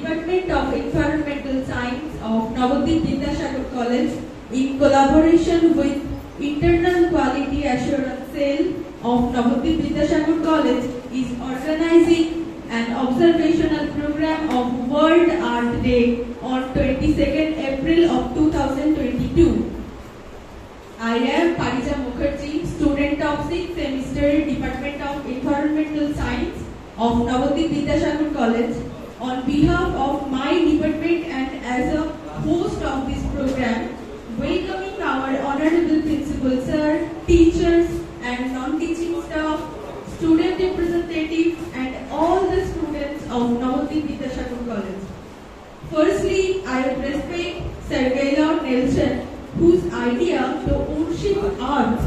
Department of Environmental Science of Navadvip Vidyasagar College, in collaboration with Internal Quality Assurance Cell of Navadvip Vidyasagar College, is organizing an observational program of World Earth Day on 22nd April of 2022. I am Parija Mukherjee, student of 6th semester, Department of Environmental Science of Navadvip Vidyasagar College. On behalf of my department and as a host of this program, welcoming our honorable principal sir, teachers and non-teaching staff, student representatives and all the students of Navadvip Vidyasagar College. Firstly, I would respect Sir Gaylord Nelson, whose idea to worship Earth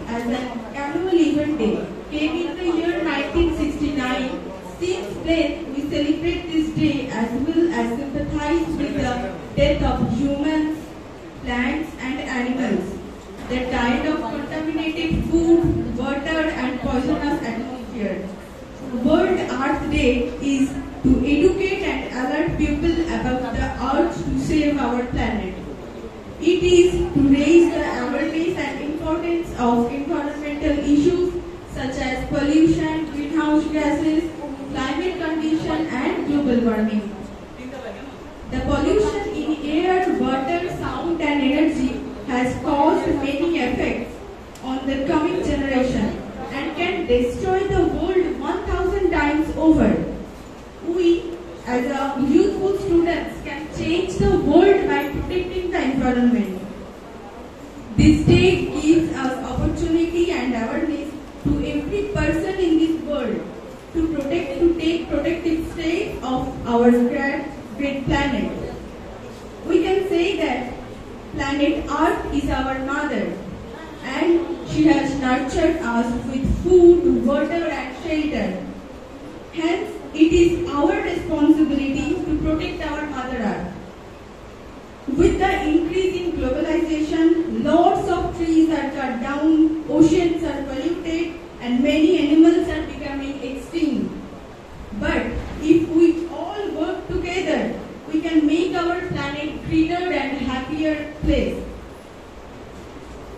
as an annual event day came in the year 1969. Since then, we celebrate this day as well as sympathize with the death of humans, plants and animals that died of contaminated food, water and poisonous atmosphere. World Earth Day is to educate and alert people about the earth to save our planet. It is to raise the awareness and importance of environmental issues such as pollution, greenhouse gases, climate condition and global warming. The pollution in air, water, sound and energy has caused many effects on the coming generation and can destroy the world 1000 times over. We as a youthful students can change the world by protecting the environment. This day gives us opportunity and awareness to every person in this world to take protective steps of our great planet. We can say that planet Earth is our mother and she has nurtured us with food, water and shelter. Hence, it is our responsibility to protect our Mother Earth. With the increase in globalization, lots of trees are cut down, oceans are polluted, and many animals are becoming extinct. But if we all work together, we can make our planet greener and happier place.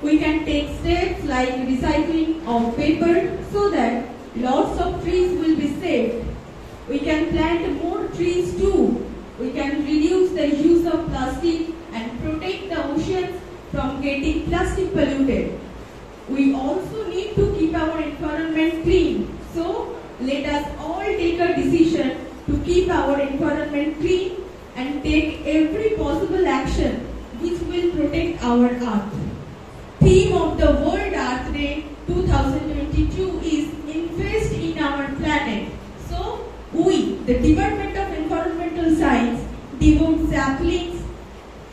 We can take steps like recycling of paper so that lots of trees will be saved. We can plant more trees too. We can reduce the use of plastic and protect the oceans from getting plastic polluted. We also need to keep our environment clean. So, let us all take a decision to keep our environment clean and take every possible action which will protect our earth. Theme of the World Earth Day 2022 is Invest in Our Planet. So, we, the Department of Environmental Science, devote saplings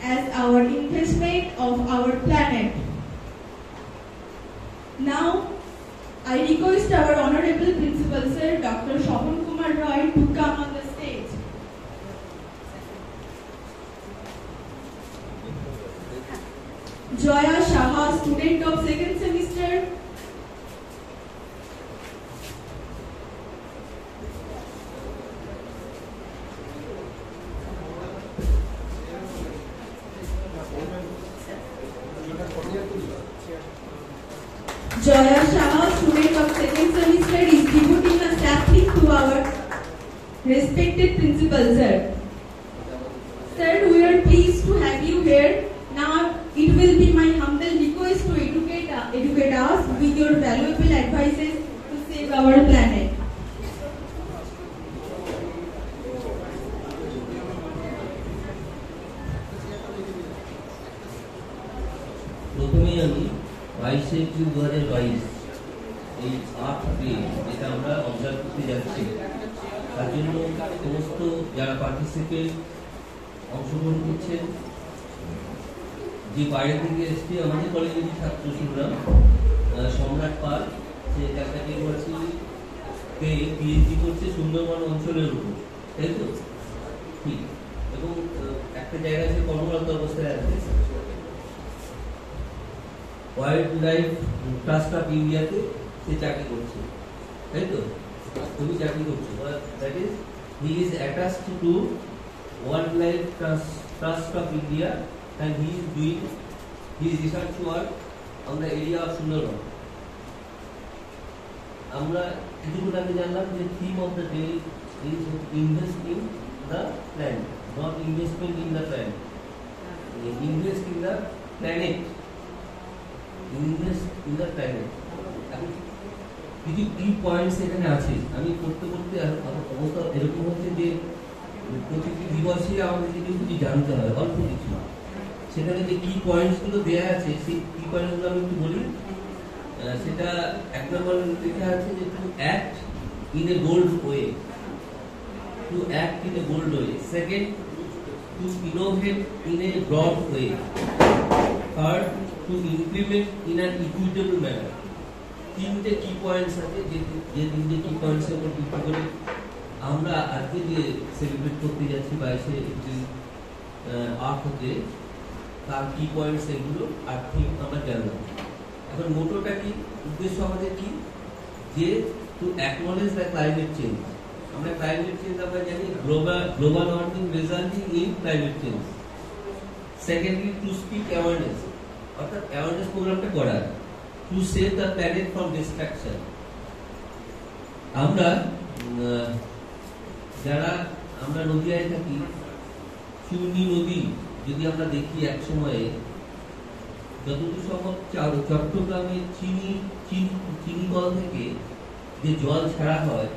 as our investment of our planet. Now, I request our Honorable Principal Sir, Dr. Shoban Kumar Roy, to come on the stage. Joya Shaha, student of 2nd semester. Joya Shah, student of 2nd semester, is devoting a sapling to our respected principal, sir. Sir, we are pleased to have you here. Now, it will be my humble request to educate us with your valuable advices to save our planet. প্রথমেই আমি 22 April 2022 এই earth day যেটা আমরা observe করতে যাচ্ছি তার জন্য সমস্ত যারা পার্টিসিপেট অংশগ্রহণ করছেন যে বাইরে থেকে এসছে আমাদের কলেজের ছাত্র সুন্দর সম্রাট পাল সে ক্যালকাটা ইউনিভার্সিটিতে পিএইচডি করছে সুন্দরবন অঞ্চলের উপর, তাই তো? ঠিক। এবং একটা জায়গায় সে কর্মরত অবস্থায় আছে ওয়াইল্ড লাইফ ট্রাস্ট অফ ইন্ডিয়াতে সে চাকরি করছে, তাই তো? তুমি চাকরি করছো, that is he is attached to Wildlife Trust of India, and he is doing his research work on the area of Sundarban. আমরা কিছুক্ষণ আগে জানলাম যে theme of the day is invest in the planet, not investment in the planet, invest in the planet, invest in the planet. কিছু কি points এখানে আছে, আমি করতে করতে অবস্থা এরকম হচ্ছে যে প্রতিটি দিবসে আমাদের কিছু জানতে হয়, অল্প কিছু। সেখানে যে কি পয়েন্টস গুলো দেওয়া আছে সেই কি পয়েন্টস গুলো আমি একটু বলি। সেটা এক নম্বর লেখা আছে যে to act in a bold way, to act in a bold way. Second, to innovate in a broad way. Third, to implement in an equitable manner. তিনটে কি পয়েন্টস আছে, যে তিনটে কি পয়েন্টস এর উপর ভিত্তি করে আমরা আজকে যে সেলিব্রেট করতে যাচ্ছি 22শে এপ্রিল আর্থ ডে, তার কি পয়েন্টস এগুলো আর থিম আমরা জানলাম। এখন মোটোটা কি, উদ্দেশ্য আমাদের কি, যে to acknowledge the climate change. আমরা ক্লাইমেট চেঞ্জ আমরা জানি global warming resulting in climate change. Secondly, to speak awareness, অর্থাৎ অ্যাওয়ারনেস প্রোগ্রামটা করা, to save the planet from destruction. আমরা যারা আমরা নদীয়ায় থাকি, চূর্ণী নদী যদি আমরা দেখি এক সময়ে, যতদূর সম্ভব চট্টগ্রামে চিনি কল থেকে যে জল ছাড়া হয়,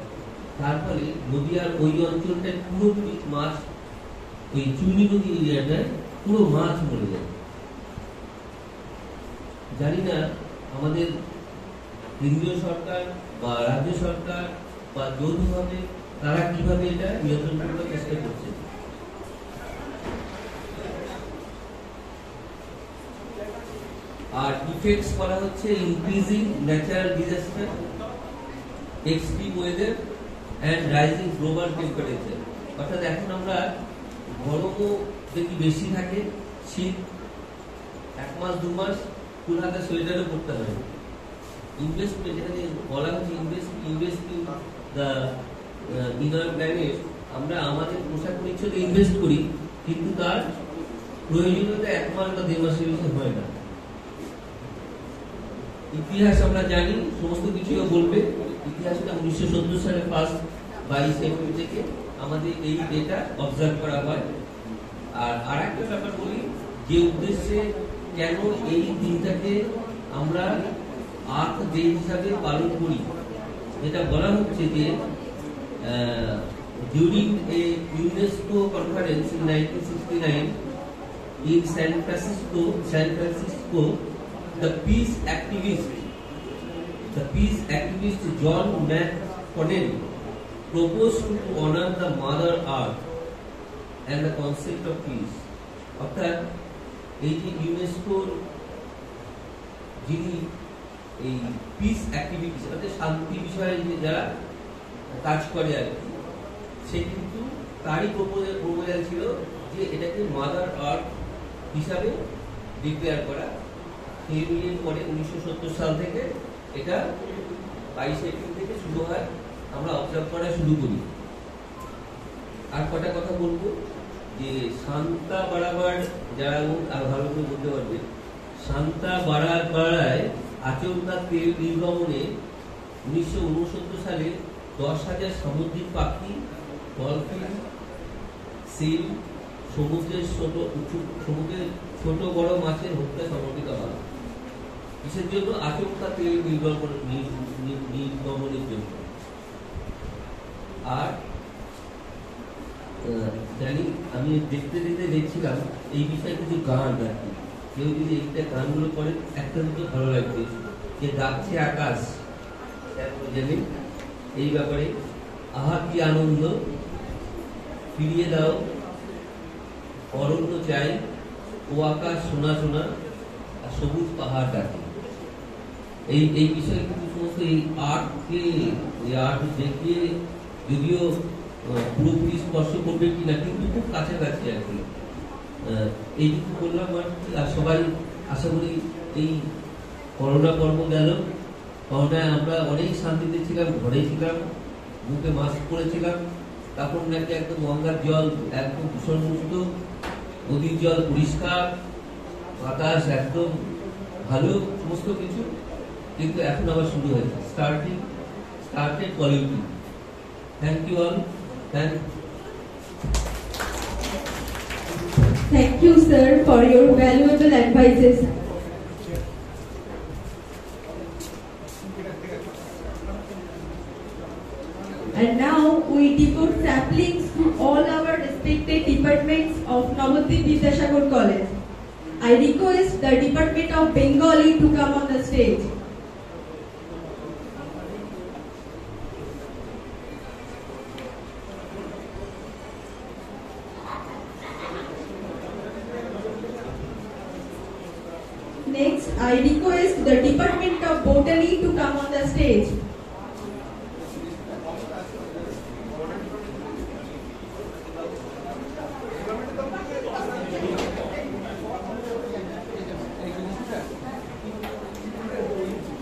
তার ফলে নদীয়ার ওই অঞ্চলটায় পুরোপুরি মাছ, ওই চূর্ণী নদী এরিয়াটায় পুরো মাছ মরে যায়। জানি না আমাদের কেন্দ্রীয় সরকার বা রাজ্য সরকার বা যৌথভাবে তারা কিভাবে এটা নিয়ন্ত্রণ করার চেষ্টা করছে। আর ইফেক্টস করা হচ্ছে increasing natural disaster, extreme weather and rising global temperature. অর্থাৎ এখন আমরা গরমও দেখি বেশি থাকে, শীত এক মাস দু মাস ফুল হাতে সোয়েটারও পড়তে হয়। ইনভেস্টমেন্ট, এখানে বলা হচ্ছে invest in the inner planet. আমরা আমাদের পোশাক পরিচ্ছদে ইনভেস্ট করি, কিন্তু তার প্রয়োজনীয়তা এক মাস বা দেড় মাসের বেশি হয় না। ইতিহাস আমরা জানি, সমস্ত কিছুই বলবে। ইতিহাসটা 1970 সালে ফার্স্ট 22 এপ্রিল থেকে আমাদের এই ডেটা অবজার্ভ করা হয়। আর একটা ব্যাপার বলি, যে উদ্দেশ্যে কেন এই দিনটাকে আমরা আর্থ ডে হিসাবে পালন করি, যেটা বলা হচ্ছে যে during a UNESCO conference in 1969 in San Francisco, the peace activist John McConnell proposed to honor the Mother Earth and the concept of peace. অর্থাৎ এই যে ইউনেস্কোর যিনি এই পিস অ্যাক্টিভিটিস, অর্থাৎ শান্তি বিষয়ে যারা কাজ করে আর কি, সে কিন্তু তারই প্রপোজাল ছিল যে এটাকে মাদার আর্থ হিসাবে ডিক্লেয়ার করা। সেই অনুযায়ী পরে 1970 সাল থেকে এটা 22 এপ্রিল থেকে শুরু হয়, আমরা অবজার্ভ করা শুরু করি। আর কটা কথা বলবো, যে শান্তা বাড়াবার, যারা আর ভালো করে বলতে পারবে, শান্তা বাড়ায় আচমকা তেল নির্গমনে 1969 সালে 10,000 সামুদ্রিক পাখি, ডলফিন, সিল, সমুদ্রের ছোট বড় মাছের হত্যা সংঘটিত হয়। কিসের জন্য? আচমকা তেল নির্গমনের জন্য। আর জানি আমি দেখছিলাম এই বিষয়ে কিছু গান আর কি, কেউ যদি এইটা গানগুলো করে একটা দুটো ভালো লাগবে, যে ডাকছে আকাশ, জানি এই ব্যাপারে, আহা কি আনন্দ, ফিরিয়ে দাও অরণ্য চাই, ও আকাশ সোনা সোনা, আর সবুজ পাহাড় ডাকে। এই বিষয়ে কিন্তু সমস্ত এই আর্ট দেখিয়ে, যদিও পুরোপুরি স্পর্শ করবে কিনা, কিন্তু খুব কাছাকাছি আর কি। এইটুকু বললাম আর কি। আর সবাই আশা করি এই করোনা পর্ব গেল, করোনায় আমরা অনেক শান্তিতে ছিলাম, ঘরে ছিলাম, মুখে মাস্ক পরেছিলাম, তখন নাকি একদম গঙ্গার জল একদম দূষণমুক্ত, নদীর জল পরিষ্কার, বাতাস একদম ভালো, সমস্ত কিছু। কিন্তু এখন আবার শুরু হয়েছে started polluting. Thank you all. Thank you, sir, for your valuable advices. And now we devote saplings to all our respected departments of Navadvip Vidyasagar College. I request the Department of Bengali to come on the stage. Next, I request the Department of Botany to come on the stage.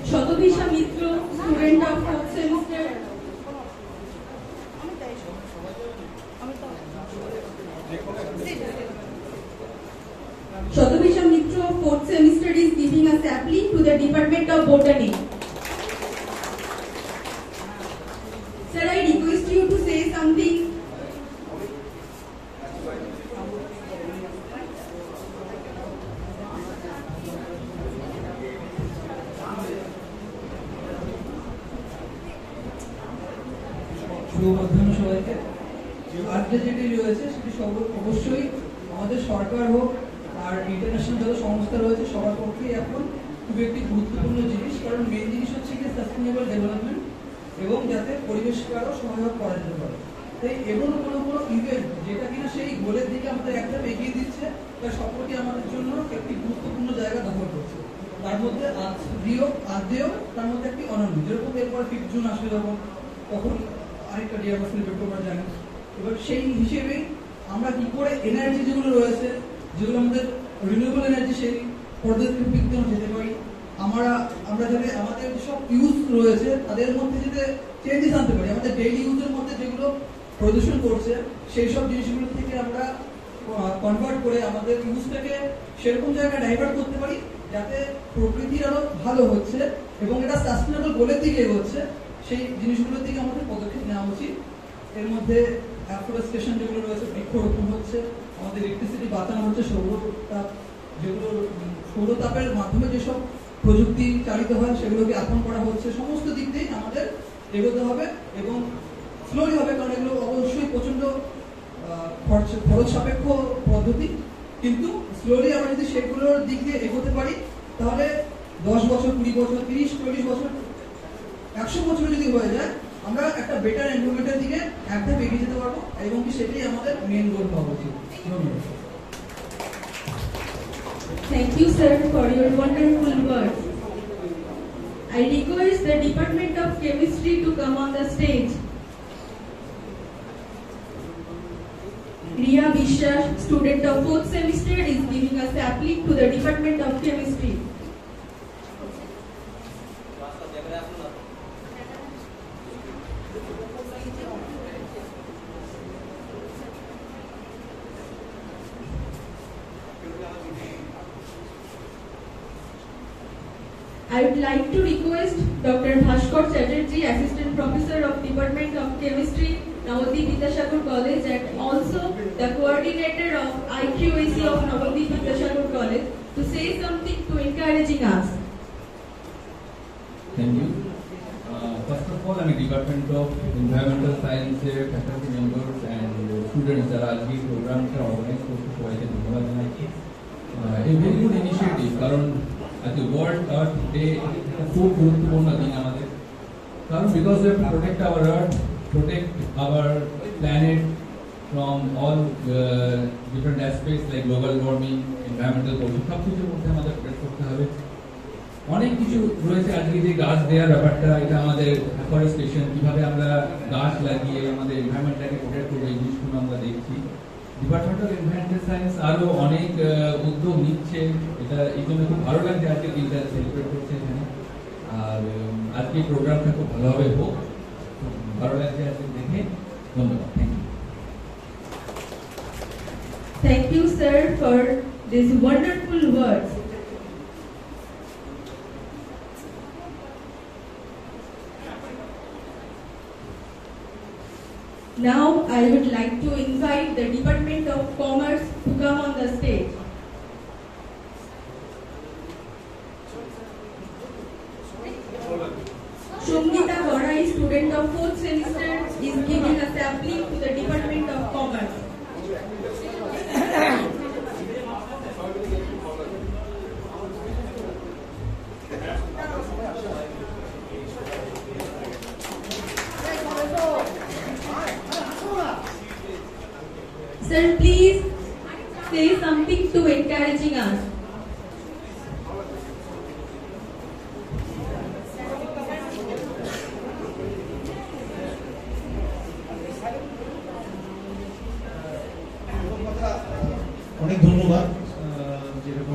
Shatobisha Mitra, student of 4th semester. Shatobisha Mitra of 4th semester is giving a sapling to the Department of Botany. Sir, I request you to say something. সবাইকে আজকে যেটি রয়েছে সেটি অবশ্যই আমাদের সরকার হোক আর international যত সংস্থা রয়েছে সবার পক্ষে এখন খুব একটি গুরুত্বপূর্ণ জিনিস, কারণ মেন জিনিস হচ্ছে কি সাস্টেনেবল ডেভেলপমেন্ট এবং যাতে পরিবেশকে আরো সহায়ক করা যেতে পারে। তাই এমন কোনো ইভেন্ট যেটা কিনা সেই গোলের দিকে আমাদের একদম এগিয়ে দিচ্ছে, তার সবকটি আমাদের জন্য একটি গুরুত্বপূর্ণ জায়গা দখল করছে। তার মধ্যে আজকেও তার মধ্যে একটি অনন্য, যেরকম এরপর 5 জুন আসবে তখন আরেকটা ডে আমরা সেলিব্রেট করবো জানি। এবার সেই হিসেবে আমরা কি করে এনার্জি যেগুলো রয়েছে, যেগুলো আমাদের রিনিউয়েবল এনার্জি, সেই পদ্ধতির দিকে যেতে পারি। আমরা যাতে আমাদের সব ইউজ রয়েছে তাদের মধ্যে যাতে চেঞ্জেস আনতে পারি, আমাদের ডেইলি ইউজের মধ্যে যেগুলো প্রদূষণ করছে সেই সব জিনিসগুলো থেকে আমরা কনভার্ট করে আমাদের ইউজটাকে সেরকম জায়গায় ডাইভার্ট করতে পারি যাতে প্রকৃতির আরো ভালো হচ্ছে এবং এটা সাস্টেনেবল গোলের দিকে এগোচ্ছে। সেই জিনিসগুলোর দিকে আমাদের পদক্ষেপ নেওয়া উচিত। এর মধ্যে অ্যাফরেস্টেশন যেগুলো রয়েছে, বৃক্ষরোপণ হচ্ছে, আমাদের ইলেকট্রিসিটি বাঁচানো হচ্ছে, সৌরতাপের মাধ্যমে যেসব প্রযুক্তি চালিত হয় সেগুলোকে আপন করা হচ্ছে। সমস্ত দিক দিয়েই আমাদের এগোতে হবে এবং স্লোলি হবে, কারণ এগুলো অবশ্যই প্রচন্ড খরচ সাপেক্ষ পদ্ধতি, কিন্তু স্লোলি আমরা যদি সেগুলোর দিক দিয়ে এগোতে পারি তাহলে 10 বছর, 20 বছর, 30-40 বছর, 100 বছর যদি হয়ে যায় আমরা একটা বেটার এনভায়রনমেন্টের দিকে একদম এগিয়ে যেতে পারবো এবং সেটাই আমাদের মেন গোল হওয়া উচিত। ধন্যবাদ। Thank you, sir, for your wonderful words. I request the Department of Chemistry to come on the stage. Riya Vishwas, student of 4th semester, is giving a sapling to the Department of Chemistry. I would like to request Dr. Bhaskar Chatterjee, Assistant Professor of Department of Chemistry, Navadvip Vidyasagar College, and also the Coordinator of IQAC of Navadvip Vidyasagar College, to say something to encouraging us. Thank you. First of all, আমি Department of Environmental Science faculty members and students যারা আজকে প্রোগ্রামটা organise করতে সবাইকে ধন্যবাদ জানাচ্ছি। A very good initiative, কারণ আজকে ওয়ার্ল্ড আর্থ ডে খুব গুরুত্বপূর্ণ দিন আমাদের, কারণ because we have to protect our earth, protect our planet from all different aspects like global warming, environmental pollution, সব কিছুর মধ্যে আমাদের প্রোটেক্ট করতে হবে। অনেক কিছু রয়েছে আজকে, যে গাছ দেওয়ার ব্যাপারটা, এটা আমাদের অ্যাফরেস্টেশন, কিভাবে আমরা গাছ লাগিয়ে আমাদের এনভায়রনমেন্টটাকে প্রোটেক্ট করবো, এই জিনিসগুলো আমরা দেখছি। ডিপার্টমেন্ট অফ এনভায়রনমেন্টাল সায়েন্স আরো অনেক উদ্যোগ নিচ্ছে, এটা এই জন্য খুব ভালো লাগছে আজকে দিনটা সেলিব্রেট করছে এখানে। আর আজকে প্রোগ্রামটা খুব ভালোভাবে হোক, ভালো লাগছে আজকে দেখে। ধন্যবাদ, thank you. you, sir, for these wonderful words. Now I would like to invite the Department of Commerce to come on the stage. Shomnita Gorai, student of 4th semester, is giving a sampling to the Department of Commerce. Sir, please say something to encouraging us. অনেক ধন্যবাদ যেরকম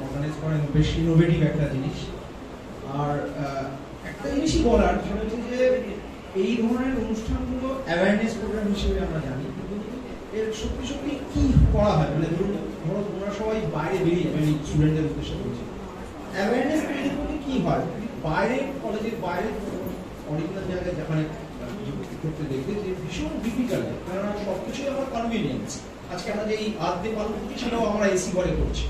organise করেন বেশ innovative একটা জিনিস। আর একটা জিনিসই বলার সেটা হচ্ছে যে এই ধরনের অনুষ্ঠানগুলো অ্যাওয়ারনেস প্রোগ্রাম হিসেবে আমরা জানি, কিন্তু এর সত্যি সত্যি কি করা হয়, মানে ধরো তোমরা সবাই বাইরে বেরিয়ে যাবে, স্টুডেন্টদের উদ্দেশ্যে বলছি, অ্যাওয়ারনেস তৈরি করতে কি হয় বাইরে, কলেজের বাইরে অরিজিনাল জায়গায় যেখানে করতে দেখবে যে ভীষণ ডিফিকাল্ট, কেননা সবকিছুই আমার কনভিনিয়েন্স। আজকে আমরা যে এই আর্থে পালন করছি সেটাও আমরা এসি ঘরে করছি,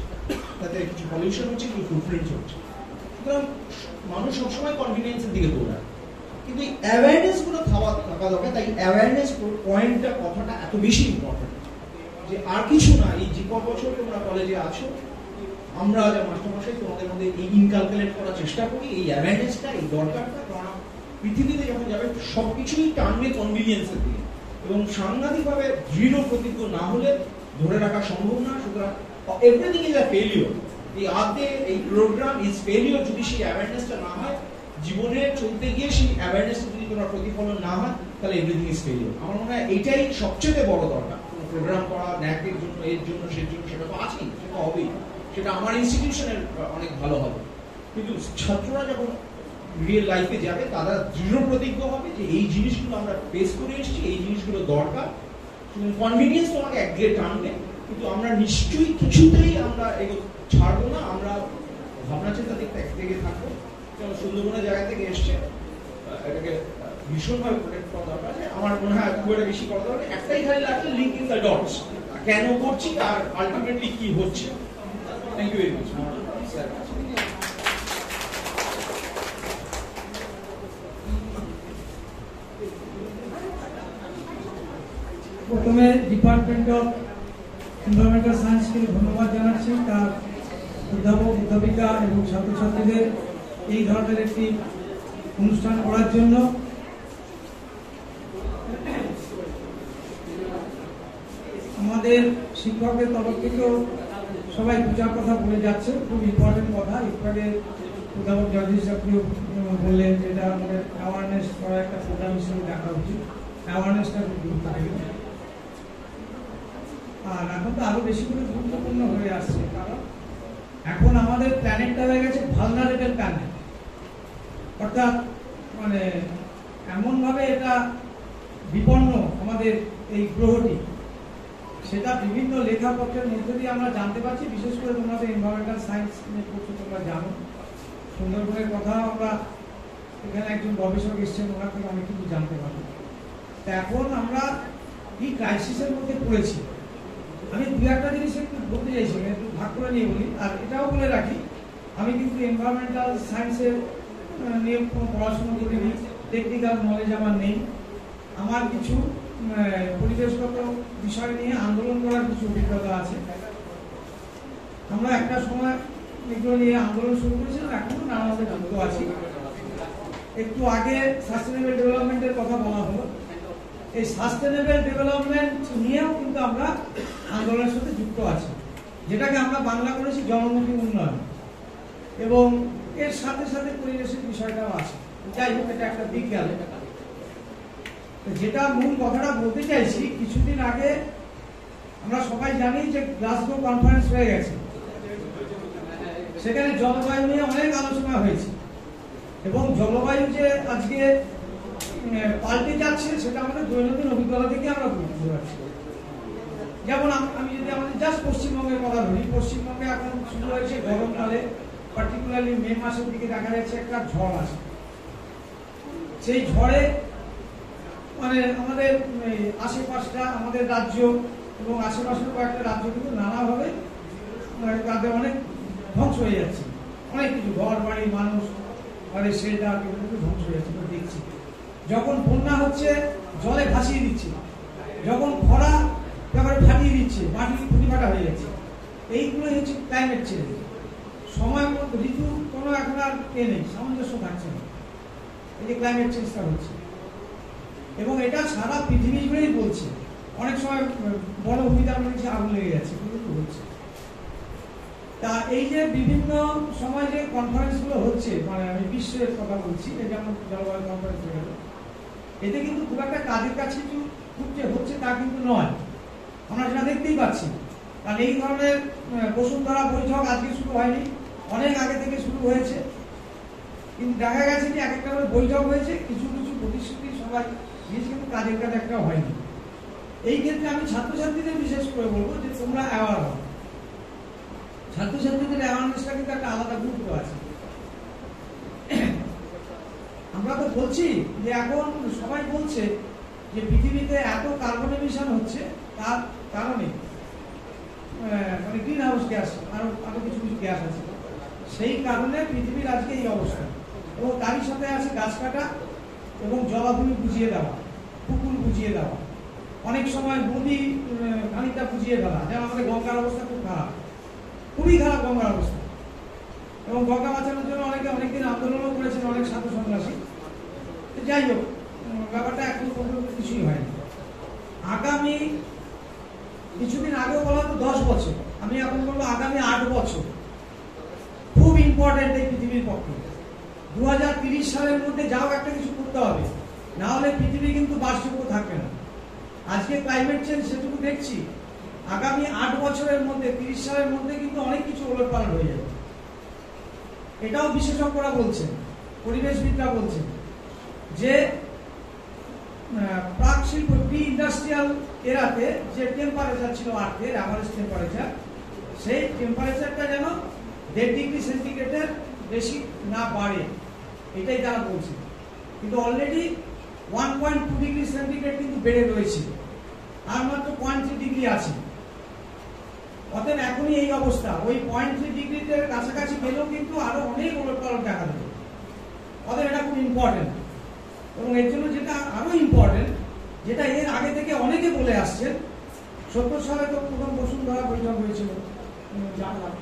তাতে কিছু পলিউশন হচ্ছে, কিছু ফুটপ্রিন্ট হচ্ছে। সুতরাং মানুষ সবসময় কনভিনিয়েন্সের দিকে দৌড়ায়, কিন্তু এই অ্যাওয়ারনেস গুলো থাকা দরকার। তাই অ্যাওয়ারনেস পয়েন্টটা, কথাটা এত বেশি ইম্পর্টেন্ট যে আর কিছু না, এই যে বছর তোমরা কলেজে আছো, আমরা যা মাস্টারমশাই তোমাদের মধ্যে এই ইনকালকুলেট করার চেষ্টা করি, এই অ্যাওয়ারনেসটা, এই দরকারটা। কারণ পৃথিবীতে যখন যাবে সবকিছুই টানবে কনভিনিয়েন্সের দিকে, এবং সাংঘাতিকভাবে দৃঢ় প্রতিজ্ঞ না হলে ধরে রাখা সম্ভব না। সুতরাং এভরিথিং ইজ আ ফেলিওর। এই আর্থে এই প্রোগ্রাম ইজ ফেলিওর যদি সেই অ্যাওয়ারনেসটা না হয়, জীবনে চলতে গিয়ে সেই অ্যাওয়ারনেসটা যদি তোমার প্রতিফলন না হয়, তাহলে এভরিথিং ইজ ফেলিওর। আমার মনে হয় এইটাই সবচেয়ে বড় দরকার। প্রোগ্রাম করা ন্যাকের জন্য, এর জন্য, সের জন্য, সেটা তো আছেই, সেটা হবেই, সেটা আমার ইনস্টিটিউশনের অনেক ভালো হবে। কিন্তু ছাত্ররা যখন রিয়েল লাইফে যাবে, তারা দৃঢ় প্রতিজ্ঞ হবে যে এই জিনিসগুলো আমরা ফেস করে এসেছি, এই জিনিসগুলো দরকার। কনভিনিয়েন্স তোমাকে একদিকে টানবে, কিন্তু আমরা নিশ্চয়ই কিছুতেই আমরা এগুলো ছাড়বো না। আমরা ভাবনা চিন্তা থেকে থাকবো। সুন্দরবনের জায়গা থেকে এসছে, এটাকে ভীষণভাবে প্রোটেক্ট করা দরকার। আমার মনে হয় খুব একটা বেশি করা দরকার। একটাই খালি লাগছে, লিঙ্কিং দ্য ডটস, কেন করছি আর আলটিমেটলি কি হচ্ছে। Thank you very much. প্রথমে ডিপার্টমেন্ট অফ এনভায়রনমেন্টাল সায়েন্সকে ধন্যবাদ জানাচ্ছি, তার অধ্যাপক, অধ্যাপিকা এবং ছাত্রছাত্রীদের এই ধরনের একটি অনুষ্ঠান করার জন্য। আমাদের শিক্ষকদের তরফ থেকেও সবাই দু চার কথা বলে যাচ্ছে, খুব ইম্পর্টেন্ট কথা। এখানে অধ্যাপক জগদীশ চাকরিও বললেন যে এটা আমাদের অ্যাওয়ারনেস করা একটা প্রোগ্রাম হিসেবে দেখা উচিত, অ্যাওয়ারনেসটা খুব গুরুত্ব দেবে। আর এখন তো আরো বেশি করে গুরুত্বপূর্ণ হয়ে আসছে, কারণ এখন আমাদের প্ল্যানেটটা হয়ে গেছে ভালনারেবল প্ল্যানেট, অর্থাৎ মানে এমন ভাবে এটা বিপন্ন আমাদের এই গ্রহটি, সেটা বিভিন্ন লেখাপত্রের মধ্যে দিয়ে আমরা জানতে পারছি। বিশেষ করে তোমরা তো এনভায়রনমেন্টাল সায়েন্স নিয়ে পড়ছো, তোমরা জানো সুন্দরবনের কথা। আমরা এখানে একজন গবেষক এসেছেন, ওনার থেকে অনেক কিছু জানতে পারবো। তা এখন আমরা কি ক্রাইসিসের মধ্যে পড়েছি, আমি দু একটা জিনিস একটু বলতে চাইছি, একটু ভাগ করে নিয়ে বলি। আর এটাও বলে রাখি, আমি কিন্তু এনভায়রনমেন্টাল সায়েন্সের নিয়ে কোনো পড়াশোনা করিনি, টেকনিক্যাল নলেজ আমার নেই। আমার কিছু পরিবেশগত বিষয় নিয়ে আন্দোলন করার কিছু অভিজ্ঞতা আছে। আমরা একটা সময় এগুলো নিয়ে আন্দোলন শুরু করেছিলাম, এখনো নানাভাবে যুক্ত আছি। একটু আগে সাস্টেনেবল ডেভেলপমেন্টের কথা বলা হলো, এই সাস্টেনেবল ডেভেলপমেন্ট নিয়েও কিন্তু আমরা আন্দোলনের সাথে যুক্ত আছি, যেটাকে আমরা বাংলা করেছি জনমুখী উন্নয়ন, এবং এর সাথে সাথে পরিবেশের বিষয়টাও আছে। যাই হোক, এটা একটা দিক গেল। যেটা মূল কথাটা বলতে চাইছি, কিছুদিন আগে আমরা সবাই জানি যে গ্লাসগো কনফারেন্স হয়ে গেছে, সেখানে জলবায়ু নিয়ে অনেক আলোচনা হয়েছে, এবং জলবায়ু যে আজকে পাল্টে যাচ্ছে সেটা আমাদের দৈনন্দিন অভিজ্ঞতা থেকে আমরা বুঝতে পারছি। যেমন আমি যদি আমাদের জাস্ট পশ্চিমবঙ্গের কথা ধরি, পশ্চিমবঙ্গে এখন শুরু হয়েছে গরমকালে, পার্টিকুলারলি মে মাসের দিকে দেখা যাচ্ছে একটা ঝড় আসে। সেই ঝড়ে মানে আমাদের আশেপাশটা, আমাদের রাজ্য এবং আশেপাশের কয়েকটা রাজ্য কিন্তু নানাভাবে তাদের অনেক ধ্বংস হয়ে যাচ্ছে। অনেক কিছু ঘর বাড়ি, মানুষ, সেটা কিন্তু ধ্বংস হয়ে যাচ্ছে দেখছি। যখন বন্যা হচ্ছে জলে ভাসিয়ে দিচ্ছে, যখন খরা তারপরে ফাটিয়ে দিচ্ছে, মাটি ফুটি ফাটা হয়ে যাচ্ছে। এইগুলোই হচ্ছে ক্লাইমেট চেঞ্জ। সময় মতো ঋতু কোনো এখন আর নেই, সামঞ্জস্য থাকছে না। এই যে ক্লাইমেট চেঞ্জটা হচ্ছে, এবং এটা সারা পৃথিবী জুড়েই বলছে। অনেক সময় বড় ভূমিকা রয়েছে, আগুন লেগে যাচ্ছে, কিন্তু হচ্ছে। তা এই যে বিভিন্ন সময় যে কনফারেন্সগুলো হচ্ছে, মানে আমি বিশ্বের কথা বলছি, যেমন জলবায়ু কনফারেন্স হয়ে গেল, এতে কিন্তু খুব একটা কাজের কাছে খুব যে হচ্ছে তা কিন্তু নয়, আমরা সেটা দেখতেই পাচ্ছি। কারণ এই ধরনের বসুন্ধরা বৈঠক আজকে শুরু হয়নি, অনেক আগে থেকে শুরু হয়েছে। কিন্তু দেখা গেছে যে এক একটা করে বৈঠক হয়েছে, কিছু কিছু প্রতিশ্রুতি সবাই দিয়েছে, কিন্তু কাজের কাজ একটাও হয়নি। এই ক্ষেত্রে আমি ছাত্রছাত্রীদের বিশেষ করে বলবো যে তোমরা অ্যাওয়ার হও। ছাত্রছাত্রীদের অ্যাওয়ারনেসটা কিন্তু একটা আলাদা গুরুত্ব আছে। আমরা তো বলছি যে এখন সবাই বলছে যে পৃথিবীতে এত কার্বন এমিশন হচ্ছে, তার কারণে মানে গ্রিন হাউস গ্যাস, আরো কিছু কিছু গ্যাস আছে, সেই কারণে পৃথিবীর আজকে এই অবস্থা। এবং তারই সাথে আছে গাছ কাটা এবং জলাভূমি বুঝিয়ে দেওয়া, পুকুর বুঝিয়ে দেওয়া, অনেক সময় নদী খানিকটা বুঝিয়ে দেওয়া। যেমন আমাদের গঙ্গার অবস্থা খুব খারাপ, খুবই খারাপ গঙ্গার অবস্থা। এবং গঙ্গা বাঁচানোর জন্য অনেকে অনেকদিন আন্দোলনও করেছেন, অনেক ছাত্র সন্ত্রাসী। যাই হোক, ব্যাপারটা এখন পর্যন্ত কিছুই হয়নি। আগামী কিছুদিন আগেও বলা হতো 10 বছর, আমি এখন বলবো আগামী 8 বছর খুব ইম্পর্টেন্ট এই পৃথিবীর পক্ষে। 2030 সালের মধ্যে যাও একটা কিছু করতে হবে, না হলে পৃথিবী কিন্তু বাসযোগ্য থাকবে না। আজকে ক্লাইমেট চেঞ্জ সেটুকু দেখছি, আগামী 8 বছরের মধ্যে, 30 সালের মধ্যে কিন্তু অনেক কিছু ওলটপালট হয়ে যাবে। এটাও বিশেষজ্ঞরা বলছেন, পরিবেশবিদরা বলছেন যে প্রাক শিল্প প্রি ইন্ডাস্ট্রিয়াল এরাতে যে টেম্পারেচার ছিল আর্থের অ্যাভারেজ টেম্পারেচার, সেই টেম্পারেচারটা যেন 1.5 ডিগ্রি সেন্টিগ্রেডের বেশি না বাড়ে, এটাই তারা বলছে। কিন্তু অলরেডি 1.2 ডিগ্রি সেন্টিগ্রেড কিন্তু বেড়ে রয়েছে, আর মাত্র 0.3 ডিগ্রি আছে। অতএব এখনই এই অবস্থা, ওই 0.3 ডিগ্রিতে কাছাকাছি গেলেও কিন্তু আরো অনেক ওলটপালট দেখা দেবে। অতএব এটা খুব ইম্পর্টেন্ট। এবং এর জন্য যেটা আরো ইম্পর্টেন্ট, যেটা এর আগে থেকে অনেকে বলে আসছেন, 70 সালে তো প্রথম বসুন্ধরা বৈঠক হয়েছিল, জানলাম।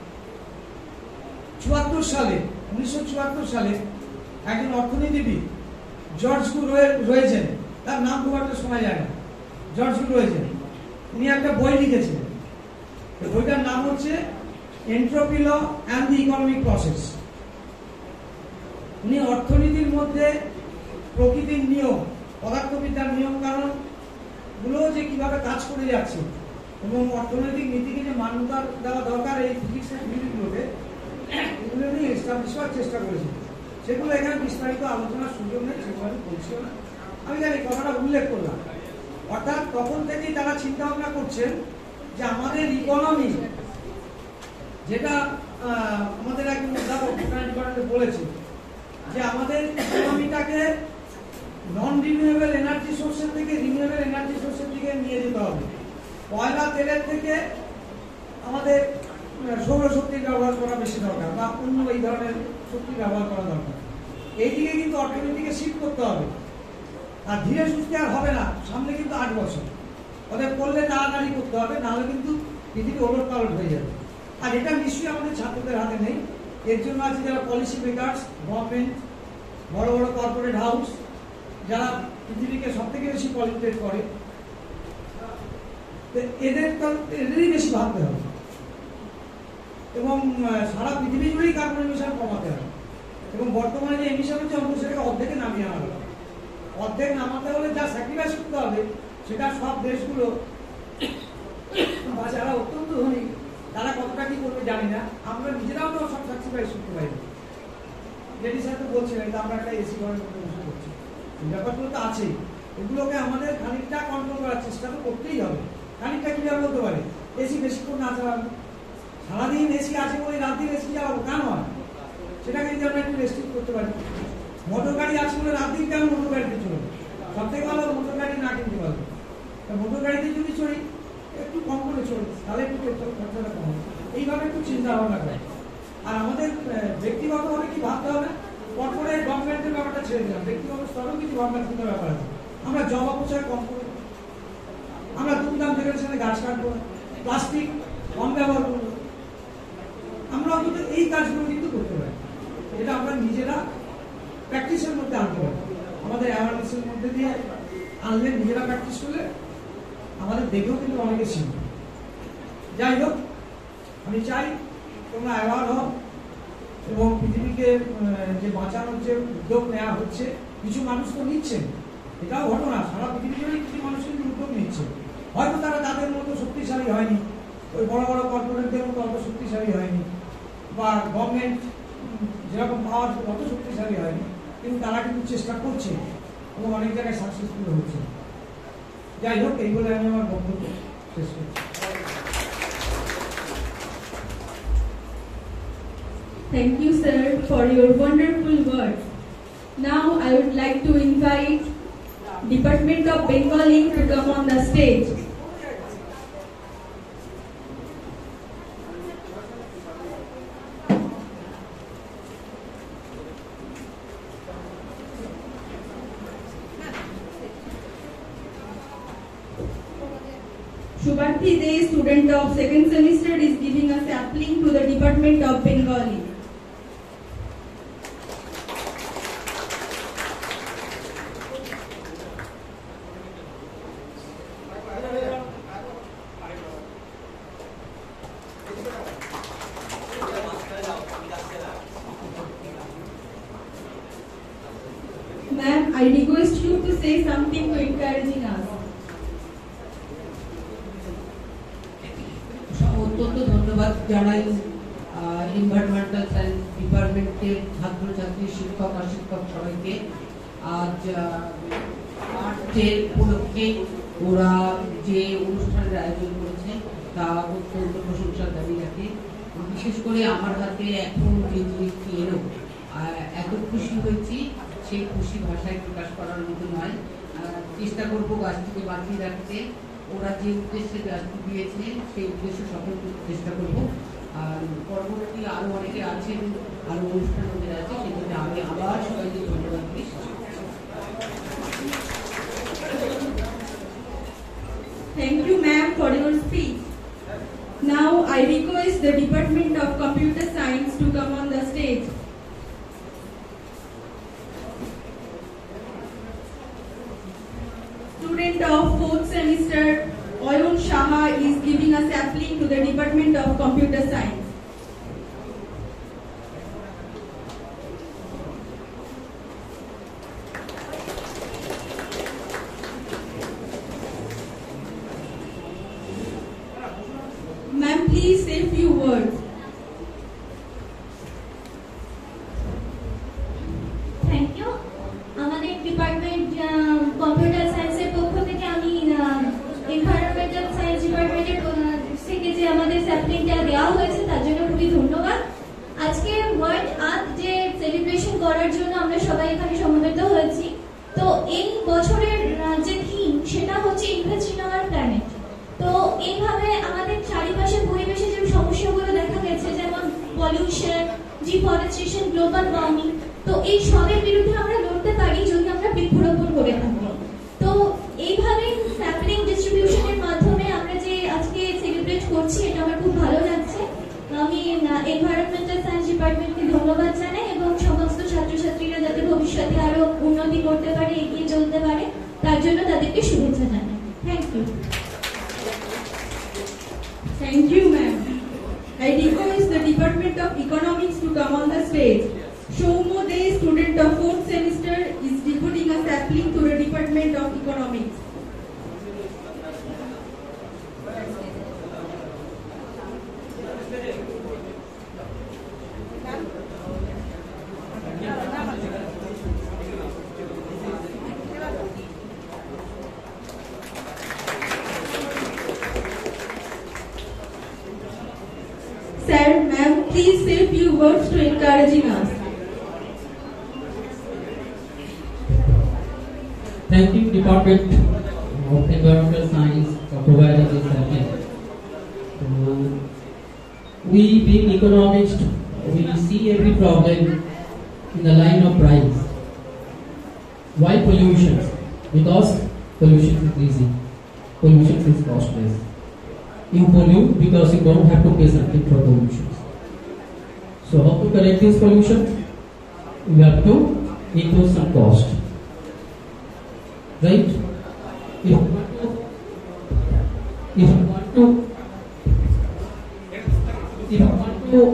1974 সালে একজন অর্থনীতিবিদ জর্জ কু রয়েছেন, তার নাম খুব একটা শোনা যায় না, জর্জ কু রয়েছেন, উনি একটা বই লিখেছিলেন। বইটার নাম হচ্ছে entropy law and the economic process. উনি অর্থনীতির মধ্যে প্রকৃতির নিয়ম, পদার্থবিদ্যার নিয়ম কারণ গুলো যে কিভাবে কাজ করে যাচ্ছে এবং অর্থনৈতিক নীতিকে যে মান্যতা দেওয়া দরকার এই ফিজিক্সের ইউনিটগুলোকে, এগুলো নিয়ে এস্টাবলিশ করার চেষ্টা করেছেন। সেগুলো এখানে বিস্তারিত আলোচনার সুযোগ নেই, সেগুলো আমি বলছিও না। আমি জানি কথাটা উল্লেখ করলাম। অর্থাৎ তখন থেকেই তারা চিন্তা ভাবনা করছেন যে আমাদের ইকোনমি, যেটা আমাদের একজন অধ্যাপক বলেছে যে আমাদের ইকোনমিটাকে নন রিনিউয়েবল এনার্জি সোর্সের থেকে রিনিউয়েবল এনার্জি সোর্সের দিকে নিয়ে যেতে হবে। কয়লা তেলের থেকে আমাদের সৌরশক্তির ব্যবহার করা বেশি দরকার, বা অন্য এই ধরনের শক্তি ব্যবহার করা দরকার। এই দিকে কিন্তু অর্থনীতিকে শিফট করতে হবে, আর ধীরে সুস্থে আর হবে না, সামনে কিন্তু 8 বছর। ওদের করলে তাড়াতাড়ি করতে হবে, নাহলে কিন্তু পৃথিবী ওলটপালট হয়ে যাবে। আর এটা নিশ্চয়ই আমাদের ছাত্রদের হাতে নেই। এর জন্য আছে যারা পলিসি মেকার্স, গভর্নমেন্ট, বড় বড় কর্পোরেট হাউস, যারা পৃথিবীকে সব থেকে বেশি পলিউটেট করে, এদেরই বেশি ভাবতে হবে। এবং সারা পৃথিবী জুড়েই কার্বন এমিশন কমাতে হবে। এবং বর্তমানে যে এমিশন হচ্ছে অন্তত সেটাকে অর্ধেকে নামিয়ে আনা হবে। অর্ধেক নামাতে হলে যা স্যাক্রিফাইস করতে হবে, সেটা সব দেশগুলো বা যারা অত্যন্ত ধনী তারা কতটা কি করবে জানি না, আমরা নিজেরাও তো সব স্যাক্রিফাইস করতে পারি। যেটি স্যার তো বলছিলেন, আমরা একটা এসি ঘরের মধ্যে বসে করছি, ব্যাপারগুলো তো আছেই। এগুলোকে আমাদের খানিকটা কন্ট্রোল করার চেষ্টা তো করতেই হবে। খানিকটা কিভাবে বলতে পারে, এসি বেশিক্ষণ না চালাবো, সারাদিন এসি আছে বলে রাত্রি এসি চালাবো, কেন হয়? সেটাকে যদি আমরা একটু রেস্ট্রিক্ট করতে পারি। মোটর গাড়ি আছে বলে রাত্রি কেন মোটর গাড়িতে চলবে? সব থেকে ভালো মোটর গাড়ি না কিনতে পারবো। মোটর গাড়িতে যদি চড়ি একটু কম করে চলবে, তাহলে একটু খরচাটা কম হবে। এইভাবে একটু চিন্তা ভাবনা করে। আর আমাদের ব্যক্তিগতভাবে কি ভাবতে হবে, কর্পোরেট গভর্নমেন্টের ব্যাপারটা ছেড়ে দিলাম, ব্যক্তিগত স্তরেও কিছু ভাবনা চিন্তা ব্যাপার আছে। আমরা জল অপচয় কম করবো, আমরা দুমদাম যেখানে গাছ কাটবো, প্লাস্টিক কম ব্যবহার করবো, আমরা অন্তত এই কাজগুলো কিন্তু করতে পারি। এটা আমরা নিজেরা প্র্যাকটিসের মধ্যে আনতে পারি, আমাদের অ্যাওয়ারনেসের মধ্যে দিয়ে আনলে, নিজেরা প্র্যাকটিস করলে আমাদের দেখেও কিন্তু অনেকে শিখবে। যাই হোক, আমি চাই তোমরা অ্যাওয়ার হও এবং পৃথিবীকে যে বাঁচানোর যে উদ্যোগ নেওয়া হচ্ছে, কিছু মানুষ তো নিচ্ছেন, এটাও ঘটনা, সারা পৃথিবী জুড়ে কিছু মানুষ কিন্তু উদ্যোগ নিচ্ছে। হয়তো তারা তাদের মতো শক্তিশালী হয়নি, ওই বড় বড় কর্পোরেটদের মতো অত শক্তিশালী হয়নি, বা গভর্নমেন্ট যেরকম পাওয়ার অত শক্তিশালী হয়নি, কিন্তু তারা কিন্তু চেষ্টা করছে এবং অনেক জায়গায় সাকসেসফুল হচ্ছে। যাই হোক, এই বলে আমি আমার বক্তব্য শেষ করছি। Thank you, sir, for your wonderful words. Now I would like to invite Department of Bengali to come on the stage. Shubharti Dey, student of second semester, is giving a sapling to the Department of Bengali. Ma'am, I request you to say something to encouraging us. অত্যন্ত ধন্যবাদ জানাই environmental science ডিপার্টমেন্টের ছাত্রছাত্রী, শিক্ষক আর শিক্ষক সবাইকে। আজ art day উপলক্ষে ওরা যে অনুষ্ঠানের আয়োজন করেছে তা অত্যন্ত প্রশংসার দাবি রাখে। বিশেষ করে আমার হাতে এখন যে জিনিসটি এলো, এত খুশি হয়েছি, সেই খুশি ভাষায় প্রকাশ করার মতো নয়। চেষ্টা করবো গাছটিকে বাঁচিয়ে রাখতে। ওরা যে উদ্দেশ্যে গাছটি দিয়েছে সেই উদ্দেশ্যে সফল করতে চেষ্টা করবো। আর পরবর্তী আরো অনেকে আছেন, আরো অনুষ্ঠান ওদের আছে, সেক্ষেত্রে আমি আবার সবাইকে ধন্যবাদ দিই। Thank you, ma'am, for your speech. Now I request the Department of Computer Science to come on the stage. Student of 4th semester, Oyun Shaha, is giving a sapling to the Department of Computer Science. Ma'am, please say a few words. Thank you. আমাদের department computer সায়েন্সের পক্ষ থেকে আমি environmental science ডিপার্টমেন্টের থেকে যে আমাদের স্যাপ্লিংটা দেওয়া হয়েছে তার জন্য খুবই ধন্যবাদ। আজকে ওয়ার্ল্ড আর্থ ডে সেলিব্রেশন করার জন্য আমরা সবাই এখানে সমবেত হয়েছি। তো এই বছরের যে থিম সেটা হচ্ছে ইনভেস্ট ইন আওয়ার প্ল্যানেট। তো এইভাবে আমাদের চারিপাশের পরিবেশে যে সমস্যাগুলো দেখা গেছে, যেমন পলিউশন, ডিফরেস্টেশন, গ্লোবাল ওয়ার্মিং, তো এই সবের বিরুদ্ধে আমরা লড়তে পারি যদি আমরা বৃক্ষরোপণ করে থাকি। তো এইভাবে স্যাপলিং ডিস্ট্রিবিউশনের মাধ্যমে আমরা যে আজকে সেলিব্রেট করছি, এটা আমার খুব ভালো লাগছে। আমি এনভায়রনমেন্টাল সায়েন্স ডিপার্টমেন্টকে ধন্যবাদ জানাই এবং সমস্ত ছাত্রছাত্রীরা যাতে ভবিষ্যতে আরো উন্নতি করতে পারে, এগিয়ে চলতে পারে, তার জন্য তাদেরকে শুভেচ্ছা জানাই। Thank you. Thank you, ma'am. I request the Department of Economics to come on the stage. Shoumo Dey, student of 4th semester, is devoting a sapling to the Department of Economics. Sir, ma'am, please say few words to encouraging us. Thank you, Department of Environmental Science, for providing this session. We being economists, we see every problem in the line of price. Why pollution? Because pollution is easy. Pollution is costless. You pollute because you don't have to pay something for pollution. So how to correct this pollution? You have to incur some cost. Right? If you want to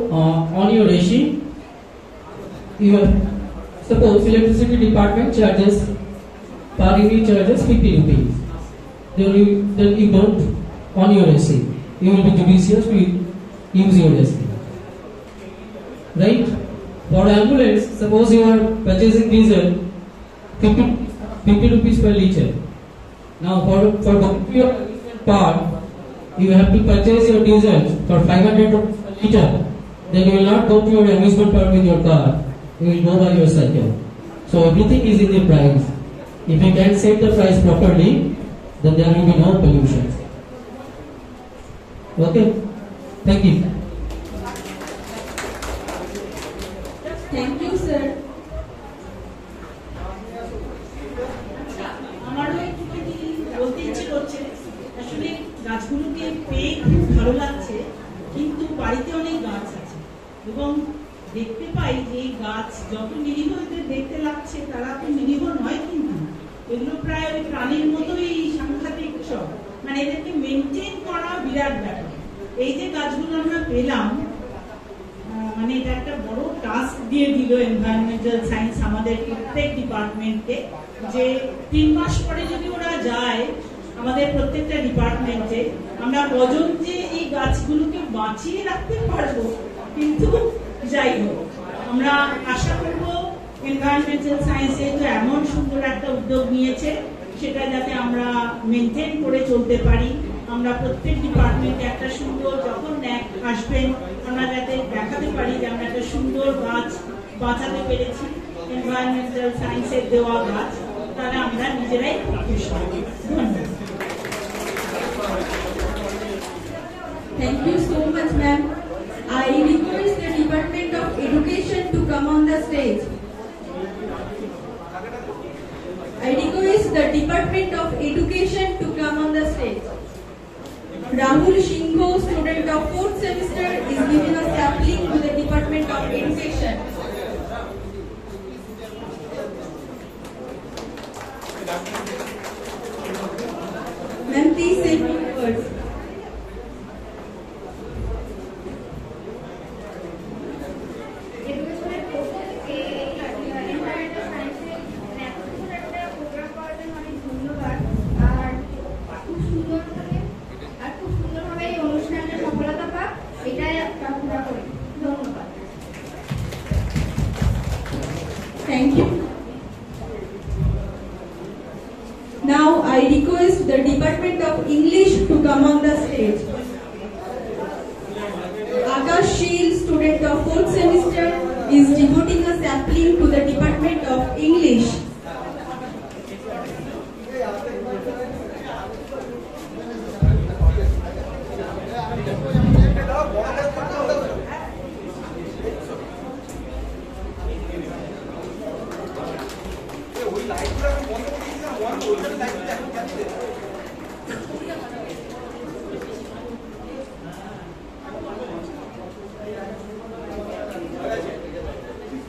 on your AC, you have, suppose electricity department charges per unit charges 50 rupees. Then you don't on your AC. You will be judicious to use your AC. Right? For ambulance, suppose you are purchasing diesel 50 rupees per liter. Now for your part, you have to purchase your diesel for 500 rupees per liter. Then you will not go to your amusement park with your car. You will go by your cycle. So everything is in the price. If you can set the price properly, then there will be no pollution. Okay? Thank you. Thank you, sir. আমারও একটুখানি বলতে ইচ্ছে করছে, আসলে গাছগুলোকে পেয়ে খুব ভালো লাগছে, কিন্তু বাড়িতে অনেক গাছ আছে এবং দেখতে পাই যে এই গাছ যত নিরীহ এদের দেখতে লাগছে তারা তো নিরীহ নয়, কিন্তু এগুলো প্রায় ওই প্রাণীর মতোই সাংঘাতিক সব, মানে এদেরকে মেনটেন করা বিরাট ব্যাপার। এই যে গাছগুলো আমরা পেলাম, মানে এটা একটা বড় টাস্ক দিয়ে দিল এনভায়রনমেন্টাল সায়েন্স আমাদের প্রত্যেক ডিপার্টমেন্টকে, যে 3 মাস পরে যদি ওরা যায় আমাদের প্রত্যেকটা ডিপার্টমেন্টে, আমরা কজন যে এই গাছগুলোকে বাঁচিয়ে রাখতে পারবো। কিন্তু যাই হোক, আমরা আশা করবো এনভায়রনমেন্টাল সায়েন্সে তো এমন সুন্দর একটা উদ্যোগ নিয়েছে, সেটা যাতে আমরা মেনটেন করে চলতে পারি। আমরা প্রত্যেক ডিপার্টমেন্টে একটা সুন্দর, যখন আসবেন আমরা যাতে দেখাতে পারি যে আমরা একটা সুন্দর গাছ বাঁচাতে পেরেছি, এনভায়রনমেন্টাল সায়েন্সের দেওয়া গাছ, তাহলে আমরা নিজেরাই খুশি হব। ধন্যবাদ। Thank you so much, ma'am. I request the Department of Education to come on the stage. I request the Department of Education to come on the stage. Rahul Shingho, student of 4th semester, is giving a sapling to the Department of Education. Ma'am, please say few words. Thank you. Now I request the Department of English to come on the stage. Akash Sheel, student of 4th semester, is devoting a sapling to the Department of English.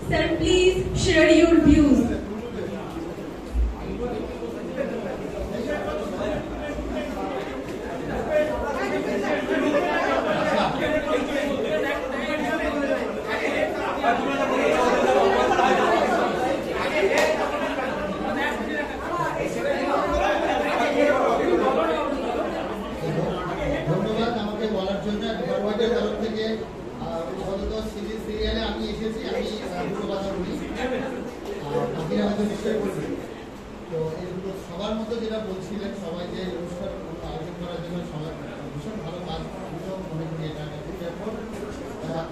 Sir, please share your views.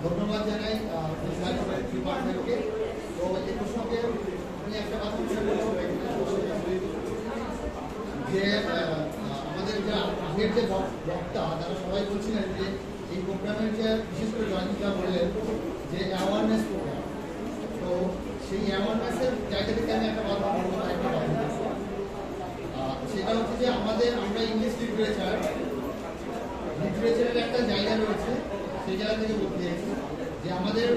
ধন্যবাদ জানাই ডিপার্টমেন্টকে। তো এই প্রসঙ্গে আমি একটা কথা যে আমাদের যে আগের যে বক্তা তারা সবাই বলছিলেন যে এই প্রোগ্রামের যে বিশেষ করে জয়নিতা বললেন যে অ্যাওয়ারনেস প্রোগ্রাম, তো সেই অ্যাওয়ারনেসের জায়গা থেকে আমি একটা কথা বলবো, সেটা হচ্ছে যে আমরা ইংলিশ লিটারেচারের একটা জায়গা রয়েছে, সেই জায়গা থেকে বলতে চাইছি যে আমাদের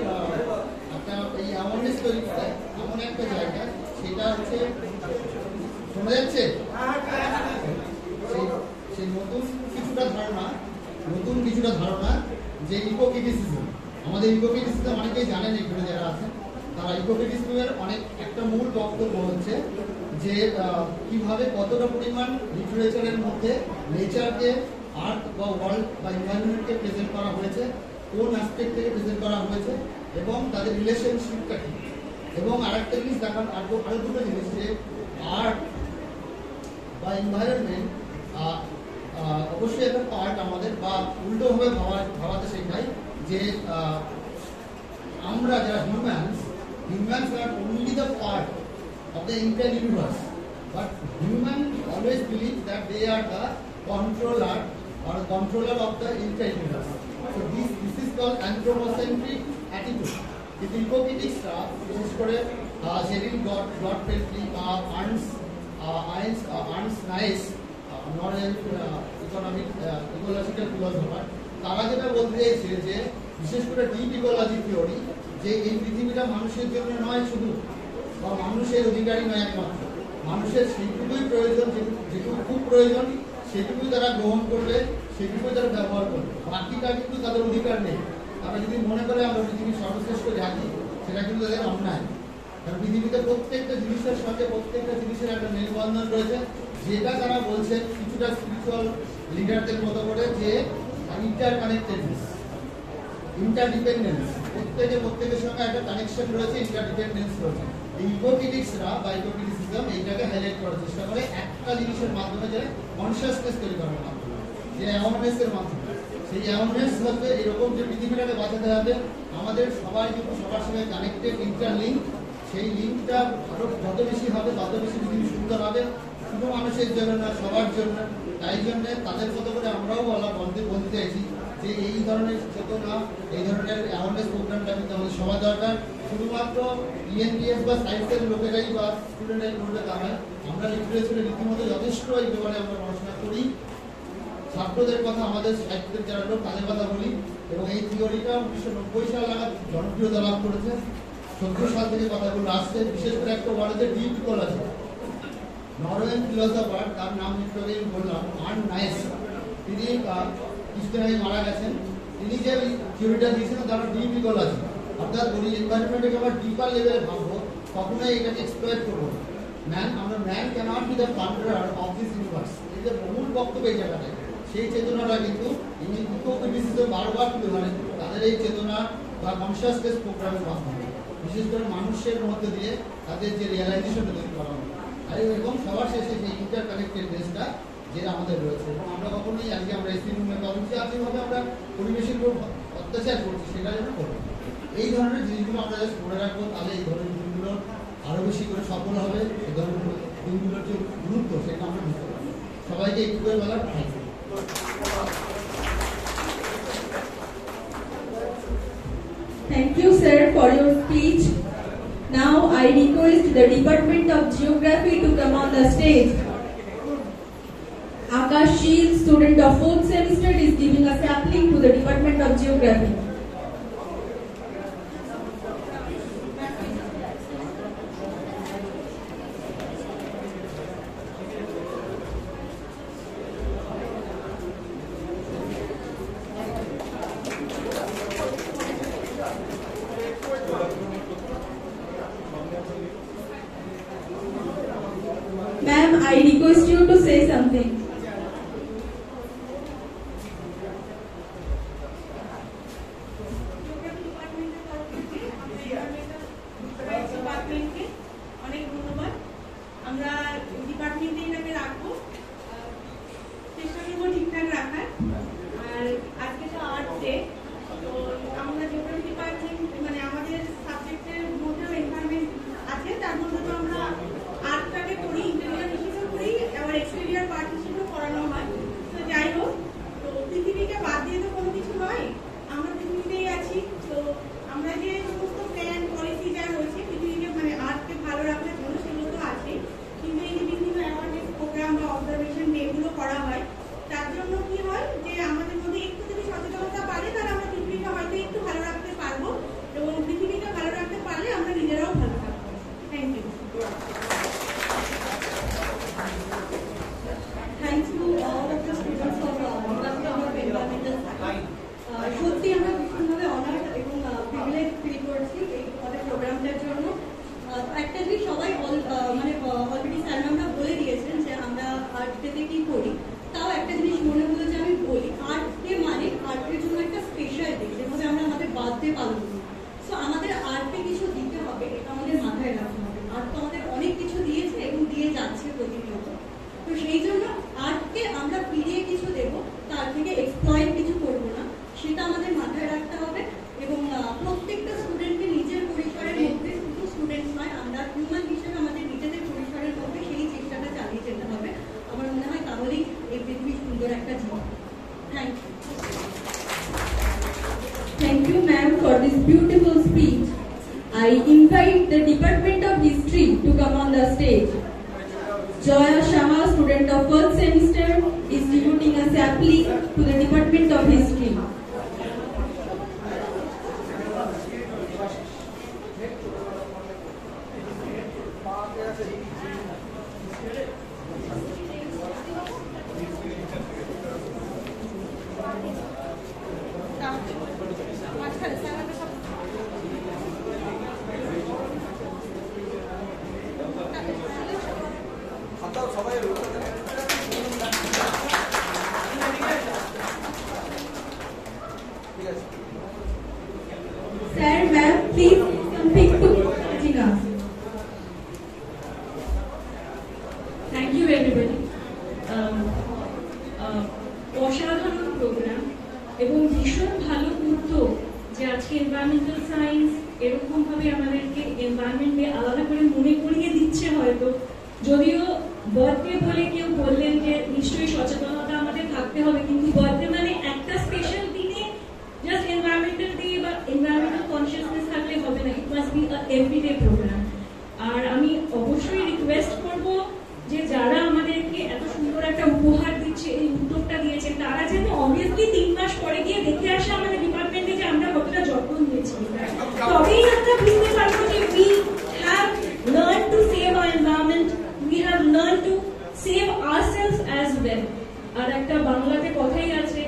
একটা এই অ্যাওয়ারনেস তৈরি করে এমন একটা জায়গা, সেটা হচ্ছে শোনা যাচ্ছে সেই নতুন কিছুটা ধারণা যে ইকো-ক্রিটিসিজম। আমাদের ইকো-ক্রিটিসিজম অনেকেই জানেন, এখানে যারা আছেন তারা ইকো-ক্রিটিসিজমের একটা মূল বক্তব্য হচ্ছে যে কিভাবে কতটা পরিমাণ লিটারেচারের মধ্যে নেচারকে, আর্থ বা ওয়ার্ল্ড বা এনভায়রনমেন্টকে প্রেজেন্ট করা হয়েছে, কোন অ্যাসপেক্ট থেকে প্রেজেন্ট করা হয়েছে এবং তাদের রিলেশনশিপটা কি। এবং আরেকটা জিনিস দেখান, আরো দুটো জিনিস, যে আর্ট বা এনভায়রনমেন্ট অবশ্যই একটা পার্ট আমাদের, বা উল্টোভাবে ভাবাতে শেখাই যে আমরা যারা humans are only the part of the entire universe, but humans always believe that they are the controller of the entire universe. So this is called anthropocentric attitude. কিন্তু ইকো-ক্রিটিক্সরা বিশেষ করে শেরিল গডফ্রেডলি বা আর্নস্ট নাইস, নরওয়েল ইকোলজিক্যাল ফিলোসফার, তারা যেটা বলতে চাইছে যে বিশেষ করে ডিপ ইকোলজি থিওরি, যে এই পৃথিবীটা মানুষের জন্য নয় শুধু, বা মানুষের অধিকারী নয় একমাত্র, মানুষের সেইটুকুই প্রয়োজন, যেটুকু খুব প্রয়োজন সেটুকুই তারা গ্রহণ করবে, সেটুকুই তারা ব্যবহার করবে, বাকিটা কিন্তু তাদের অধিকার নেই। তারা যদি মনে করে আমরা পৃথিবীর সর্বশ্রেষ্ঠ জাতি, সেটা কিন্তু তাদের অন্যায়। কারণ পৃথিবীতে প্রত্যেকটা জিনিসের সঙ্গে প্রত্যেকটা জিনিসের একটা মেলবন্ধন রয়েছে, যেটা তারা বলছেন কিছুটা স্পিরিচুয়াল লিডারদের মতো করে, যে ইন্টারকানেক্টেডনেস, ইন্টারডিপেন্ডেন্স, প্রত্যেকের সঙ্গে একটা কানেকশন রয়েছে, ইন্টারডিপেন্ডেন্স রয়েছে। এই ইকো-ক্রিটিক্সরা বা ইকো-ক্রিটিসিজম এইটাকে হাইলাইট করার চেষ্টা করে একটা জিনিসের মাধ্যমে, যে কনসিয়াসনেস তৈরি করার মাধ্যমে, যে অ্যাওয়ারনেসের মাধ্যমে। সেই অ্যাওয়ারনেস হচ্ছে এরকম যে পৃথিবীটাকে বাঁচাতে হবে, আমাদের সবাই কিন্তু সবার সঙ্গে কানেক্টেড, ইন্টারলিঙ্ক। সেই লিঙ্কটা আরো যত বেশি হবে তত বেশি পৃথিবী সুন্দর হবে, শুধু মানুষের জন্য না, সবার জন্য। তাই জন্য তাদের মতো করে আমরাও বলতে চাইছি যে এই ধরনের চেতনা, এই ধরনের অ্যাওয়ারনেস প্রোগ্রামটা কিন্তু আমাদের সবার দরকার। শুধুমাত্র ইএনটিএস বা সায়েন্সের লোকেরাই বা স্টুডেন্টরাই করবে তা নয়, আমরা লিটারেচারে রীতিমতো যথেষ্ট এই ব্যাপারে আমরা পড়াশোনা করি। ছাত্রদের কথা, আমাদের সাহিত্যের যারা লোক তাদের কথা বলি। এবং এই থিওরিটা 1990 সাল নাগাদ জনপ্রিয়তা লাভ করেছে, 70 সাল থেকে কথাগুলো আসছে। বিশেষ করে একটা ওয়ার্ড ডিপ ইকোলজি, নরওয়েল ফিলোসফার, তার নাম একটু আগে বললাম, আর্ন নাইস, তিনি কিছুদিন আগে মারা গেছেন। তিনি যে থিওরিটা দিয়েছেন তার ডিপ ইকোলজি, অর্থাৎ বলি এনভায়রনমেন্টকে আমরা ডিপার লেভেলে ভাববো, কখনোই এটাকে এক্সপ্লয়েট করবো না। Man cannot be the planter of this universe, এই যে মূল বক্তব্য এই জায়গাটায়, সেই চেতনাটা কিন্তু ইকো-ক্রিটিসিজম বারবার তুলে ধরে তাদের এই চেতনা বা কনসিয়াসনেস প্রোগ্রামের মাধ্যমে, বিশেষ করে মানুষের মধ্যে দিয়ে তাদের যে রিয়েলাইজেশনটা তৈরি করা হবে। এবং সবার শেষে সেই ইন্টারকানেক্টেডনেসটা যেটা আমাদের রয়েছে। এবং আমরা কখনোই আজকে আমরা এসি রুমে যেভাবে আমরা পরিবেশের উপর অত্যাচার করছি, সেটা যেন করবো। এই ধরনের জিনিসগুলো আমরা জাস্ট মনে রাখবো, তাহলে এই ধরনের জিনিসগুলো আরো বেশি করে সফল হবে। এই ধরনের দিনগুলোর যে গুরুত্ব, সেটা আমরা বুঝতে পারবো। সবাইকে একটু করে বলার থাকবে। Thank you, sir, for your speech. Now I request the Department of Geography to come on the stage. Akash Sheel, student of 4th semester, is giving a sapling to the Department of Geography. Ma'am, I request you to say something. অনেক ধন্যবাদ। আমরা ডিপার্টমেন্টে এটাকে রাখবো, চেষ্টা করবো ঠিকঠাক রাখার। আর আজকে তো আর্ট ডে, তো আমরা geography Thank you. Thank you, ma'am, for this beautiful speech. I invite the Department of History to come on the stage. Joya Shama, student of first semester, is devoting a sapling to the Department of History. Sir, ma'am, please something to Gina. Thank you everybody. অসাধারণ programme এবং ভীষণ ভালো উদ্যোগ যে আজকে environmental science এরকম ভাবে আমাদেরকে এনভায়রনমেন্টে আলাদা করে মনে করিয়ে দিচ্ছে। হয়তো যদিও বার্থডে বলে কেউ বললেন যে নিশ্চয়ই সচেতনতা আমাদের থাকতে হবে, কিন্তু বার্থডে মানে একটা স্পেশাল দিনে জাস্ট এনভায়রনমেন্টাল ডে বা এনভায়রনমেন্টাল কনসিয়াসনেস থাকলে হবে না, it must be a everyday programme. আর আমি অবশ্যই রিকোয়েস্ট করব যে যারা আমাদেরকে এত সুন্দর একটা উপহার দিচ্ছে, এই উদ্যোগটা দিয়েছে, তারা যেন অবভিয়াসলি 3 মাস পরে গিয়ে দেখে আসে আমাদের ডিপার্টমেন্টে যে আমরা কতটা যত্ন নিয়েছি। তবেই আমরা বুঝতে পারবো যে we have learned to save our environment, we have learned to save ourselves as well. আর একটা বাংলাতে কথাই আছে,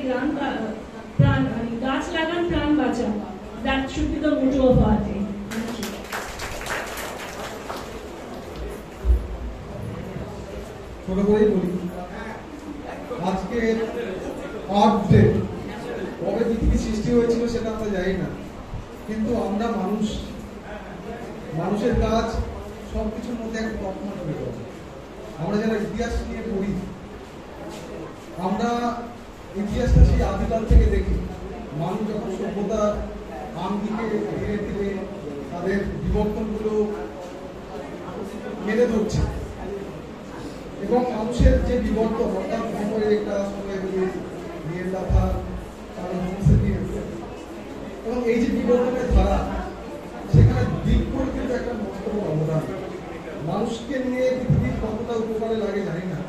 প্রাণ মানে গাছ লাগান প্রাণ বাঁচান। That should be the motto of our day. ছোট করেই বলি, আজকে আর্থ ডে, কবে পৃথিবী সৃষ্টি হয়েছিল সেটা আমরা জানি না, কিন্তু আমরা মানুষের কাজ সবকিছুর মধ্যে একটা তৎপর হয়ে গেছে। আমরা যারা ইতিহাস নিয়ে পড়ি, আমরা ইতিহাসটা সেই আদিকাল থেকে দেখি। মানুষ যখন সভ্যতার আঙ্গিকে ধীরে ধীরে তাদের বিবর্তনগুলো মেনে ধরছে, এবং মানুষের যে বিবর্তন, অর্থাৎ এবং এই যে বিবর্তনের ধারা, সেখানে বৃক্ষর কিন্তু একটা মস্ত অবদান। মানুষকে নিয়ে পৃথিবীর কতটা উপকারে লাগে জানি না,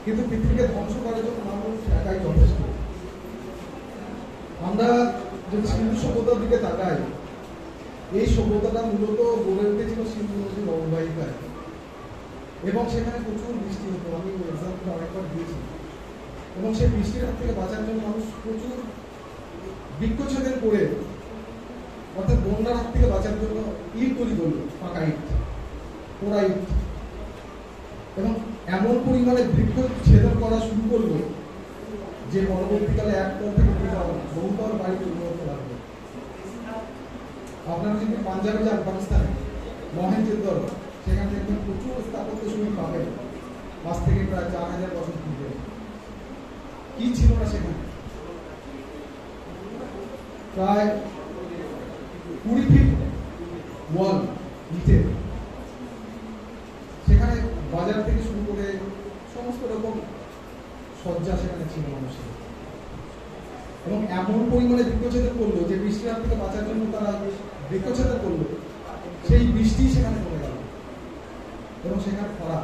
কিন্তু পৃথিবীকে ধ্বংস করার জন্য মানুষ একাই যথেষ্ট। আমরা যদি সিন্ধু সভ্যতার দিকে তাকাই, এই সভ্যতাটা মূলত গড়ে উঠেছিল সিন্ধু নদীর অববাহিকায়, এবং সেখানে প্রচুর বৃষ্টি হতো। আমি এক্সাম্পল অনেকবার দিয়েছি। এবং সেই বৃষ্টির হাত থেকে বাঁচার জন্য মানুষ প্রচুর বৃক্ষছেদন করে, অর্থাৎ বন্যার হাত থেকে বাঁচার জন্য ইট তৈরি করলো, পাকা ইট, পোড়া ইট, এবং এমন পরিমাণে বৃক্ষ ছেদন করা শুরু করলো যে পরবর্তীকালে একতল থেকে বহুতল বাড়ি তৈরি হতে লাগলো। আপনারা যদি পাঞ্জাবে যান, পাকিস্তানে মহেঞ্জোদড়ো, সেখানে দেখবেন প্রচুর স্থাপত্য শৈলী পাবেন, আজ থেকে প্রায় 4000 বছর পূর্বে। কি ছিল না সেখানে? প্রায় 20 ফিট ওয়াল ইটের, সেখানে বাজার থেকে শুরু করে সমস্ত রকম সজ্জা সেখানে ছিল মানুষের। এবং এমন পরিমাণে বৃক্ষছেদন করলো যে বৃষ্টির হাত থেকে বাঁচার জন্য তারা বৃক্ষছেদন করলো, সেই বৃষ্টি সেখানে পড়ে গেল, এবং সেখানে খরা,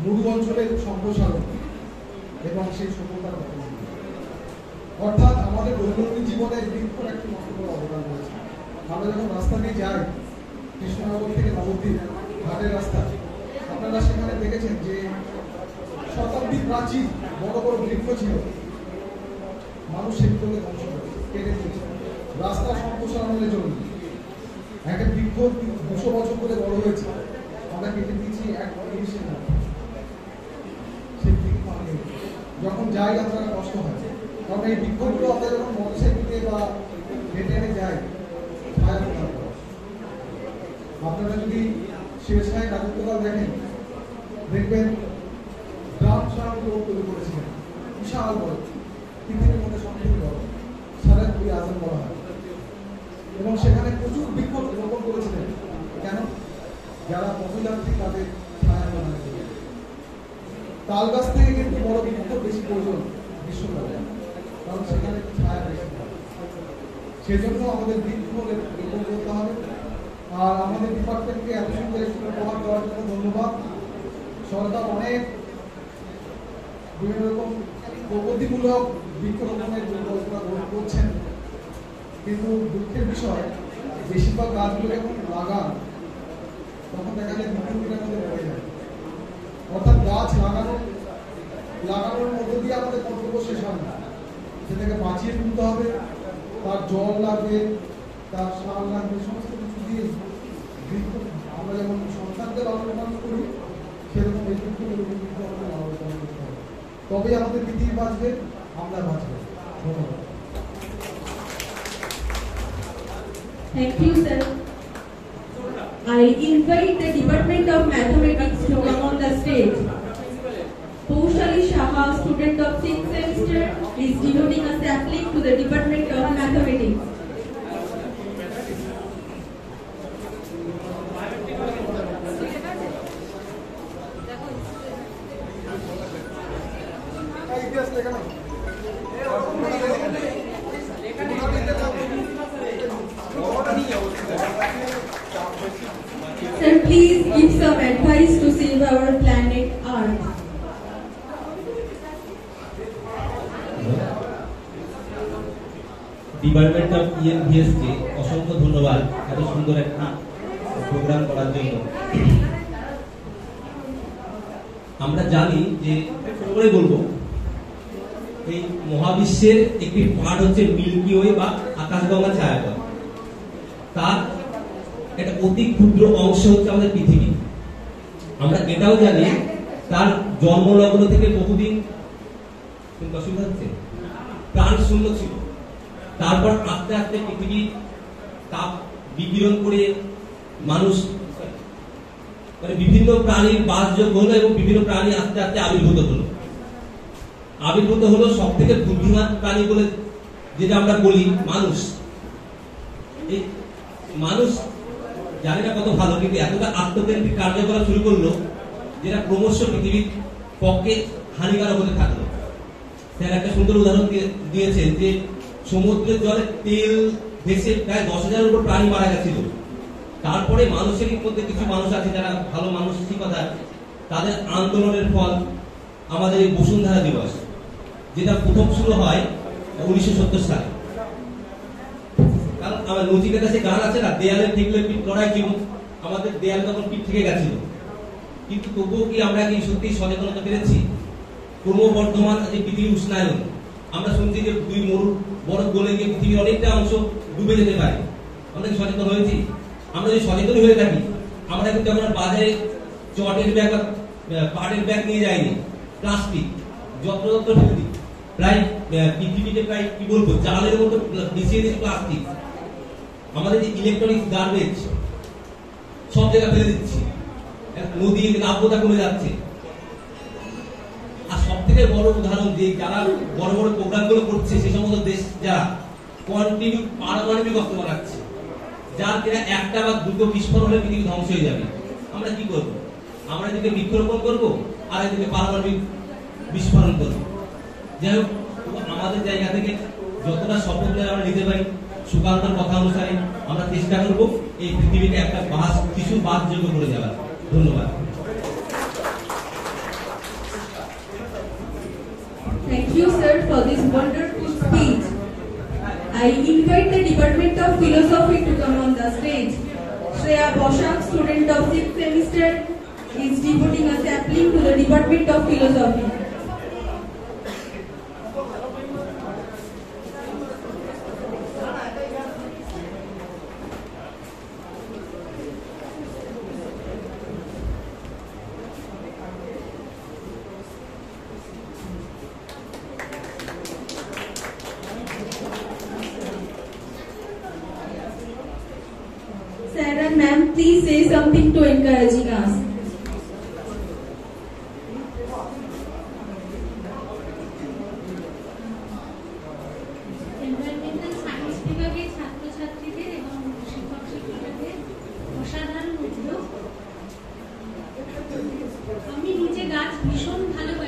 মরু অঞ্চলের সম্প্রসারণ এবং সেই সভ্যতার গঠন। অর্থাৎ আমাদের দৈনন্দিন জীবনে বৃক্ষর একটি মস্ত বড় অবদান রয়েছে। আমরা যখন রাস্তা দিয়ে যাই, কৃষ্ণনগর থেকে নবদ্বীপ ঘাটের রাস্তা, আপনারা সেখানে দেখেছেন যে শতাব্দী প্রাচীন বড় বড় বৃক্ষ ছিল, মানুষ সেগুলোকে ধ্বংস করে কেটে দিয়েছে রাস্তা সম্প্রসারণের জন্য। একটা বৃক্ষ 200 বছর ধরে বড় হয়েছে, আমরা কেটে দিয়েছি 1 নিমিষের মধ্যে। সেই বৃক্ষ যখন যাই আপনারা কষ্ট হয়, কারণ এই বৃক্ষগুলো আমরা যখন মোটরসাইকেলে বা হেঁটে যাই, ছায়া প্রদান করে। আপনারা যদি শেরশাহী রাজত্বকাল দেখেন, দেখবেন গ্রাম সারাউন্ড রোড তৈরি করেছিলেন, বিশাল বড়, পৃথিবীর মধ্যে সবথেকে বড়, সারাপুরি আজম বলা হয়। এবং সেখানে প্রচুর বৃক্ষ রোপণ করেছিলেন। কেন? যারা পথযাত্রী তাদের ছায়া প্রদান করে। তাল গাছ থেকে কিন্তু বড় বৃক্ষ বেশি প্রয়োজন গ্রীষ্মকালে, কারণ সেখানে ছায়া বেশি থাকে। সেজন্য আমাদের বৃক্ষ রোপণ করতে হবে। আর আমাদের ডিপার্টমেন্টকে এত সুন্দর একটি উপহার দেওয়ার জন্য ধন্যবাদ। সরকার অনেক বিভিন্ন রকম প্রগতিমূলক বৃক্ষরোপণের পরিকল্পনা গ্রহণ করছেন, কিন্তু দুঃখের বিষয় বেশিরভাগ গাছগুলো যখন লাগান তখন দেখা যায় বৃক্ষগুলোর মধ্যে পড়ে যায়। অর্থাৎ গাছ লাগানোর মধ্য দিয়ে আমাদের কর্তব্য শেষ হয় না, সেটাকে বাঁচিয়ে তুলতে হবে। তার জল লাগবে, তার সার লাগবে, সমস্ত কিছু দিয়ে আমরা যেমন সন্তানকে লালন পালন করি সেরকম এই বৃক্ষগুলো কিন্তু আমাদের লালন পালন করতে হবে। তবেই আমাদের পৃথিবী বাঁচবে, আমরা বাঁচবো। ধন্যবাদ। Thank you, sir. I invite the Department of Mathematics to come on the stage. Poushali Shaha, student of 6th semester, is devoting a sapling to the Department of Mathematics. Sir, please give some advice to save our planet Earth. Department of EMVS কে অসংখ্য ধন্যবাদ এত সুন্দর একটা programme করার জন্য। আমরা জানি যে করে বলবো এই মহাবিশ্বের একটি পার্ট হচ্ছে মিল্কি ওয়ে বা আকাশগঙ্গা ছায়াপথ, তার একটা অতি ক্ষুদ্র অংশ হচ্ছে আমাদের পৃথিবী। আমরা এটাও জানি তার জন্মলগ্ন থেকে বহুদিন অসুবিধা হচ্ছে প্রাণ শূন্য ছিল, তারপর আস্তে আস্তে পৃথিবী তাপ বিকিরণ করে মানুষ মানে বিভিন্ন প্রাণীর বাসযোগ্য হলো এবং বিভিন্ন প্রাণী আস্তে আস্তে আবির্ভূত হলো সব থেকে বুদ্ধিমান প্রাণী বলে যেটা আমরা বলি মানুষ। এই মানুষ জানি না কত ভালো, কিন্তু এতটা আত্মকেন্দ্রিক কার্যকলাপ শুরু করলো যেটা ক্রমশ পৃথিবীর পক্ষে হানিকারক হতে থাকলো। স্যার একটা সুন্দর উদাহরণ দিয়েছেন যে সমুদ্রের জলে তেল ভেসে প্রায় 10,000-এর উপর প্রাণী মারা গেছিল। তারপরে মানুষের মধ্যে কিছু মানুষ আছে যারা ভালো মানসিকতা, তাদের আন্দোলনের ফল আমাদের এই বসুন্ধরা দিবস, যেটা প্রথম শুরু হয় 1970 সালে। কারণ আমার নজিকের কাছে গান আছে না, দেয়ালে ঠেকলে পিঠ লড়াই ছিল, আমাদের দেয়ালে তখন পিঠ থেকে গেছিল, কিন্তু তবুও কি আমরা কি সত্যি সচেতনতা পেরেছি? ক্রমবর্ধমান যে পৃথিবীর উষ্ণায়ন, আমরা শুনছি যে 2 মরু বরফ গলে গিয়ে পৃথিবীর অনেকটা অংশ ডুবে যেতে পারে। আমরা কি সচেতন হয়েছি? আমরা যদি সচেতন হয়ে থাকি, আমরা কিন্তু আমরা বাজারে চটের ব্যাগ বা পাটের ব্যাগ নিয়ে যাইনি, প্লাস্টিক যত্র ফেলে দিই। প্রায় পৃথিবীতে প্রায় কি বলবো জালের মতো মিশিয়ে দিচ্ছি প্লাস্টিক। আমাদের যে ইলেকট্রনিক্স গার্বেজ সব জায়গায় ফেলে দিচ্ছি, নদী নাব্যতা কমে যাচ্ছে। আর সব থেকে বড় উদাহরণ যে যারা বড় বড় প্রোগ্রাম গুলো করছে সে সমস্ত দেশ যারা কন্টিনিউ পারমাণবিক অস্ত্র বানাচ্ছে, যার কিনা একটা বা দুটো বিস্ফোরণ হলে পৃথিবী ধ্বংস হয়ে যাবে। আমরা কি করবো? আমরা এদিকে বৃক্ষরোপণ করবো আর এদিকে পারমাণবিক বিস্ফোরণ করবো। যাই হোক, আমাদের জায়গা থেকে যতটা শপথ নেওয়া আমরা নিতে পারি, সুকান্তর কথা অনুসারে আমরা চেষ্টা করবো এই পৃথিবীকে একটা কিছু বাসযোগ্য করে যাওয়ার। ধন্যবাদ। Thank you, sir, for this wonderful speech. I invite the Department of Philosophy to come on the stage. Shreya Boshak, student of 6th semester, is devoting a sapling to the Department of Philosophy. Sarah, ma'am, please say something to encouraging us. Environmental science বিভাগের ছাত্রছাত্রীদের এবং শিক্ষক শিক্ষিকাদের অসাধারণ উদ্যোগ। আমি নিজে গাছ ভীষণ ভালোবাসি।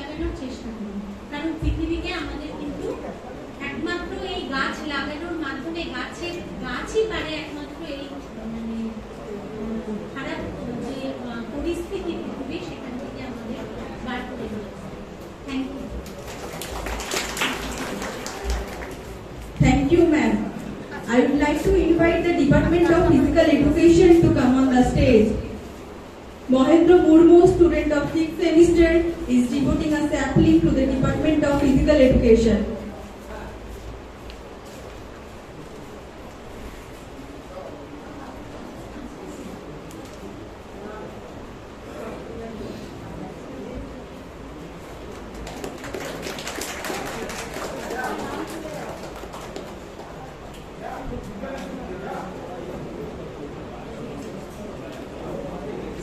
লাগানোর চেষ্টা করি, কারণ পৃথিবীকে আমাদের কিন্তু একমাত্র এই গাছ লাগানোর মাধ্যমে গাছই পারে একমাত্র এই মানে খারাপ যে পরিস্থিতি পৃথিবী সেখান থেকে আমাদের বার করে দিয়েছে। Thank you. Thank you, ma'am. I would like to invite the Department of Physical Education to come on the stage. Mohendra Murmu, student of 6th semester, is devoting a sapling to the Department of Physical Education.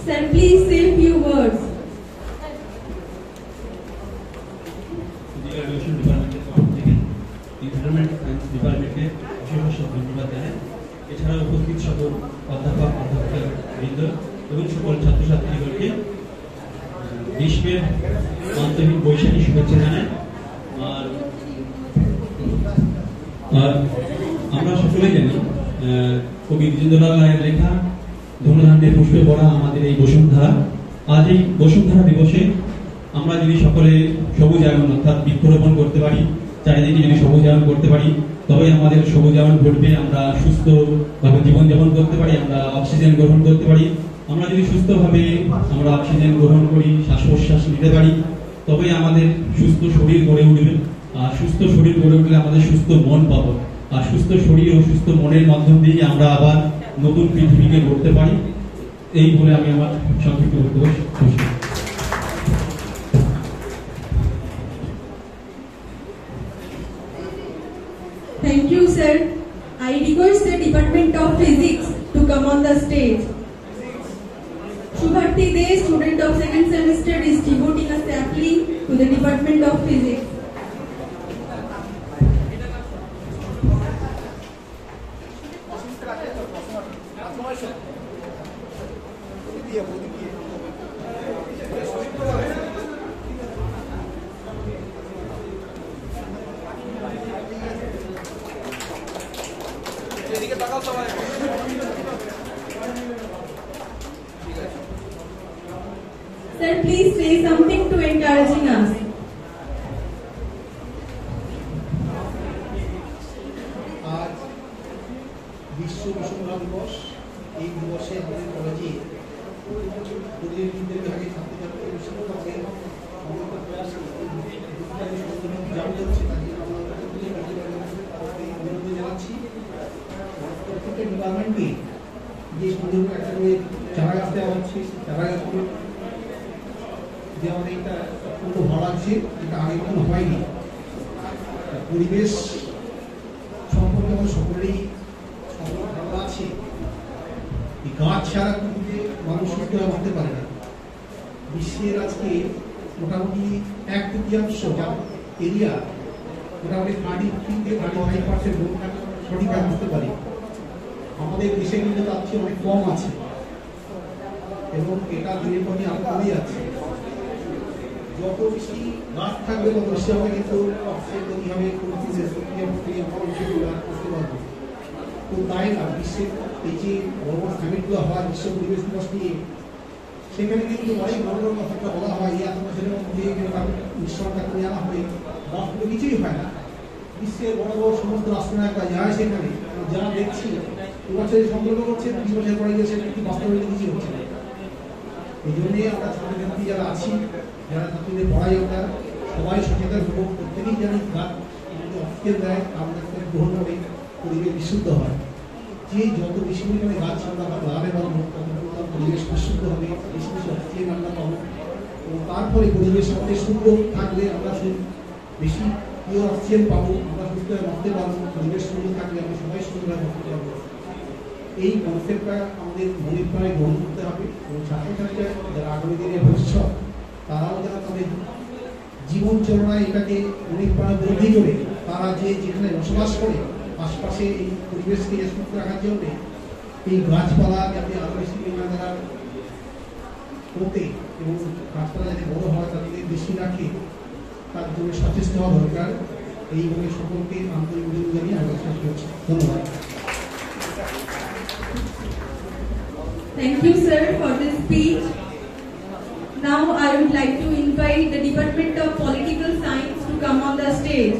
Sir, please say a few words. Education ডিপার্টমেন্টের পক্ষ থেকে environment science ডিপার্টমেন্টে বিশেষ ধন্যবাদ জানাই। এছাড়া উপস্থিত সকল অধ্যাপক অধ্যাপকবৃন্দ এবং সকল ছাত্রছাত্রীদেরকে গ্রীষ্মের আন্তরিক বৈশাখী শুভেচ্ছা জানাই। আর আমরা সকলেই জানি কবি বিজেন্দ্রলাল রায়ের লেখা ধনুধান্যে পুষ্পে পড়া আমাদের এই বসুন্ধরা। আজ এই বসুন্ধরা দিবসে আমরা যদি সকলে সবুজায়ন অর্থাৎ বৃক্ষরোপণ করতে পারি, চারিদিকে যদি সবুজায়ন করতে পারি, তবে আমাদের সবুজায়ন ঘটবে, আমরা সুস্থভাবে জীবনযাপন করতে পারি, আমরা অক্সিজেন গ্রহণ করতে পারি। আমরা যদি সুস্থভাবে আমরা অক্সিজেন গ্রহণ করি, শ্বাস প্রশ্বাস নিতে পারি, তবে আমাদের সুস্থ শরীর গড়ে উঠবে। আর সুস্থ শরীর গড়ে উঠলে আমাদের সুস্থ মন পাবো, আর সুস্থ শরীর ও সুস্থ মনের মাধ্যম দিয়ে আমরা আবার নতুন পৃথিবীকে গড়তে পারি। এই বলে আমি আমার সংক্ষিপ্ত বক্তব্য শেষ করছি। Thank you, sir. I request the Department of Physics to come on the stage. Shubharti Dey, student of 2nd semester, is devoting a sapling to the Department of Physics. Sir, please say something to encouraging us. আজ বিশ্ব বসুন্ধরা দিবস। এই দিবসে আমাদের কলেজে প্রতিনিধিদের আগে ছাত্রছাত্রী শিক্ষকদের সমস্ত প্রয়াস জানিয়ে হচ্ছে, তাকে আমরা বিরোধী জানাচ্ছি। প্রত্যেকটা ডিপার্টমেন্টকে যে সুন্দর একটা করে চারা গাছ দেওয়া হচ্ছে, চারা গাছগুলো যে আমাদের এটা অত্যন্ত ভালো লাগছে, এটা আগে কখনো হয়নি। পরিবেশ সম্পর্কে আমাদের সকলেরই ভালো আছে। এই গাছ ছাড়া পৃথিবীতে মানুষ সুস্থ হতে পারে না। বিশ্বের আজকে মোটামুটি 1/3 এরিয়া, মোটামুটি 35% লোক সঠিকভাবে বুঝতে পারে। আমাদের দেশে কিন্তু তার চেয়ে অনেক কম আছে এবং এটা দিনের পর দিন আরো কমে যাচ্ছে। যত বেশি গাছ থাকবে তত বেশি আমরা কিন্তু অক্সিজেন তৈরি হবে, করতে পারবো। তো তাই না বিশ্বের এই যে বড় বড় সামিটগুলো হয় বিশ্ব পরিবেশ দিবস নিয়ে, সেখানে কিন্তু অনেক বড় বড় কথাটা বলা হয়, এই এত বছরের মধ্যে মিশ্রণটা করে আনা হবে, বাস্তবে কিছুই হয় না। বিশ্বের বড় বড় সমস্ত রাষ্ট্রনায়করা যায় সেখানে, যারা দেখছি এবছরে সংকল্প করছে, 20 বছর পরে গিয়ে সেটা কিন্তু বাস্তবে কিছুই হচ্ছে না। এই জন্যে আমরা ছাত্রছাত্রী যারা আছি, যারা ছাত্রীদের পড়াই, আমরা সবাই সচেতন হব, প্রত্যেকেই যেন অক্সিজেন দেয়, আমরা গ্রহণ করে পরিবেশ বিশুদ্ধ হয়। যে যত বেশি পরিমাণে গাছ আমরা লাগাতে পারবো, তত পরিবেশ বিশুদ্ধ হবে, বেশি বেশি অক্সিজেন আমরা পাবো এবং তারপরে পরিবেশ আমাদের সুন্দর থাকলে আমরা বেশি পিওর অক্সিজেন পাবো, আমরা সুস্থভাবে বাঁচতে পারবো। পরিবেশ সুন্দর থাকলে আমরা সবাই সুন্দরভাবে বাঁচতে পারবো। এই কনসেপ্টটা আমাদের মনের প্রায় গ্রহণ করতে হবে এবং ছাত্রছাত্রীরা যারা আগামী দিনের ভবিষ্যৎ, তারাও যেন তাদের জীবন চলনায় এটাকে মনের প্রাণে বৃদ্ধি করে তারা যেখানে বসবাস করে আশপাশে এই পরিবেশকে সুস্থ রাখার জন্য এই গাছপালা যাতে আরো বেশি পরিমাণে তারা করতে এবং গাছপালা যাতে বড় হয় তার দিকে দৃষ্টি রাখে তার জন্য সচেষ্ট হওয়া দরকার। এইভাবে সকলকে আন্তরিক অভিনন্দন জানিয়ে আমি শেষ করছি। ধন্যবাদ। Thank you, sir, for this speech. Now I would like to invite the Department of Political Science to come on the stage.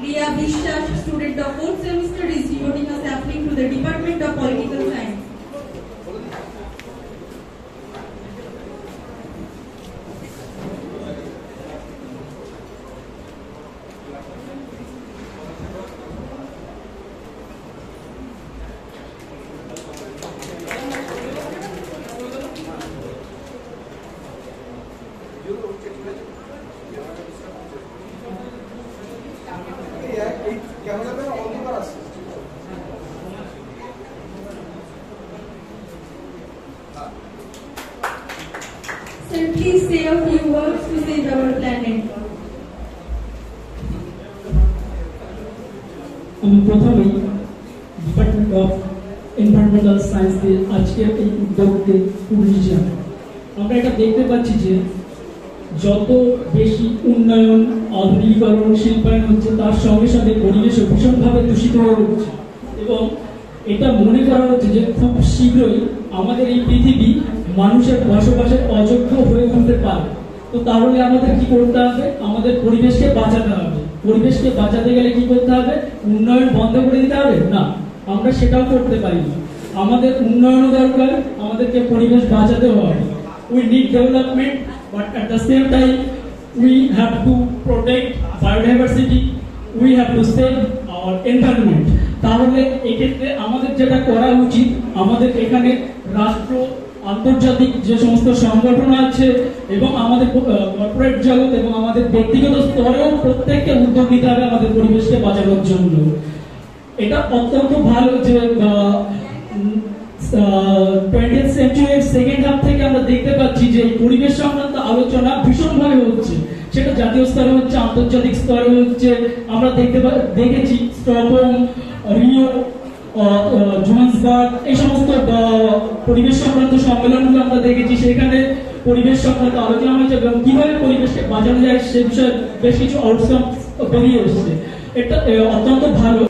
Riya Vishwash, student of 4th semester, is devoting a sapling to the Department of Political Science. Sir, please say a few words to save our planet. আমি প্রথমেই department of environmental সায়েন্সের আজকের এই উদ্যোগকে পুরস্কার। আমরা এটা দেখতে পাচ্ছি যে যত বেশি উন্নয়ন, আধুনিকীকরণ, শিল্পায়ন হচ্ছে তার সঙ্গে সঙ্গে পরিবেশও ভীষণভাবে দূষিত হয়ে উঠছে এবং এটা মনে করা হচ্ছে যে খুব শীঘ্রই আমাদের এই পৃথিবী মানুষের বসবাসের অযোগ্য হয়ে উঠতে পারে। তো তাহলে আমাদের কি করতে হবে? আমাদের পরিবেশকে বাঁচাতে হবে। পরিবেশকে বাঁচাতে গেলে কি করতে হবে? উন্নয়ন বন্ধ করে দিতে হবে? না, আমরা সেটাও করতে পারি না। আমাদের উন্নয়নও দরকার, আমাদেরকে পরিবেশ বাঁচাতেও হবে। We need development, but at the same time we have to protect biodiversity, we have to save our environment. তাহলে এক্ষেত্রে আমাদের যেটা করা উচিত, আমাদের এখানে রাষ্ট্র, আন্তর্জাতিক যে সমস্ত সংগঠন আছে এবং আমাদের কর্পোরেট জগৎ এবং আমাদের ব্যক্তিগত স্তরেও প্রত্যেককে উদ্যোগ নিতে হবে আমাদের পরিবেশকে বাঁচানোর জন্য। এটা অত্যন্ত ভালো যে 20th সেঞ্চুরির সেকেন্ড হাফ থেকে আমরা দেখতে পাচ্ছি যে পরিবেশ সংক্রান্ত আলোচনা ভীষণভাবে হচ্ছে। সেটা জাতীয় স্তরে হচ্ছে, আন্তর্জাতিক স্তরে হচ্ছে। আমরা দেখেছি স্টকহোম, রিও, জোহান্সবার্গ, এই সমস্ত পরিবেশ সংক্রান্ত সম্মেলনগুলো আমরা দেখেছি। সেখানে পরিবেশ সংক্রান্ত আলোচনা হয়েছে এবং কিভাবে পরিবেশকে বাঁচানো যায় সে বিষয়ে বেশ কিছু আউটকাম বেরিয়ে এসেছে। এটা অত্যন্ত ভালো।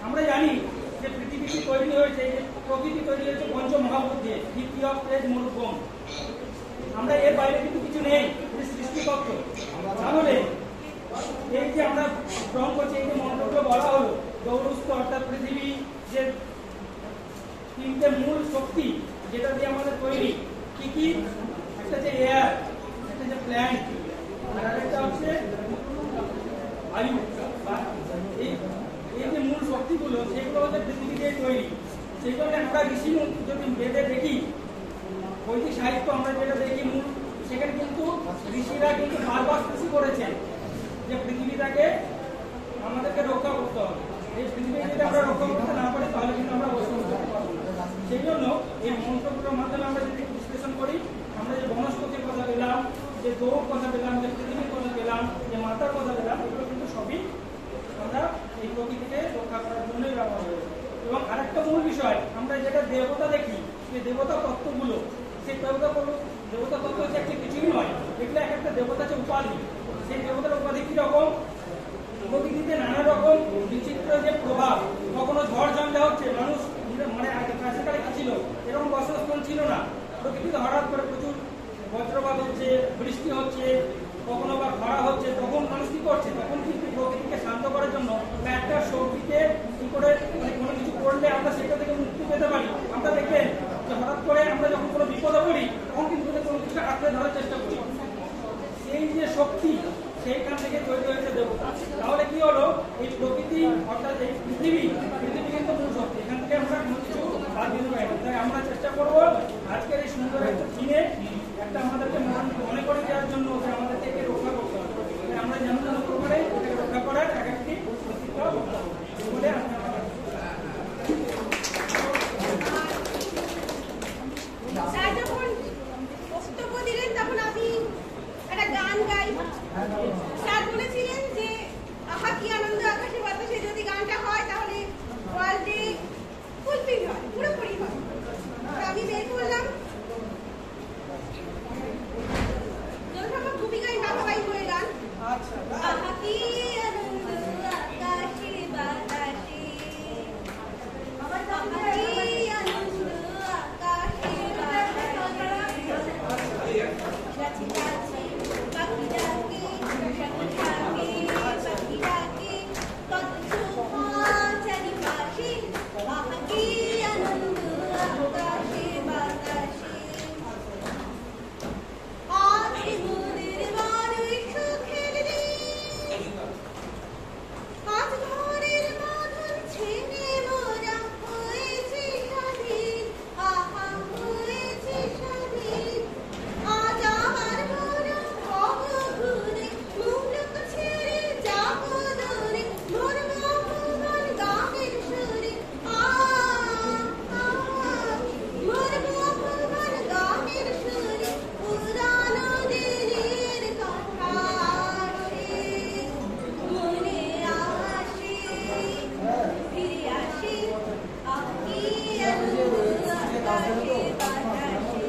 আমরা জানি যে পৃথিবীটি তৈরি হয়েছে হয়েছে, এই যে প্রকৃতি তৈরি হয়েছে পঞ্চমহাভূত দিয়ে, ভিত্তি অফ তেজ মরুভূম। আমরা এর বাইরে কিন্তু কিছু নেই, সৃষ্টিতত্ত্ব। তাহলে এই যে আমরা গ্রহণ করছি, এই যে মন্ত্রগুলো বলা হলো, জৌরস্থ অর্থাৎ পৃথিবী, যে তিনটে মূল শক্তি যেটা দিয়ে আমাদের তৈরি, কি কি? একটা যে এয়ার, একটা যে প্ল্যান্ট, আর একটা হচ্ছে বায়ু। এই যে মূল শক্তিগুলো, সেগুলো হচ্ছে পৃথিবী দিয়ে তৈরি। সেই জন্য আমরা ঋষি যদি বেদে দেখি, বৈদিক সাহিত্য আমরা যেটা দেখি মূল, সেখানে কিন্তু ঋষিরা কিন্তু বারবার কৃষি করেছে যে পৃথিবীটাকে আমাদেরকে রক্ষা করতে হবে। এই পৃথিবীকে যদি আমরা রক্ষা করতে না পারি, তাহলে কিন্তু আমরা বসবাস করতে পারবো না। সেই জন্য এই মন্ত্রগুলোর মাধ্যমে আমরা যদি বিশ্লেষণ করি, আমরা যে বনস্পতির কথা পেলাম, যে দৌড় কথা পেলাম, যে পৃথিবীর কথা পেলাম, যে মাতার কথা পেলাম, এগুলো কিন্তু সবই আমরা এই প্রকৃতিকে রক্ষা করার জন্যই ব্যবহার হয়েছে। এবং আরেকটা মূল বিষয়, আমরা যেটা দেবতা দেখি, যে দেবতা তত্ত্বগুলো, সেই দেবতা তত্ত্ব হচ্ছে একটি কিছুই নয়, এগুলো এক একটা দেবতা হচ্ছে উপাধি। সেই দেবতার উপাধি কিরকম? প্রকৃতিতে নানা রকম বিচিত্র যে প্রভাব, কখনো ঝড় ঝঞ্ঝা হচ্ছে, মানুষ মানে কাছাকাছি কি ছিল, এরকম বাসস্থান ছিল না, প্রকৃতিতে হঠাৎ করে প্রচুর বজ্রপাত হচ্ছে, বৃষ্টি হচ্ছে, কখনো বা খরা হচ্ছে, তখন মানুষ কি করছে? তখন কিন্তু প্রকৃতিকে শান্ত করার জন্য বা একটা শক্তিকে কি করে, মানে কোনো কিছু করলে আমরা সেটা থেকে মুক্তি পেতে পারি। আমরা দেখবেন যে হঠাৎ করে আমরা যখন কোনো বিপদে পড়ি, তখন কিন্তু কোনো কিছু আঁকড়ে ধরার চেষ্টা করি। সেই যে শক্তি, সেইখান থেকে তৈরি হয়েছে দেবতা। তাহলে কি হলো? এই প্রকৃতি অর্থাৎ এই পৃথিবী কিন্তু মূল শক্তি, এখান থেকে আমরা কোনো কিছু বাদ দিতে পারি। তাই আমরা চেষ্টা করবো আজকের এই সুন্দর একটা দিনে একটা আমাদেরকে মনে করে দেওয়ার জন্য যে আমাদের থেকে রক্ষা করতে হবে। আমরা যেন করে এটাকে রক্ষা করার এক একটি প্রতিজ্ঞা করতে হবে বলে আমি যখন বক্তব্য দিলেন, তখন আমি একটা গান গাই। স্যার বলেছিলেন যে আহা কি আনন্দ আকাশে বাতাসে, যদি গানটা হয় তাহলে ওয়ার্ল্ডে ফুলফিল হয়, পুরোপুরি হয়। আমি বের করলাম জনসভা ভূমিকায় ভাবাই হয়ে গান। আহা কি আনন্দ আকাশে বাতাসে, আহা কি আনন্দ আকাশে বাতাসে, গাছে গাছে পাখি ডাকে, পাখি ডাকে, কত শোভা চারিপাশে, আহা কি আনন্দ আকাশে বাতাসে। আজ মোদের বড়ই সুখের দিন, আজ ঘরের বাঁধন ছেড়ে মোরা হয়েছে স্বাধীন, আহা হয়েছে স্বাধীন। আজ আমার মন ভব ঘুরে, মুলুক ছেড়ে যাব দূরে, মোর মহুবন গানের সুরে, মোর মহুবন গানের সুরে, পুরানো দিনের কথা আসে, মনে আসে, ফিরে আসে, আহ কি আনন্দ আকাশে বাতাসে।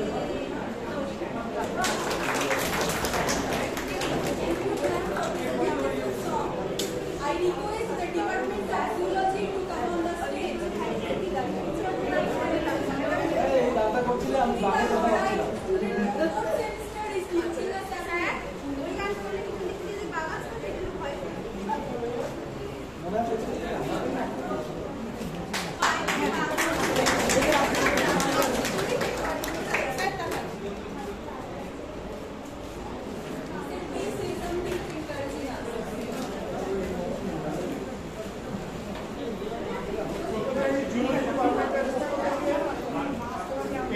I request the Department of Zoology to come on the stage. Studies teaching us that we can only Baba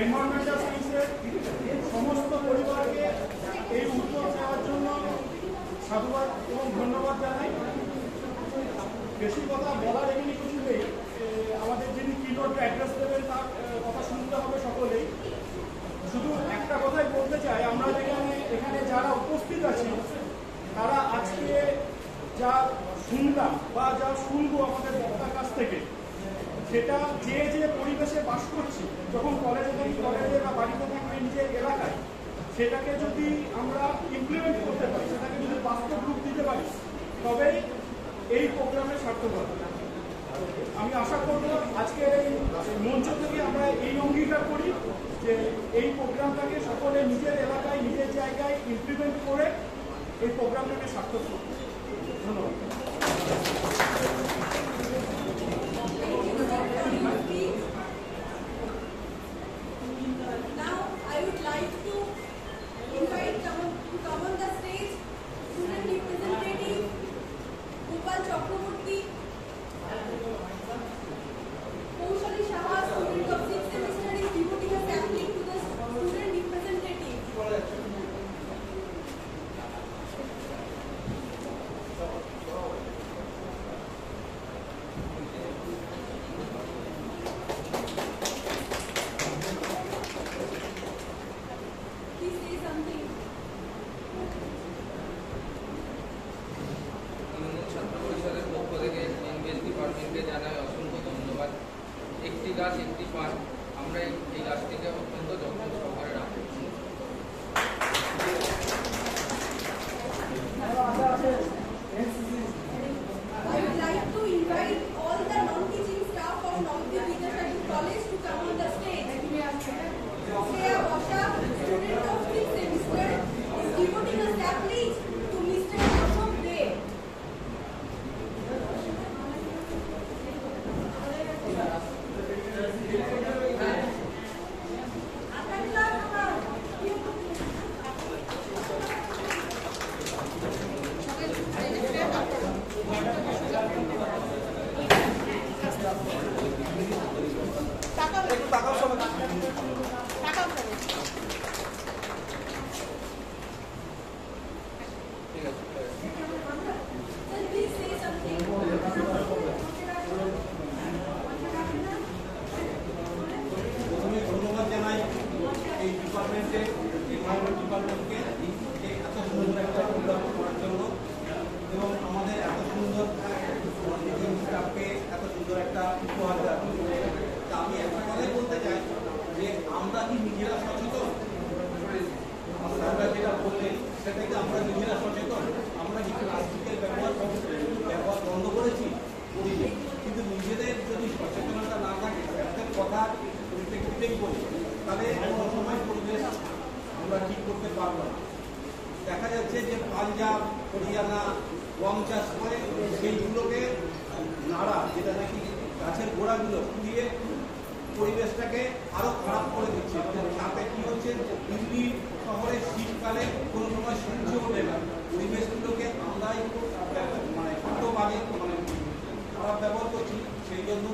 environmental সায়েন্সের সমস্ত পরিবারকে এই উদ্যোগ নেওয়ার জন্য সাধুবাদ এবং ধন্যবাদ জানাই। বেশি কথা বলার এমনি কিছু নেই, আমাদের যিনি কিনোট অ্যাড্রেস দেবেন তার কথা শুনতে হবে সকলেই। শুধু একটা কথাই বলতে চাই, আমরা এখানে যারা উপস্থিত আছি তারা আজকে যা শুনলাম বা যা শুনবো আমাদের বক্তার কাছ থেকে, সেটা যে যে পরিবেশে বাস করছি, যখন কলেজে বা বাড়িতে থাকবে নিজের এলাকায়, সেটাকে যদি আমরা ইমপ্লিমেন্ট করতে পারি, সেটাকে যদি বাস্তব রূপ দিতে পারি, তবেই এই প্রোগ্রামের সার্থকতা। আমি আশা করব আজকের এই মঞ্চ থেকে আমরা এই অঙ্গীকার করি যে এই প্রোগ্রামটাকে সকলে নিজের এলাকায় নিজের জায়গায় ইমপ্লিমেন্ট করে এই প্রোগ্রামটাকে সার্থক করব। ধন্যবাদ। Now I would like to invite to come on the stage student representative Gopal Chakraborty, Kaushali Shah, student of 6th semester, is devoting a sapling to the student representative. Please say something. ছাত্র পরিষদের পক্ষ থেকে ইংরেজ ডিপার্টমেন্টকে জানাই অসংখ্য ধন্যবাদ। একটি গাছ একটি পান, আমরা এই গাছটিকে অত্যন্ত যত্ন সহকারে রাখি। I would like to invite all the non-teaching staff of Navadvip Vidyasagar College to come on the stage. Shreya Basha, student of 6th semester, is devoting a sapling to Mr. Ashok Dev. প্রথমে ধন্যবাদ জানাই এই ডিপার্টমেন্টে environment ডিপার্টমেন্টকে এত সুন্দর একটা programme করার জন্য এবং আমাদের এত সুন্দর স্টাফকে এত সুন্দর একটা উপহার দেওয়ার জন্য। তা আমি একটা কথাই বলতে চাই যে আমরা কি নিজেরা সচেতন? আমরা যেটা বললেন সেটাকে আমরা নিজেরা সচেতন। আমরা কি প্লাস্টিকের ব্যবহার বন্ধ করেছি? করিনি। কিন্তু নিজেদের যদি সচেতনতা না থাকে, একটা কথা পরিপ্রেক্ষিতেই বলি, তাহলে কোনো সময় পরিবেশ আমরা ঠিক করতে পারবো না। দেখা যাচ্ছে যে পাঞ্জাব, হরিয়ানা গম চাষ করে সেইগুলোকে নাড়া, যেটা নাকি গাছের গোড়াগুলো পুড়িয়ে পরিবেশটাকে আরো খারাপ করে দিচ্ছে। তাতে কি হচ্ছে, দিল্লি শহরে শীতকালে কোনো সময় সূর্য ওঠে না। পরিবেশগুলোকে আমরাই বাজে খারাপ ব্যবহার করছি। সেই জন্য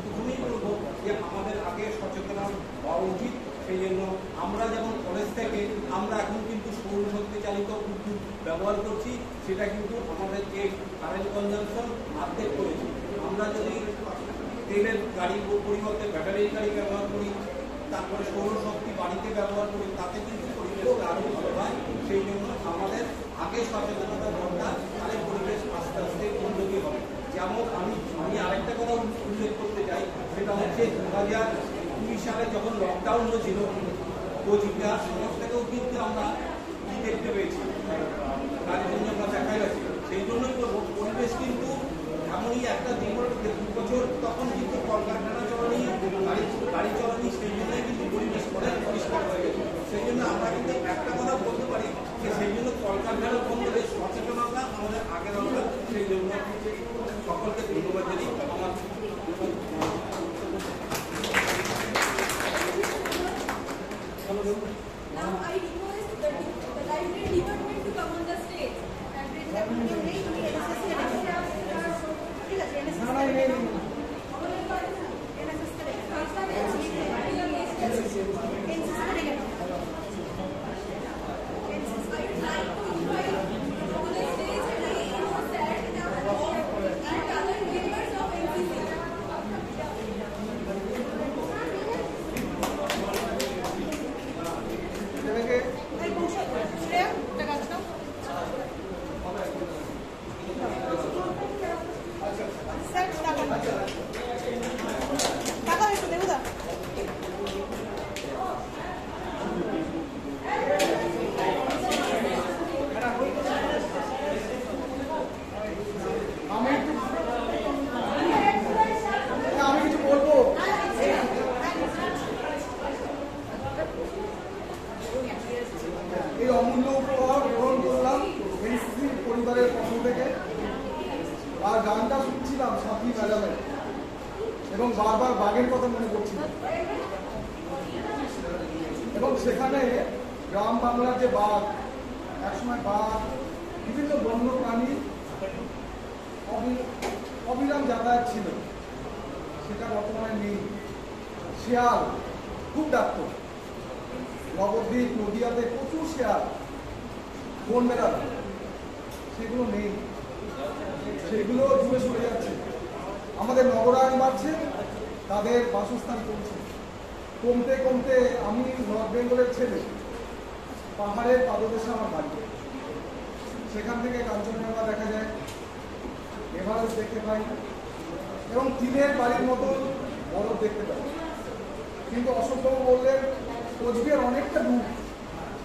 প্রথমেই বলবো যে আমাদের আগে সচেতন হওয়া উচিত। সেই জন্য আমরা যেমন কলেজ থেকে আমরা এখন কিন্তু সৌরশক্তি চালিত বিদ্যুৎ ব্যবহার করছি, সেটা কিন্তু আমাদেরকে কারেন্ট কনজাম্পশন অর্ধেক করেছি। আমরা যদি তেলের গাড়ি পরিবর্তে ব্যাটারির গাড়ি ব্যবহার করি, তারপরে সৌরশক্তি বাড়িতে ব্যবহার করি, তাতে কিন্তু পরিবেশ আরও ভালো হয়। সেই জন্য আমাদের আগে সচেতনতা দরকার, তাহলে পরিবেশ আস্তে আস্তে উন্নতি হবে। যেমন আমি আরেকটা কথা উল্লেখ করতে চাই, সেটা হচ্ছে 2020 সালে যখন লকডাউন হয়েছিল, কোচবিহার সমাজ থেকেও কিন্তু আমরা কি দেখতে পেয়েছি, গাড়ির জন্য আমরা দেখা গেছে। সেই জন্যই বলবো পরিবেশ কিন্তু এমনই একটা দু বছর তখন কিন্তু কলকারখানা চলানি, গাড়ি চলানি, সেই জন্যই কিন্তু পরিবেশ অনেক পরিষ্কার হয়ে গেছে। সেই জন্য আমরা কিন্তু একটা কথা বলতে পারি যে সেই জন্য কলকারখানা বন্ধ করে সচেতনতা আমাদের আগে দরকার। সেই জন্য সকলকে ধন্যবাদ জানিয়ে আমার Now I request the গানটা শুনছিলাম সাথী ম্যাডামের এবং বারবার বাঘের কথা মনে করছিল এবং সেখানে গ্রাম বাংলার যে বাঘ, একসময় বাঘ বিভিন্ন বন্য প্রাণী অবিরাম যাতায়াত ছিল, সেটা বর্তমানে নেই। শিয়াল খুব ডাকত, নবদ্বীপ নদিয়াতে প্রচুর শিয়াল, বন বেড়াল, সেগুলো নেই, সেগুলো দূরে সরে যাচ্ছে। আমাদের নগরায়ণ বাড়ছে, তাদের বাসস্থান কমছে, কমতে কমতে আমি নর্থ বেঙ্গলের ছেলে, পাহাড়ের পাদদেশে আমার বাড়ি, সেখান থেকে কাঞ্চনজঙ্ঘা দেখা যায়, এভারেস্ট দেখতে পাই এবং টিনের বাড়ির মতো বরফ দেখতে পাই। কিন্তু অশোকবাবু বললেন কোচবিহার অনেকটা দূর,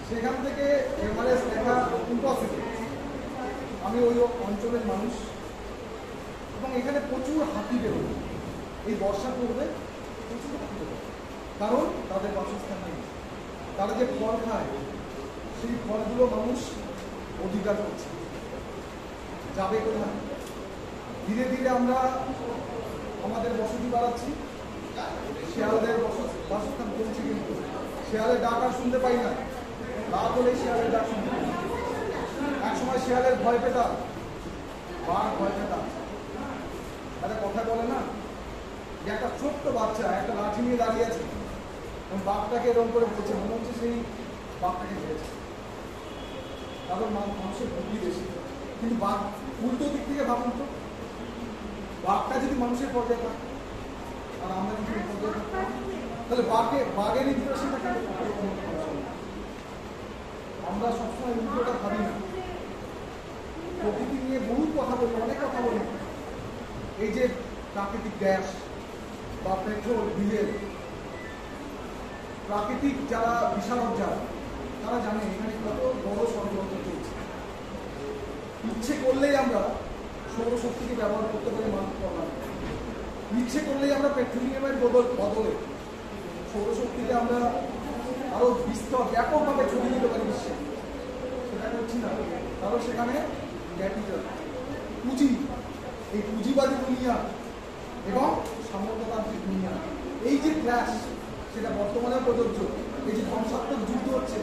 সেখান থেকে এভারেস্ট দেখা ইম্পসিবল। আমি ওই অঞ্চলের মানুষ এবং এখানে প্রচুর হাতি বেরোবে, এই বর্ষা পড়বে প্রচুর হাতি বেরোবে, কারণ তাদের বাসস্থান নেই। তারা যে ফল খায় সেই ফলগুলো মানুষ অধিকার করছে, যাবে কোথায়? ধীরে ধীরে আমরা আমাদের বসতি বাড়াচ্ছি, শেয়ালদের বাসস্থান কমছে, কিন্তু শেয়ালের ডাক আর শুনতে পাই না, রাত হলেই শেয়ালের ডাক শুনতে পাই। একসময় শেয়ালের ভয় পেতাম, বাঘ ভয় পেতাম। একটা কথা বলে না যে একটা ছোট্ট বাচ্চা একটা লাঠি নিয়ে দাঁড়িয়ে আছে, বাঘটাকে এরকম করে বলছে, মনে হচ্ছে সেই বাঘটাকে মেরেছে। তারপর মানুষের বুদ্ধি বেশি, কিন্তু বাঘ উল্টো দিক থেকে ভাবুন তো, বাঘটা যদি মানুষের পর্যায়ে থাকে আর আমরা যদি পর্যায়ে থাকতাম, তাহলে বাঘের ইন্টারেস্টটা কেন? আমরা সবসময় উল্টোটা ভাবি না। প্রকৃতি নিয়ে বহু কথা বলি, অনেক কথা বলি। এই যে প্রাকৃতিক গ্যাস বা পেট্রোল, ডিজেল, প্রাকৃতিক যারা বিশারদ যারা, তারা জানে এখানে কত বড় ষড়যন্ত্র চলছে। ইচ্ছে করলেই আমরা সৌরশক্তিকে ব্যবহার করতে পারি মানুষ করার, ইচ্ছে করলেই আমরা পেট্রোলিয়ামের বদলে সৌরশক্তিকে আমরা আরো বিস্তর ব্যাপকভাবে ছড়িয়ে দিতে পারি বিশ্বে। সেটা করছি না, কারণ সেখানে ক্যাপিটাল, পুঁজি, এই পুঁজিবাদী দুনিয়া এবং সামর্থ্যতান্ত্রিক দুনিয়া, এই যে ক্লাশ, সেটা বর্তমানে প্রযোজ্য। এই যে ধ্বংসাত্মক যুদ্ধ হচ্ছে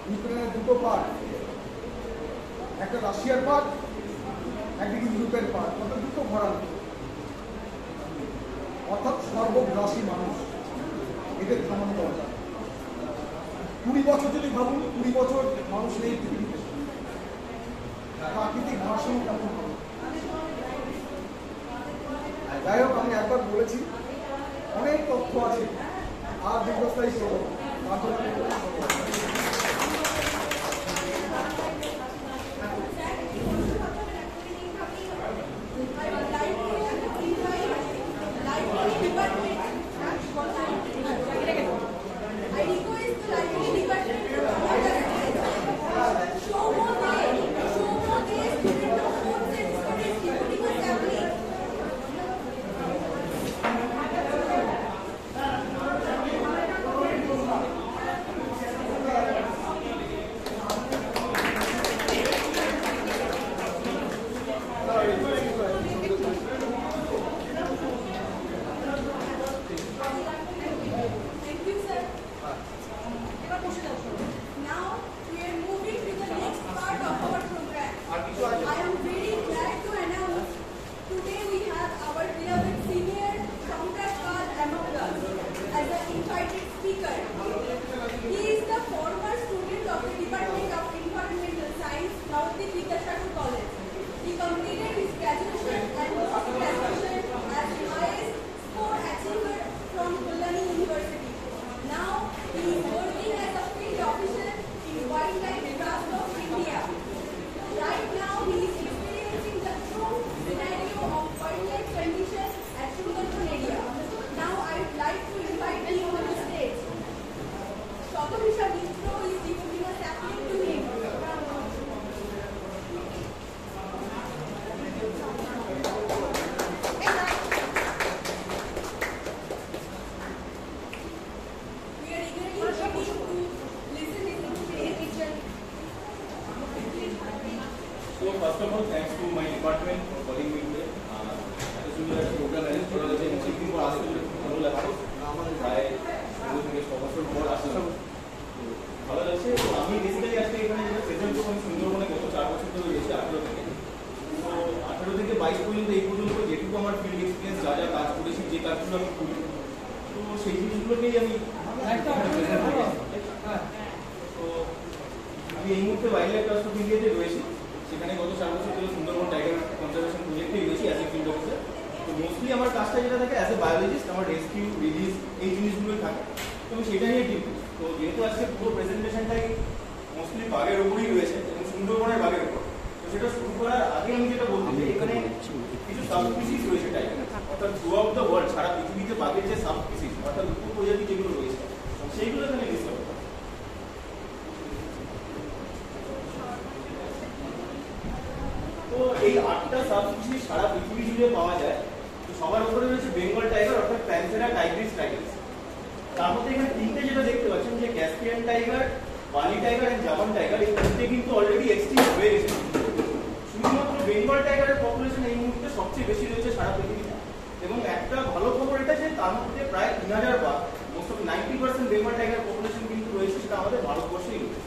ইউক্রেনের দুটো পার্ট, একটা রাশিয়ার পার্ট, একদিকে ইউরোপের পার্ট, অর্থাৎ দুটো ভরাল, অর্থাৎ সর্বগ্রাসী মানুষ, এদের থামানো দরকার। 20 বছর যদি ভাবুন, 20 বছর মানুষ নেই পৃথিবীতে, প্রাকৃতিক ভারসাম্য কেমন হবে? যাই হোক, আমি একবার বলেছি, অনেক তথ্য আছে, আর দীর্ঘস্থায়ী করবো। Shobha Mishra Mitra first of all, thanks to my department for calling me today. এত সুন্দর একটা প্রোগ্রাম অ্যারেঞ্জ করা হয়েছে এবং সেদিন পর আসতে পেরে খুব ভালো লাগছে। প্রায় 16 থেকে 6 বছর পর আসলাম, ভালো লাগছে। তো আমি বেসিক্যালি আজকে এখানে যেটা প্রেজেন্ট করবো, সুন্দরবনে গত 4 বছর ধরে রয়েছে, 18 থেকে। তো 18 থেকে 22 পর্যন্ত এই পর্যন্ত যেটুকু আমার ফিল্ড এক্সপিরিয়েন্স, যা যা কাজ করেছি, যে কাজগুলো আমি করি, তো সেই জিনিসগুলোকেই আমি প্রেজেন্ট করি। তো আমি এই মুহূর্তে ওয়াইল্ড লাইফ ট্রাস্ট অফ ইন্ডিয়াতে রয়েছি, সেখানে গত 4 বছর ধরে সুন্দরবন টাইগার কনজারভেশন প্রজেক্টে রয়েছি অ্যাজ এ ফিল্ড অফিসার। তো মোস্টলি আমার কাজটা যেটা থাকে অ্যাজ এ বায়োলজিস্ট, আমার রেস্কিউ, রিলিজ এই জিনিসগুলোই থাকে, তো আমি সেটা নিয়ে ডিল করি। তো যেহেতু আজকে পুরো প্রেজেন্টেশনটাই মোস্টলি বাঘের উপরই রয়েছে এবং সুন্দরবনের বাঘের উপর, তো সেটা শুরু করার আগে আমি যেটা বলতে চাই, এখানে কিছু সাবস্পিসিস রয়েছে টাইগার, অর্থাৎ থ্রু আউট দ্য ওয়ার্ল্ড, সারা পৃথিবীতে বাঘের যে সাবস্পিসিস অর্থাৎ উপপ্রজাতি যেগুলো রয়েছে, সেইগুলো এখানে লিস্ট করা। তো এই 8টা সাবস্পিসিস সারা পৃথিবী জুড়ে পাওয়া যায়। তো সবার উপরে রয়েছে বেঙ্গল টাইগার অর্থাৎ প্যান্থেরা টাইগ্রিস টাইগার। তার মধ্যে এখানে 3টে যেটা দেখতে পাচ্ছেন, যে ক্যাসপিয়ান টাইগার, বালি টাইগার এন্ড জাপান টাইগার, এই 3টে কিন্তু অলরেডি এক্সটিংক্ট হয়ে গেছে। শুধুমাত্র বেঙ্গল টাইগারের পপুলেশন এই মুহূর্তে সবচেয়ে বেশি রয়েছে সারা পৃথিবীতে। এবং একটা ভালো খবর এটা যে তার মধ্যে প্রায় 3000 বাঘ, most of 90% Bengal tiger population কিন্তু রয়েছে, সেটা আমাদের ভারতবর্ষেই রয়েছে।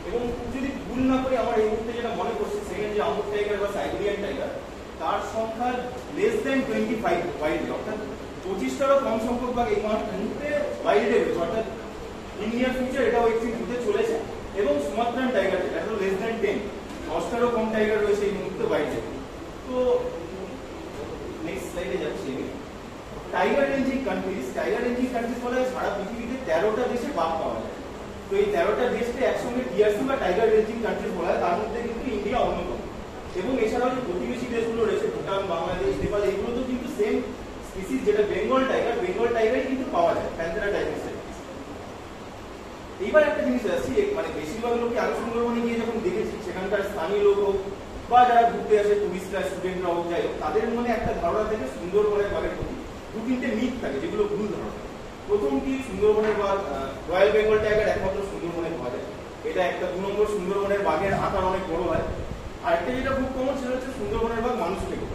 এবং যদি ভুল না করে আমার এই মুহূর্তে যেটা মনে করছে, সেকেন্ড যে আমুর টাইগার বা সাইবেরিয়ান টাইগার, তার সংখ্যা লেস দেন 25 ওয়াইল্ডে, অর্থাৎ 25টারও কম সংখ্যক বাঘ এই মুহূর্তে ওয়াইল্ডে রয়েছে, অর্থাৎ ইন নিয়ার ফিউচার এটাও এক্সটিংক্ট হতে চলেছে। এবং সুমাত্রান টাইগার যেটা লেস দেন 10, 10টারও কম টাইগার রয়েছে এই মুহূর্তে ওয়াইল্ডে। তো নেক্সট স্লাইডে যাচ্ছি। Tiger ranging countries, tiger ranging countries বলে সারা পৃথিবীতে 13টা দেশে বাঘ পাওয়া যায়। তো এই 13টা দেশকে একসঙ্গে টিআরসি বা টাইগার রেঞ্জিং কান্ট্রিজ বলা হয়, তার মধ্যে কিন্তু ইন্ডিয়া অন্যতম। এবং এছাড়াও যে প্রতিবেশী দেশগুলো রয়েছে, ভুটান, বাংলাদেশ, নেপাল, এগুলোতেও কিন্তু সেম স্পিসিস যেটা বেঙ্গল টাইগারই কিন্তু পাওয়া যায়, প্যান্থেরা টাইগ্রিস। এইবার একটা জিনিস আসছি, মানে বেশিরভাগ লোকই আগে সুন্দরবনে গিয়ে যখন দেখেছি, সেখানকার স্থানীয় লোক হোক বা যারা ঘুরতে আসে, টুরিস্টরা, স্টুডেন্টরা হোক, যাই হোক, তাদের মনে একটা ধারণা থেকে সুন্দরবনের বাঘের প্রতি 2-3টে মিথ থাকে, যেগুলো ভুল ধারণা। প্রথম কি, সুন্দরবনের বাঘ, রয়্যাল বেঙ্গল টাইগার একমাত্র সুন্দরবনে পাওয়া যায়, এটা একটা। 2 নম্বর, সুন্দরবনের বাঘের আকার অনেক বড় হয়। আরেকটা যেটা খুব কমন, সেটা হচ্ছে সুন্দরবনের বাঘ মানুষ থেকে।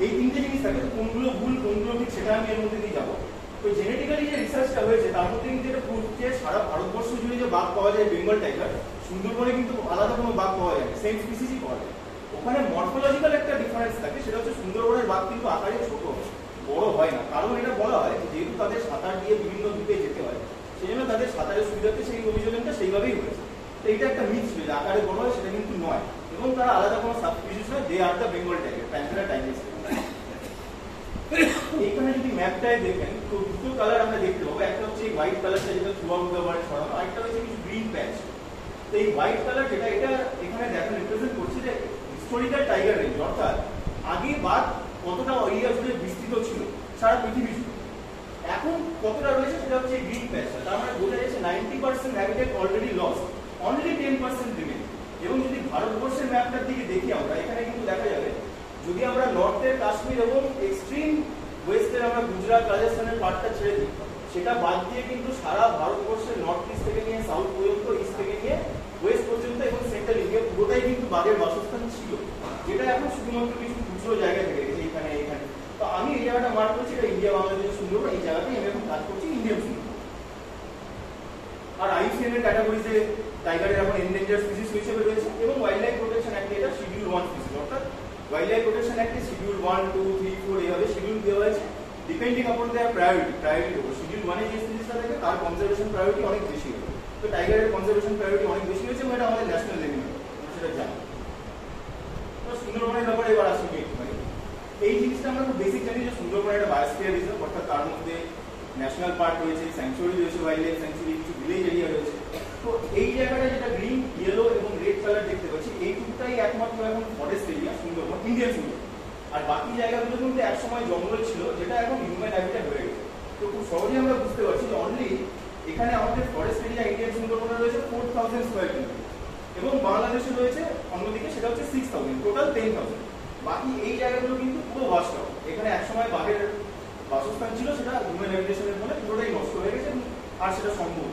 এই 3টে জিনিস থাকে, কোনগুলো ভুল কোনগুলো ঠিক সেটা আমি এর মধ্যে দিয়ে যাবো। তো জেনেটিক্যালি যে রিসার্চটা হয়েছে, তার মধ্যে কিন্তু এটা প্রুফ যে সারা ভারতবর্ষ জুড়ে যে বাঘ পাওয়া যায় বেঙ্গল টাইগার, সুন্দরবনে কিন্তু আলাদা কোনো বাঘ পাওয়া যায় না, সেম স্পিসিসই পাওয়া যায়। ওখানে মরফোলজিক্যাল একটা ডিফারেন্স থাকে, সেটা হচ্ছে সুন্দরবনের বাঘ কিন্তু আকারে ছোট, বড় হয় না। কারণ এটা বলা হয় যেহেতু তাদের সাঁতার দিয়ে বিভিন্ন দ্বীপে যেতে হয়, সেই জন্য তাদের সাঁতারের সুবিধাতে সেই অভিযোজনটা সেইভাবেই হয়েছে। তো এটা একটা মিথ ছিল, আকারে বড় হয় সেটা কিন্তু নয়। এবং তারা আলাদা কোনো সাবস্পিসিস নয়, they are the Bengal tiger, Panthera tigris. এইখানে যদি ম্যাপটায় দেখেন, তো 2টো কালার আমরা দেখতে পাবো। একটা হচ্ছে এই হোয়াইট কালারটা, যেটা থ্রু আউট দ্য ওয়ার্ল্ড ছড়ানো, আরেকটা হচ্ছে কিছু গ্রিন প্যাচ। তো এই হোয়াইট কালার যেটা, এটা এখানে দেখা রিপ্রেজেন্ট করছে যে হিস্টোরিক্যাল টাইগার রেঞ্জ, অর্থাৎ আগে বাঘ কতটা এরিয়া জুড়ে বিস্তৃত ছিল সারা পৃথিবী জুড়ে, এখন কতটা রয়েছে সেটা হচ্ছে গ্রিন প্যাচটা। তার মানে বোঝা যাচ্ছে 90% habitat already lost, only 10% remain. এবং যদি ভারতবর্ষের ম্যাপটার দিকে দেখি আমরা, এখানে কিন্তু দেখা যাবে, যদি আমরা নর্থের কাশ্মীর এবং এক্সট্রিম ওয়েস্টের আমরা গুজরাট, রাজস্থানের পার্টটা ছেড়ে দিই, সেটা বাদ দিয়ে কিন্তু সারা ভারতবর্ষের নর্থ ইস্ট থেকে নিয়ে সাউথ পর্যন্ত, ইস্ট থেকে নিয়ে ওয়েস্ট পর্যন্ত এবং সেন্ট্রাল ইন্ডিয়া পুরোটাই কিন্তু বাঘের বাসস্থান ছিল, যেটা এখন শুধুমাত্র কিছু খুচরো জায়গায় থেকে গেছে, এখানে। তো আমি এই জায়গাটা মার্ক করছি, এটা ইন্ডিয়া বাংলাদেশ সুন্দরবন, এই জায়গাতেই আমি এখন কাজ করছি, ইন্ডিয়ান সুন্দরবন। আর IUCN এর ক্যাটাগরিতে টাইগারের এখন এনডেঞ্জার স্পিসিস হিসেবে রয়েছে, এবং ওয়াইল্ড লাইফ প্রোটেকশন অ্যাক্টে এটা শিডিউল 1 স্পিসিস, অর্থাৎ ওয়াইল্ড লাইফ প্রোটেকশন অ্যাক্টে শিডিউল 1, 2, 3, 4 এইভাবে শিডিউল দেওয়া হয়েছে, ডিপেন্ডিং আপন দেয়ার প্রায়োরিটির উপর। শিডিউল 1 এ যে স্পিসিসটা থাকে তার কনজারভেশন প্রায়োরিটি অনেক বেশি হবে। তো টাইগারের কনজারভেশন প্রায়োরিটি অনেক বেশি হয়েছে, এবং এটা আমাদের ন্যাশনাল লেভেলে সেটা জানি। তো সুন্দরবনের ব্যাপারে এবার আসি একটুখানি। এই জিনিসটা আমরা খুব বেসিক জানি যে সুন্দরবন একটা বায়োস্ফিয়ার রিজার্ভ, অর্থাৎ তার মধ্যে ন্যাশনাল পার্ক রয়েছে, স্যাংচুয়ারি রয়েছে, ওয়াইল্ড লাইফ স্যাংচুয়ারি, কিছু ভিলেজ এরিয়া রয়েছে। তো এই জায়গাটা যেটা গ্রিন, ইয়েলো এবং রেড কালার দেখতে পাচ্ছি, এইটুকুটাই একমাত্র এখন forest area Sundarban, Indian Sundarban. আর বাকি জায়গাগুলো কিন্তু একসময় জঙ্গল ছিল, যেটা এখন হিউম্যান হ্যাবিটেট হয়ে গেছে। তো খুব সহজেই আমরা বুঝতে পারছি যে অনলি এখানে আমাদের ফরেস্ট এরিয়া ইন্ডিয়ান সুন্দরবনে রয়েছে 4000 স্কোয়ার কিলোমিটার, এবং বাংলাদেশে রয়েছে অন্যদিকে সেটা হচ্ছে 6000, টোটাল 10,000। বাকি এই জায়গাগুলো কিন্তু পুরো ওয়াশ আউট। এখানে একসময় বাঘের বাসস্থান ছিল, সেটা হিউম্যান হ্যাবিটেশনের ফলে পুরোটাই নষ্ট হয়ে গেছে, আর সেটা সম্ভব।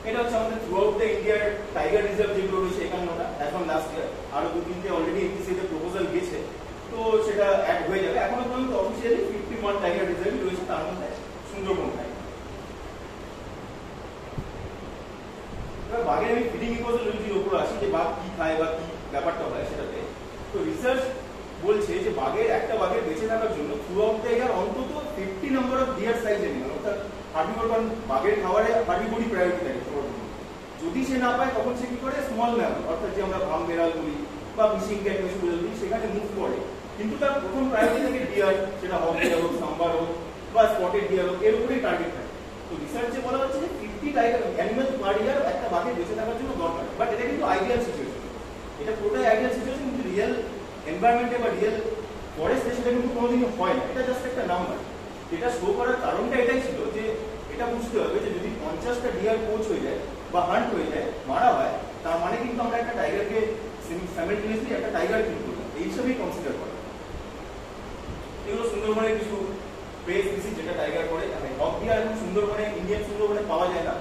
এটা হচ্ছে আমাদের থ্রু আউট দ্য ইন্ডিয়ার টাইগার রিজার্ভ যেগুলো রয়েছে 51টা এখন লাস্ট ইয়ার, আরো 2-3টে অলরেডি এনটিসিতে প্রপোজাল গেছে, তো সেটা অ্যাড হয়ে যাবে। এখনো পর্যন্ত অফিসিয়ালি 51 টাইগার রিজার্ভই রয়েছে, তার মধ্যে সুন্দরবন টাইগার। এবার বাঘের আমি ফিডিং ইকোলজির উপর আসি, যে বাঘ কি খায় বা কি ব্যাপারটা হয় সেটাতে। তো রিসার্চ বলছে যে একটা বাঘের বেঁচে থাকার জন্য থ্রু আউট দ্য ইয়ার অন্তত 50 number of deer size animal, অর্থাৎ হার্বিভোর, কারণ বাঘের খাবারে হার্বিভোরই প্রায়োরিটি থাকে। যদি সে না পায় তখন সে কি করে স্মল ম্যামল, অর্থাৎ যে আমরা ভাম বেড়াল বলি বা ফিশিং ক্যাট বলি, সেখানে মুভ করে। কিন্তু তার প্রথম প্রায়োরিটি থাকে ডিয়ার, সেটা হক ডিয়ার হোক, সাম্বার হোক বা স্পটেড ডিয়ার হোক, এর উপরেই টার্গেট থাকে। তো রিসার্চে বলা হচ্ছে যে 50 টাইগার অ্যানিমাল পার ইয়ার একটা বাঘের বেঁচে থাকার জন্য দরকার। বাট এটা কিন্তু আইডিয়াল সিচুয়েশন, এটা পুরোটাই আইডিয়াল সিচুয়েশন, কিন্তু রিয়েল এনভায়রনমেন্টে বা রিয়েল ফরেস্টে সেটা কিন্তু কোনোদিনই হয় না, এটা জাস্ট একটা নাম্বার। এটা শো করার কারণটা এটাই ছিল যে এটা বুঝতে হবে যে যদি 50টা ডিয়ার কোচ হয়ে যায় বা হান্ট হয়ে যায়, মারা হয়, তার মানে কিন্তু আমরা একটা টাইগারকে সাইমালটেনিয়াসলি একটা টাইগার কিল করলাম, এই হিসাবেই কনসিডার করা। এগুলো সুন্দরবনের কিছু প্রেস স্পিসিস যেটা টাইগার করে। হক ডিয়ার এখন সুন্দরবনে, ইন্ডিয়ান সুন্দরবনে পাওয়া যায় না।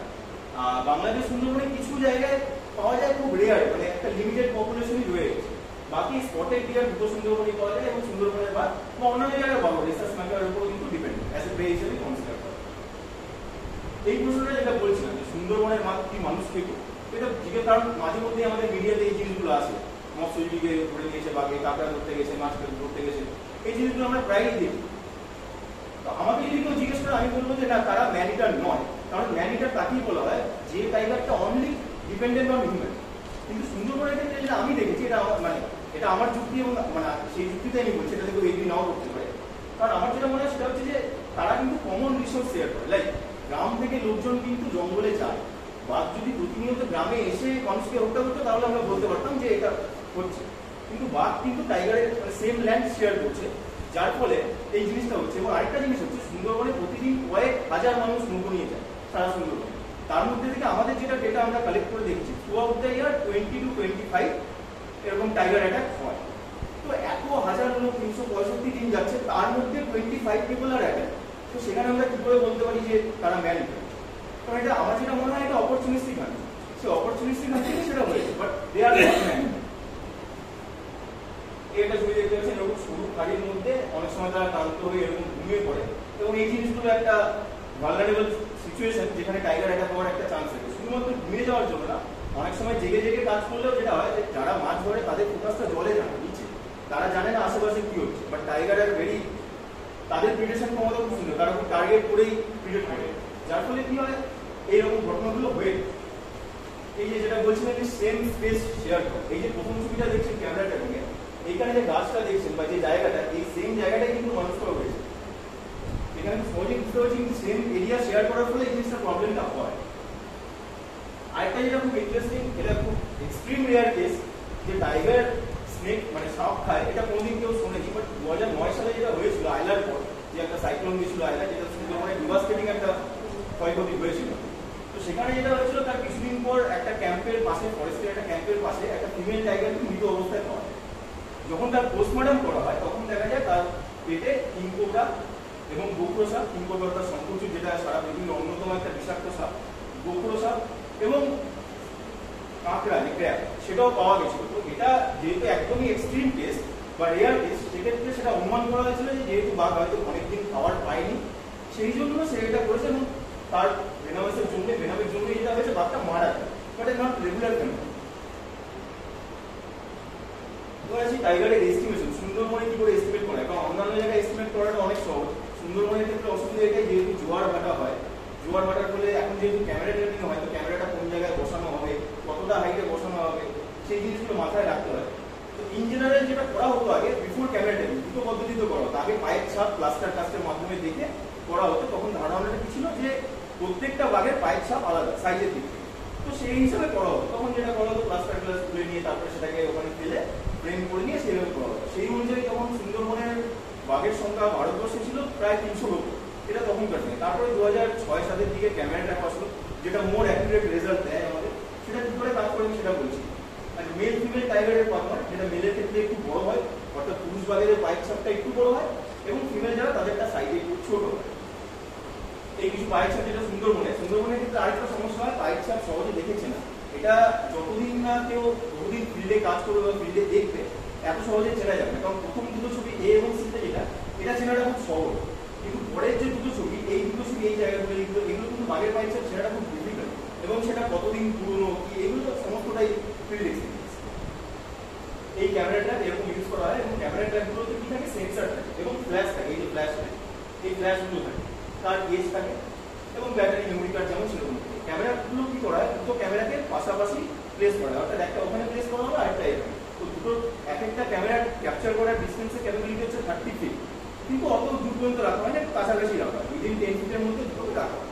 বাংলাদেশ সুন্দরবনে কিছু জায়গায় পাওয়া যায়, খুব রেয়ার, মানে একটা লিমিটেড পপুলেশনই রয়ে গেছে। বাকি স্পটেড ডিয়ার দুটো সুন্দরবনে পাওয়া যায়, এবং সুন্দরবনের বাদ বা অন্যান্য জায়গায় পাবো, রিসার্চ ম্যাটারের উপর কিন্তু ডিপেন্ড, অ্যাজ এ প্রে হিসেবে কনসিডার করা। এই প্রশ্নটা যেটা বলছিলাম যে সুন্দরবনের মাছ কি মানুষ খেত, এটা জিজ্ঞেস, কারণ মাঝে মধ্যে আমাদের মিডিয়াতে এই জিনিসগুলো আসে, মৎস্যজীবীকে ধরে নিয়েছে বাঘে, কাঁকড়া ধরতে গেছে, মাছ ধরতে গেছে, এই জিনিসগুলো আমরা প্রায়ই দেখি। তো আমাকে যদি কেউ জিজ্ঞেস করে, আমি বলবো যে না, তারা ম্যান ইটার নয়, কারণ ম্যান ইটার তাকেই বলা হয় যে টাইগারটা অনলি ডিপেন্ডেন্ট অন হিউম্যান। কিন্তু সুন্দরবনের ক্ষেত্রে যেটা আমি দেখেছি, এটা আমার যুক্তি, এবং মানে সেই যুক্তিতে আমি বলছি, এটা কেউ এগ্রি নাও করতে পারে। কারণ আমার যেটা মনে হয় সেটা হচ্ছে যে তারা কিন্তু কমন রিসোর্স শেয়ার করে। লাইক গ্রাম থেকে লোকজন কিন্তু জঙ্গলে যায়, বাঘ যদি প্রতিনিয়ত গ্রামে এসে মানুষকে হত্যা করতো তাহলে আমরা বলতে পারতাম যে এটা হচ্ছে, কিন্তু বাঘ কিন্তু টাইগারের সেম ল্যান্ড শেয়ার করছে, যার ফলে এই জিনিসটা হচ্ছে। এবং আরেকটা জিনিস হচ্ছে, সুন্দরবনে প্রতিদিন কয়েক হাজার মানুষ নৌকো নিয়ে যায় সারা সুন্দরবনে, তার মধ্যে থেকে আমাদের যেটা ডেটা আমরা কালেক্ট করে দেখছি, through out the year 20 to 25 এরকম টাইগার অ্যাটাক হয়। তো এত হাজার লোক 365 দিন যাচ্ছে, তার মধ্যে 25 পিপল আর অ্যাটাক, তো সেখানে আমরা কি করে বলতে পারি যে তারা ম্যান ইটার? কারণ এটা আমার যেটা মনে হয় এটা অপরচুনিস্টিক হান্টিং, সে অপরচুনিস্টিক হান্টিং সেটা হয়েছে, but they are not man eater. এটা ছবি দেখতে পাচ্ছেন, এরকম সরু খাড়ির মধ্যে অনেক সময় তারা ক্লান্ত হয়ে এরকম ঘুমিয়ে পড়ে, এবং এই জিনিসগুলো একটা ভালনারেবল সিচুয়েশন যেখানে টাইগার অ্যাটাক হওয়ার একটা চান্স থাকে। শুধুমাত্র ঘুমিয়ে যাওয়ার জন্য না, অনেক সময় জেগে জেগে কাজ করলেও যেটা হয় যে যারা মাছ ধরে তাদের ফোকাসটা জলে যায় নিচে, তারা জানে না আশেপাশে কি হচ্ছে, বাট টাইগার আর ভেরি, তাদের প্রিডেশন ক্ষমতা খুব সুন্দর, তারা খুব টার্গেট করেই প্রিডেট করে, যার ফলে কি হয় এইরকম ঘটনাগুলো হয়ে। এই যে যেটা বলছিলেন যে সেম স্পেস শেয়ার করে, এই যে প্রথম ছবিটা দেখছেন ক্যামেরাটা নিয়ে, এইখানে যে গাছটা দেখছেন বা যে জায়গাটা, এই সেম জায়গাটাই কিন্তু মানুষ করা হয়েছে। এখানে সহজে বুঝতে পারছি কিন্তু সেম এরিয়া শেয়ার করার ফলে এই জিনিসটা প্রবলেমটা হয়। আরেকটা যেটা খুব ইন্টারেস্টিং, এটা খুব এক্সট্রিম রেয়ার কেস, যে টাইগার স্নেক মানে সাপ খায়, এটা কোনোদিন কেউ শোনেনি, বাট 2009 সালে যেটা হয়েছিল আইলার পর, যে একটা সাইক্লোন গেছিল আইলা, যেটা সুন্দরবনে ডিভাস্টেটিং একটা ক্ষয়ক্ষতি হয়েছিল। তো সেখানে যেটা হয়েছিল, তার কিছুদিন পর একটা ক্যাম্পের পাশে, ফরেস্টের একটা ক্যাম্পের পাশে একটা ফিমেল টাইগারকে মৃত অবস্থায় পাওয়া যায়। যখন তার পোস্টমর্টম করা হয় তখন দেখা যায় তার পেটে কিংকোবরা এবং গোখরো সাপ, কিংকোবরা তার শঙ্খচূড়, যেটা সারা পৃথিবীর অন্যতম একটা বিষাক্ত সাপ, গোখরো সাপ এবং কাঁকড়া যে ক্র্যাব, সেটাও পাওয়া গেছিল। তো এটা যেহেতু একদমই এক্সট্রিম কেস বা রেয়ার কেস, সেক্ষেত্রে সেটা অনুমান করা হয়েছিল যে যেহেতু বাঘ হয়তো অনেকদিন খাবার পায়নি, সেই জন্য সে এটা করেছে, এবং তার ভেনামের জন্য যেটা হয়েছে, বাঘটা মারা যায়, but it not regular phenomenon. টাইগারের এস্টিমেশন সুন্দরবনে কি করে এস্টিমেট করা, কারণ অন্যান্য জায়গায় এস্টিমেট করাটা অনেক সহজ, সুন্দরবনের ক্ষেত্রে অসুবিধা এটাই যেহেতু জোয়ার ভাটা হয়, জোয়ার ভাটার ফলে এখন যেহেতু ক্যামেরা ট্রেনিং হয়, তো ক্যামেরাটা কোন জায়গায় বসানো হবে, কতটা হাইটে বসানো হবে, সেই জিনিসগুলো মাথায় রাখতে হয়। তো ইন জেনারেল যেটা করা হতো আগে, বিফোর ক্যামেরা ট্রেনিং দুটো পদ্ধতিতে করা হতো। আগে পায়ের ছাপ প্লাস্টার কাস্টের মাধ্যমে দেখে করা হতো, তখন ধারণাটা কি ছিল যে প্রত্যেকটা বাঘের পায়ের ছাপ আলাদা সাইজের দিক থেকে, তো সেই হিসাবে করা হতো। তখন যেটা করা হতো, প্লাস্টার গ্লাস তুলে নিয়ে তারপরে সেটাকে ওখানে ফেলে ফ্রেম করে নিয়ে সেইভাবে করা হতো। সেই অনুযায়ী তখন সুন্দরবনের বাঘের সংখ্যা ভারতবর্ষে ছিল প্রায় 300 লোক, এটা তখনকার দিনে। তারপরে 2006-7 দিকে ক্যামেরা ট্র্যাপ আসলো, যেটা মোর অ্যাকুরেট রেজাল্ট দেয় আমাদের, সেটা কি করে কাজ করে সেটা বলছি। আর মেল ফিমেল টাইগারের পারফরম্যান্স, যেটা মেলের ক্ষেত্রে একটু বড় হয়, অর্থাৎ পুরুষ বাঘের পায়ের ছাপটা একটু বড় হয়, এবং ফিমেল যারা তাদেরটা সাইজে একটু ছোট হয়। এই কিছু পায়ের ছাপ যেটা সুন্দরবনে কিন্তু আরেকটা সমস্যা হয়, পায়ের ছাপ সহজে দেখেছে না। এটা যতদিন না কেউ বহুদিন ফিল্ডে কাজ করবে বা ফিল্ডে দেখবে এত সহজে চেনা যাবে না। কারণ প্রথম দুটো ছবি এ এবং সিতে এটা চেনাটা খুব সহজ, কিন্তু পরের যে দুটো ছবি এই দুটো ছবি এই জায়গাগুলো এগুলো কিন্তু বাঘের পায়ের ছাপ চেনাটা খুব ডিফিকাল্ট, এবং সেটা কতদিন পুরনো কি এগুলো সমস্তটাই ফিল্ড এক্সপিরিয়েন্স। এই ক্যামেরাটা এরকম ইউজ করা হয়, এবং ক্যামেরা ট্র্যাকগুলোতে কি থাকে, সেন্সর থাকে এবং ফ্ল্যাশ থাকে। এই যে ফ্ল্যাশ থাকে, এই ফ্ল্যাশগুলো থাকে, তার এজ থাকে এবং ব্যাটারি মেমোরি কার্ড যেমন সেরকম। ক্যামেরাগুলো কি করা হয়, দুটো ক্যামেরাকে পাশাপাশি প্লেস করা হয়, অর্থাৎ একটা ওখানে প্লেস করা হবে আরেকটা এখানে। তো দুটো এক একটা ক্যামেরা ক্যাপচার করার ডিস্টেন্সের ক্যাপাবিলিটি হচ্ছে 30 ফিট, কিন্তু অত দূর পর্যন্ত রাখা হয় না, কাছাকাছি রাখা হয়, উইদিন 10 ফিটের মধ্যে দুটোকে রাখা হয়।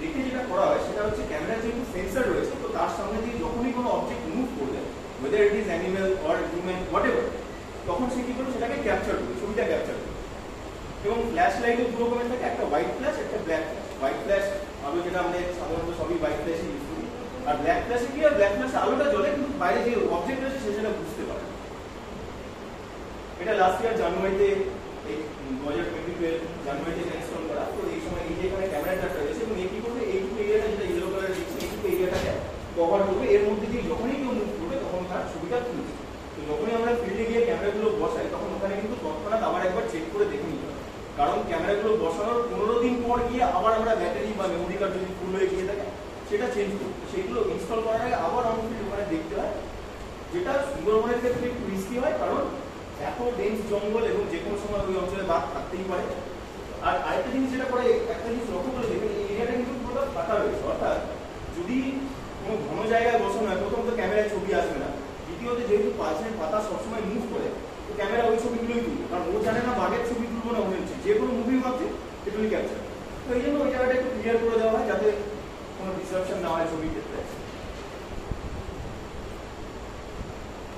রেখে যেটা করা হয় সেটা হচ্ছে ক্যামেরার যেহেতু সেন্সর রয়েছে, তো তার সামনে দিয়ে যখনই কোনো অবজেক্ট মুভ করবে, whether it is animal or human whatever, তখন সে কি করবে, সেটাকে ক্যাপচার করবে, ছবিটা ক্যাপচার করবে। এবং ফ্ল্যাশ লাইটও দু রকমের থাকে, একটা হোয়াইট ফ্ল্যাশ, একটা ব্ল্যাক ফ্ল্যাশ। হোয়াইট ফ্ল্যাশ আলো যেটা আমরা সাধারণত সবই হোয়াইট ফ্ল্যাশই ইউজ করি, আর ব্ল্যাক ফ্ল্যাশে কি হয়, ব্ল্যাক ফ্ল্যাশে আলোটা জ্বলে কিন্তু বাইরে যে অবজেক্ট রয়েছে সেটা বুঝতে পারে। এটা লাস্ট ইয়ার জানুয়ারিতে, এই 2022 জানুয়ারিতে ইনস্টল করা। তো এই সময় এই যে এখানে ক্যামেরাটা রয়েছে, এবং এই কি করবে, এইটুকু এরিয়াটা যেটা ইয়েলো কালার দেখছি, এইটুকু এরিয়াটাকে কভার করবে, এর মধ্যে দিয়ে যখনই কেউ মুভ করবে তখন তার ছবিটা তুলছে। তো যখনই আমরা ফিল্ডে গিয়ে ক্যামেরাগুলো বসাই তখন ওখানে কিন্তু তৎক্ষণাৎ আবার একবার চেক করে দেখে নিতে হবে, কারণ ক্যামেরাগুলো বসানোর 15 দিন পর গিয়ে আবার আমরা ব্যাটারি বা মেমোরি কার্ড যদি ফুল হয়ে গিয়ে থাকে সেটা চেঞ্জ করবো। সেইগুলো ইনস্টল করার আগে আবার অন ফিল্ড ওখানে দেখতে হয়, যেটা সুন্দরবনের ক্ষেত্রে একটু রিস্কি হয়, কারণ এত ডেন্স জঙ্গল এবং যে কোনো সময় ওই অঞ্চলে বাঘ থাকতেই পারে। আর আরেকটা জিনিস যেটা করে, একটা জিনিস লক্ষ্য করে দেখবেন, এই এরিয়াটা কিন্তু পুরোটা ফাঁকা রয়েছে, অর্থাৎ যদি কোনো ঘন জায়গায় বসানো হয়, প্রথমত ক্যামেরায় ছবি আসবে না, দ্বিতীয়ত যেহেতু পাশের পাতা সবসময় মুভ করে, তো ক্যামেরা ওই ছবিগুলোই তুলবে, কারণ ও জানে না বাঘের ছবি তুলবো না মনে হচ্ছে, যে কোনো মুভি ভাবছে সেগুলি ক্যাপচার। তো এই জন্য ওই জায়গাটা একটু ক্লিয়ার করে দেওয়া হয় যাতে কোনো ডিসরাপশন না হয় ছবির ক্ষেত্রে।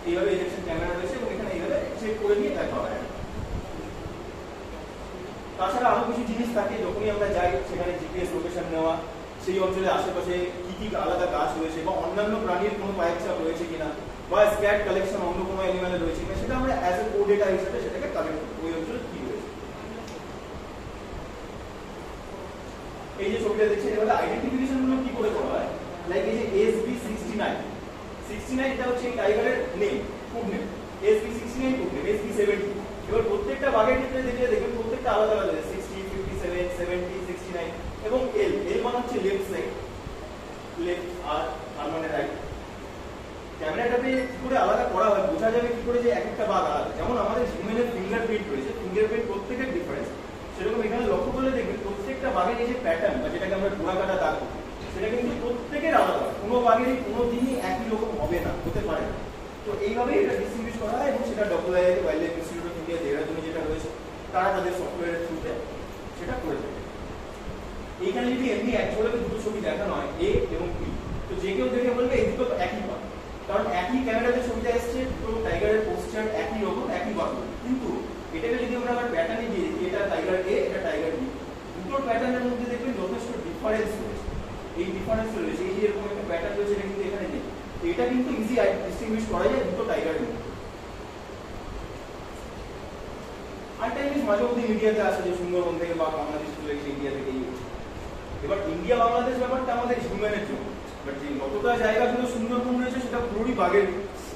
এইভাবে ইলেকশন ক্যামেরা রয়েছে এবং এখানে এইভাবে চেক করে নিয়ে দেখা হয়। তাছাড়া আরো কিছু জিনিস থাকে, যখনই আমরা যাই সেখানে জিপিএস লোকেশন নেওয়া, সেই অঞ্চলে আশেপাশে কি কি আলাদা গাছ রয়েছে বা অন্যান্য প্রাণীর কোনো পায়ের ছাপ রয়েছে কিনা, বা স্ক্যাট কালেকশন অন্য কোনো অ্যানিমালের রয়েছে কিনা, সেটা আমরা অ্যাজ এ কোড ডেটা হিসেবে সেটাকে কালেক্ট করি, ওই অঞ্চলে কি রয়েছে। এই যে ছবিটা দেখছেন, এবারে আইডেন্টিফিকেশন গুলো কি করে করা হয়, লাইক এই যে SB69 এটা হচ্ছে এই টাইগারের name, code name, SB69 code name, SB70। এবার প্রত্যেকটা বাঘের ক্ষেত্রে দেখবেন প্রত্যেকটা আলাদা আলাদা, 60, 57, 70, 69 এবং এল মানে হচ্ছে লেফট সাইড, লেফট আর মানে রাইট। ক্যামেরাটাতে কি করে আলাদা করা হয়, বোঝা যাবে কি করে যে এক একটা বাঘ আলাদা। যেমন আমাদের হিউম্যানের ফিঙ্গারপ্রিন্ট রয়েছে, ফিঙ্গারপ্রিন্ট প্রত্যেকের ডিফারেন্স, সেরকম এখানে লক্ষ্য করলে দেখবেন প্রত্যেকটা বাঘের এই যে প্যাটার্ন বা যেটাকে আমরা ডোরা কাটা দাগ করি, সেটা কিন্তু প্রত্যেকের আলাদা, কোনো বাঘেরই কোনো দিনই একই রকম হবে না, হতে পারে না। তো এইভাবে এটা ডিস্ট্রিবিউট করা হয়, এবং সেটা WIA wildlife institute of India দেহরাদুনে যেটা রয়েছে তারা তাদের সফটওয়্যারের থ্রুতে সেটা করে দেবে। এইখানে যদি এমনি অ্যাকচুয়ালি দুটো ছবি দেখানো হয়, A এবং B, তো যে কেউ দেখে বলবে এই দুটো একই বাঘ, কারণ একই ক্যামেরাতে ছবিটা এসছে, দুটো টাইগারের পোস্টার একই রকম, একই বাঘ। কিন্তু এটাকে যদি আমরা আবার প্যাটার্নে দিয়ে দিই, এটা টাইগার A, এটা টাইগার B, দুটো প্যাটার্নের মধ্যে দেখবেন যথেষ্ট ডিফারেন্স রয়েছে। এই ডিফারেন্স রয়েছে, এই যে এরকম একটা প্যাটার্ন রয়েছে, এটা কিন্তু এখানে নেই। এটা কিন্তু ইজি ডিস্টিংগুইশ করা যায় দুটো টাইগারের মধ্যে। আরেকটা জিনিস মাঝে মধ্যে মিডিয়াতে আসে যে সুন্দরবন থেকে বা বাংলাদেশ চলে গেছে, ইন্ডিয়া থেকে। এবার ইন্ডিয়া বাংলাদেশ ব্যাপারটা আমাদের হিউম্যানের জন্য, বাট যে যতটা জায়গা জুড়ে সুন্দরবন রয়েছে সেটা পুরোই বাঘের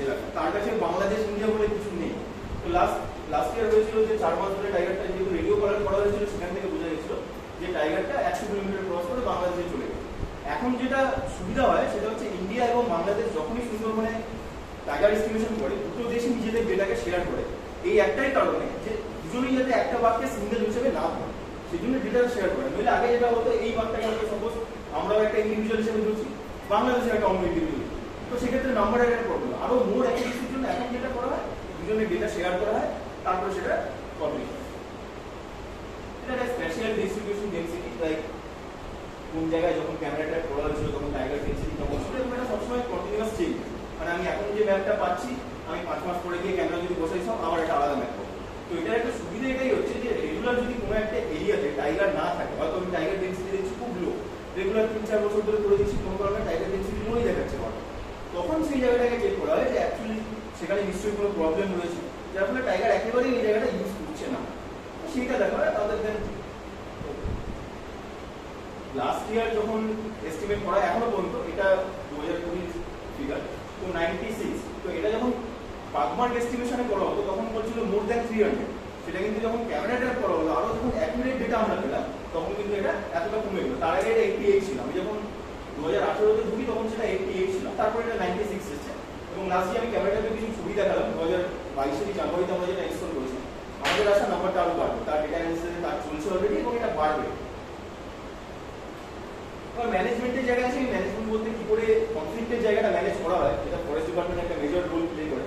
এলাকা, তার কাছে বাংলাদেশ ইন্ডিয়া বলে কিছু নেই। তো লাস্ট ইয়ার হয়েছিল যে 4 মাস ধরে টাইগারটা যেহেতু রেডিও কলার করা হয়েছিল, সেখান থেকে বোঝা গেছিল যে টাইগারটা 100 কিলোমিটার ক্রস করে বাংলাদেশে চলে গেছে। এখন যেটা সুবিধা হয় সেটা হচ্ছে ইন্ডিয়া এবং বাংলাদেশ যখনই সুন্দরবনে টাইগার এস্টিমেশন করে, দুটো দেশই নিজেদের ডেটাকে শেয়ার করে, এই একটাই কারণে যে দুজনেই যাতে একটা বাঘকে সিঙ্গেল হিসেবে না ধরে, সেই জন্য ডেটা শেয়ার করে। নইলে আগে যেটা হতো, এই বাঘটাকে আমরা সাপোজ আমরাও একটা ইন্ডিভিজুয়াল হিসেবে ধরছি, বাংলাদেশের একটা অন্য ইন্ডিভিজুয়াল, তো সেক্ষেত্রে নাম্বারের একটা প্রবলেম। আরো মোর অ্যাক্টিভিটির জন্য এখন যেটা করা হয়, দুজনের ডেটা শেয়ার করা হয়, তারপরে সেটা পাবলিশ হয়। এটা একটা স্পেশাল ডিস্ট্রিবিউশন ডেনসিটি, লাইক কোন জায়গায় যখন ক্যামেরাটা করা হয়েছিল তখন টাইগার ডেনসিটি কেমন ছিল, এবং এটা সবসময় কন্টিনিউয়াস চেঞ্জ। মানে আমি এখন যে ম্যাপটা পাচ্ছি, আমি 5 মাস পরে গিয়ে ক্যামেরা যদি বসাইছিলাম আবার একটা আলাদা ম্যাপ পাবো। তো এটার একটা সুবিধা এটাই হচ্ছে যে রেগুলার যদি কোনো একটা এরিয়াতে টাইগার না থাকে, হয়তো আমি টাইগার ডেনসিটি দেখছি খুব লো, রেগুলার 3-4 বছর ধরে করে দিচ্ছি, কোনো কারণে টাইগার ডেনসিটি লোই দেখাচ্ছে, তখন সেই জায়গাটাকে চেক করা হয় যে অ্যাকচুয়ালি সেখানে নিশ্চয়ই কোনো প্রবলেম রয়েছে, যার ফলে টাইগার একেবারেই এই জায়গাটা ইউজ করছে না, সেইটা দেখা হয়। তাদের দেন ইয়ার যখন এস্টিমেট করা এখনো পর্যন্ত, এটা 2020 ফিগার, তো 96, তো এটা যখন পাগমার্ক এস্টিমেশনে করা হতো তখন বলছিল মোর দ্যান 300, সেটা কিন্তু যখন ক্যামেরা ট্র্যাপ করা হলো আরো যখন অ্যাকুরেট ডেটা আমরা পেলাম তখন কিন্তু এটা এতটা কমে গেল। তার আগে এটা 88 ছিল, আমি যখন 2018-তে ঢুকি তখন সেটা 88 ছিল, তারপরে এটা 96 এসেছে। এবং লাস্টে আমি ক্যামেরাটাকে কিছু ছবি দেখালাম 2022-এর জানুয়ারিতে আমরা যেটা ইনস্টল করেছি, আমাদের আশা নাম্বারটা আরো বাড়বে, তার ডেটা অ্যানালিসিসে কাজ চলছে অলরেডি এবং এটা বাড়বে। ম্যানেজমেন্টের জায়গা আছে, ম্যানেজমেন্ট বলতে কি করে কনফ্লিক্টের জায়গাটা ম্যানেজ করা হয়, এটা ফরেস্ট ডিপার্টমেন্ট একটা মেজর রোল প্লে করে।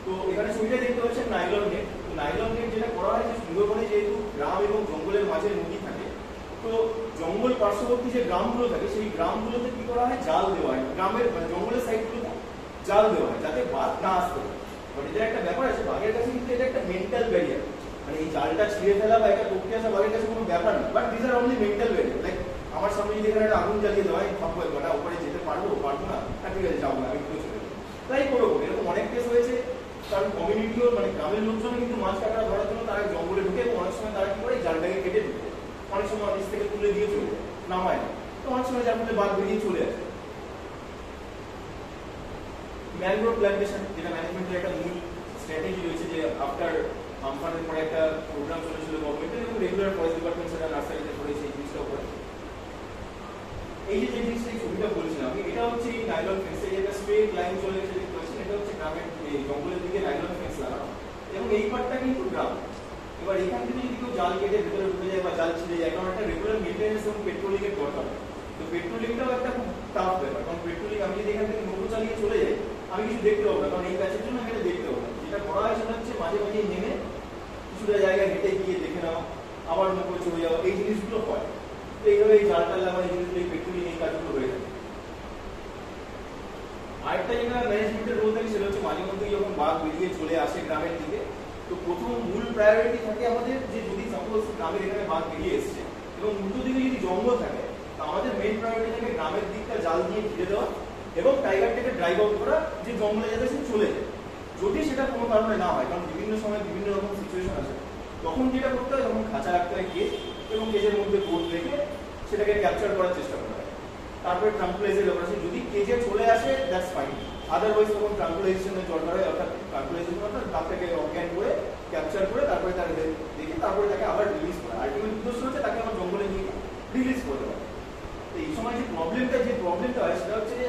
তো এখানে ছবিটা দেখতে পাচ্ছেন নাইলন নেট। তো নাইলন নেট যেটা করা হয় যে সুন্দরবনে যেহেতু গ্রাম এবং জঙ্গলের মাঝে নদী থাকে, তো জঙ্গল পার্শ্ববর্তী যে গ্রামগুলো থাকে সেই গ্রামগুলোতে কি করা হয়, জাল দেওয়া হয়, গ্রামের জঙ্গলের সাইডগুলোতে জাল দেওয়া হয় যাতে বাঘ না আসতে পারে। বাট এটার একটা ব্যাপার আছে, বাঘের কাছে কিন্তু এটা একটা মেন্টাল ব্যারিয়ার, মানে এই জালটা ছিঁড়ে ফেলা বা এটা টপকে আসা বাঘের কাছে কোনো ব্যাপার না, but this are only mental barrier. Like আমার সামনে যদি এখানে একটা আগুন জ্বালিয়ে দেওয়া হয়, ভাববো না উপরে যেতে পারবো না, ঠিক আছে যাবো না, আমি একটু চলে যাবো, তাই করবো। এরকম অনেক কেস হয়েছে, কারণ কমিউনিটিও মানে গ্রামের লোকজন কিন্তু মাছ কাঁকড়া ধরার জন্য তারা জঙ্গলে ঢুকে এবং অনেক সময় তারা কি করে জালটাকে কেটে ঢুকে, অনেক সময় নিচ থেকে তুলে দিয়ে চলে যায়, নামায় না, তো অনেক সময় যার মধ্যে বাঘ বেরিয়ে চলে আসে। ম্যানগ্রোভ প্ল্যান্টেশন, যেটা ম্যানেজমেন্টের একটা মূল স্ট্র্যাটেজি রয়েছে, যে আফটার আমফানের পরে একটা প্রোগ্রাম চলেছিল গভর্নমেন্টের এবং রেগুলার ফরেস্ট ডিপার্টমেন্ট সেটা নার্সারিতে করেছে এই জিনিসটা উপরে। এই যে জিনিসটা এই ছবিটা বলছিলাম আমি, এটা হচ্ছে এই নাইলন ফেন্স, এই একটা স্ট্রেট লাইন চলে গেছে দেখতে পাচ্ছেন, এটা হচ্ছে গ্রামের জঙ্গলের দিকে নাইলন ফেন্স লাগানো এবং এই পার্টটা কিন্তু গ্রাম। এবার এখান থেকে যদি কেউ জাল কেটে ভেতরে ঢুকে যায় বা জাল ছিঁড়ে যায়, কারণ একটা রেগুলার মেনটেন্যান্স এবং পেট্রোলিংয়ের দরকার, তো পেট্রোলিংটাও একটা খুব টাফ ব্যাপার, কারণ পেট্রোলিং আমি যদি এখান থেকে মোটর চালিয়ে চলে যাই আমি কিছু দেখতে পাবো না, কারণ এই ব্যাচের জন্য আমি এটা দেখতে পাবো না। যেটা করা হয় সেটা হচ্ছে মাঝে মাঝে নেমে কিছুটা জায়গায় হেঁটে গিয়ে দেখে নেওয়া, আবার মোটরে চলে যাওয়া, এই জিনিসগুলো হয়। তো এইভাবে এই জাল টাল লাগানো, এই জিনিসগুলো এই পেট্রোলিং এই কাজগুলো হয়ে থাকে। আরেকটা যেটা ম্যানেজমেন্টের রোল থাকে সেটা হচ্ছে মাঝে মধ্যে যখন বাঘ বেরিয়ে চলে আসে গ্রামের দিকে, তো প্রথম মূল প্রায়োরিটি থাকে আমাদের যে যদি সাপোজ গ্রামের এখানে বাঘ বেরিয়ে এসছে এবং উল্টো দিকে যদি জঙ্গল থাকে, তো আমাদের মেইন প্রায়োরিটি থাকে গ্রামের দিকটা জাল দিয়ে ঘিরে দেওয়া এবং টাইগারটাকে ড্রাইভ আউট করা, যে জঙ্গলে যাতে সে চলে যায়। যদি সেটা কোনো কারণে না হয়, কারণ বিভিন্ন সময় বিভিন্ন রকম সিচুয়েশন আছে, তখন যেটা করতে হয়, তখন খাঁচা রাখতে হয় কেজ এবং কেজের মধ্যে বোর্ড রেখে সেটাকে ক্যাপচার করার চেষ্টা করা হয়। তারপরে ট্রাঙ্কুলাইজের ব্যাপার আছে, যদি কেজে চলে আসে দ্যাটস ফাইন, আদারওয়াইজ তখন ট্রাঙ্কুলাইজেশনের দরকার হয়, অর্থাৎ ট্রাঙ্কুলাইজেশন অর্থাৎ তাকে অজ্ঞান করে ক্যাপচার করে তারপরে তাকে দেখে তারপরে তাকে আবার রিলিজ করা। আলটিমেট উদ্দেশ্য হচ্ছে তাকে আমার জঙ্গলে নিয়ে রিলিজ করে দেওয়া। তো এই সময় যে প্রবলেমটা হয় সেটা হচ্ছে যে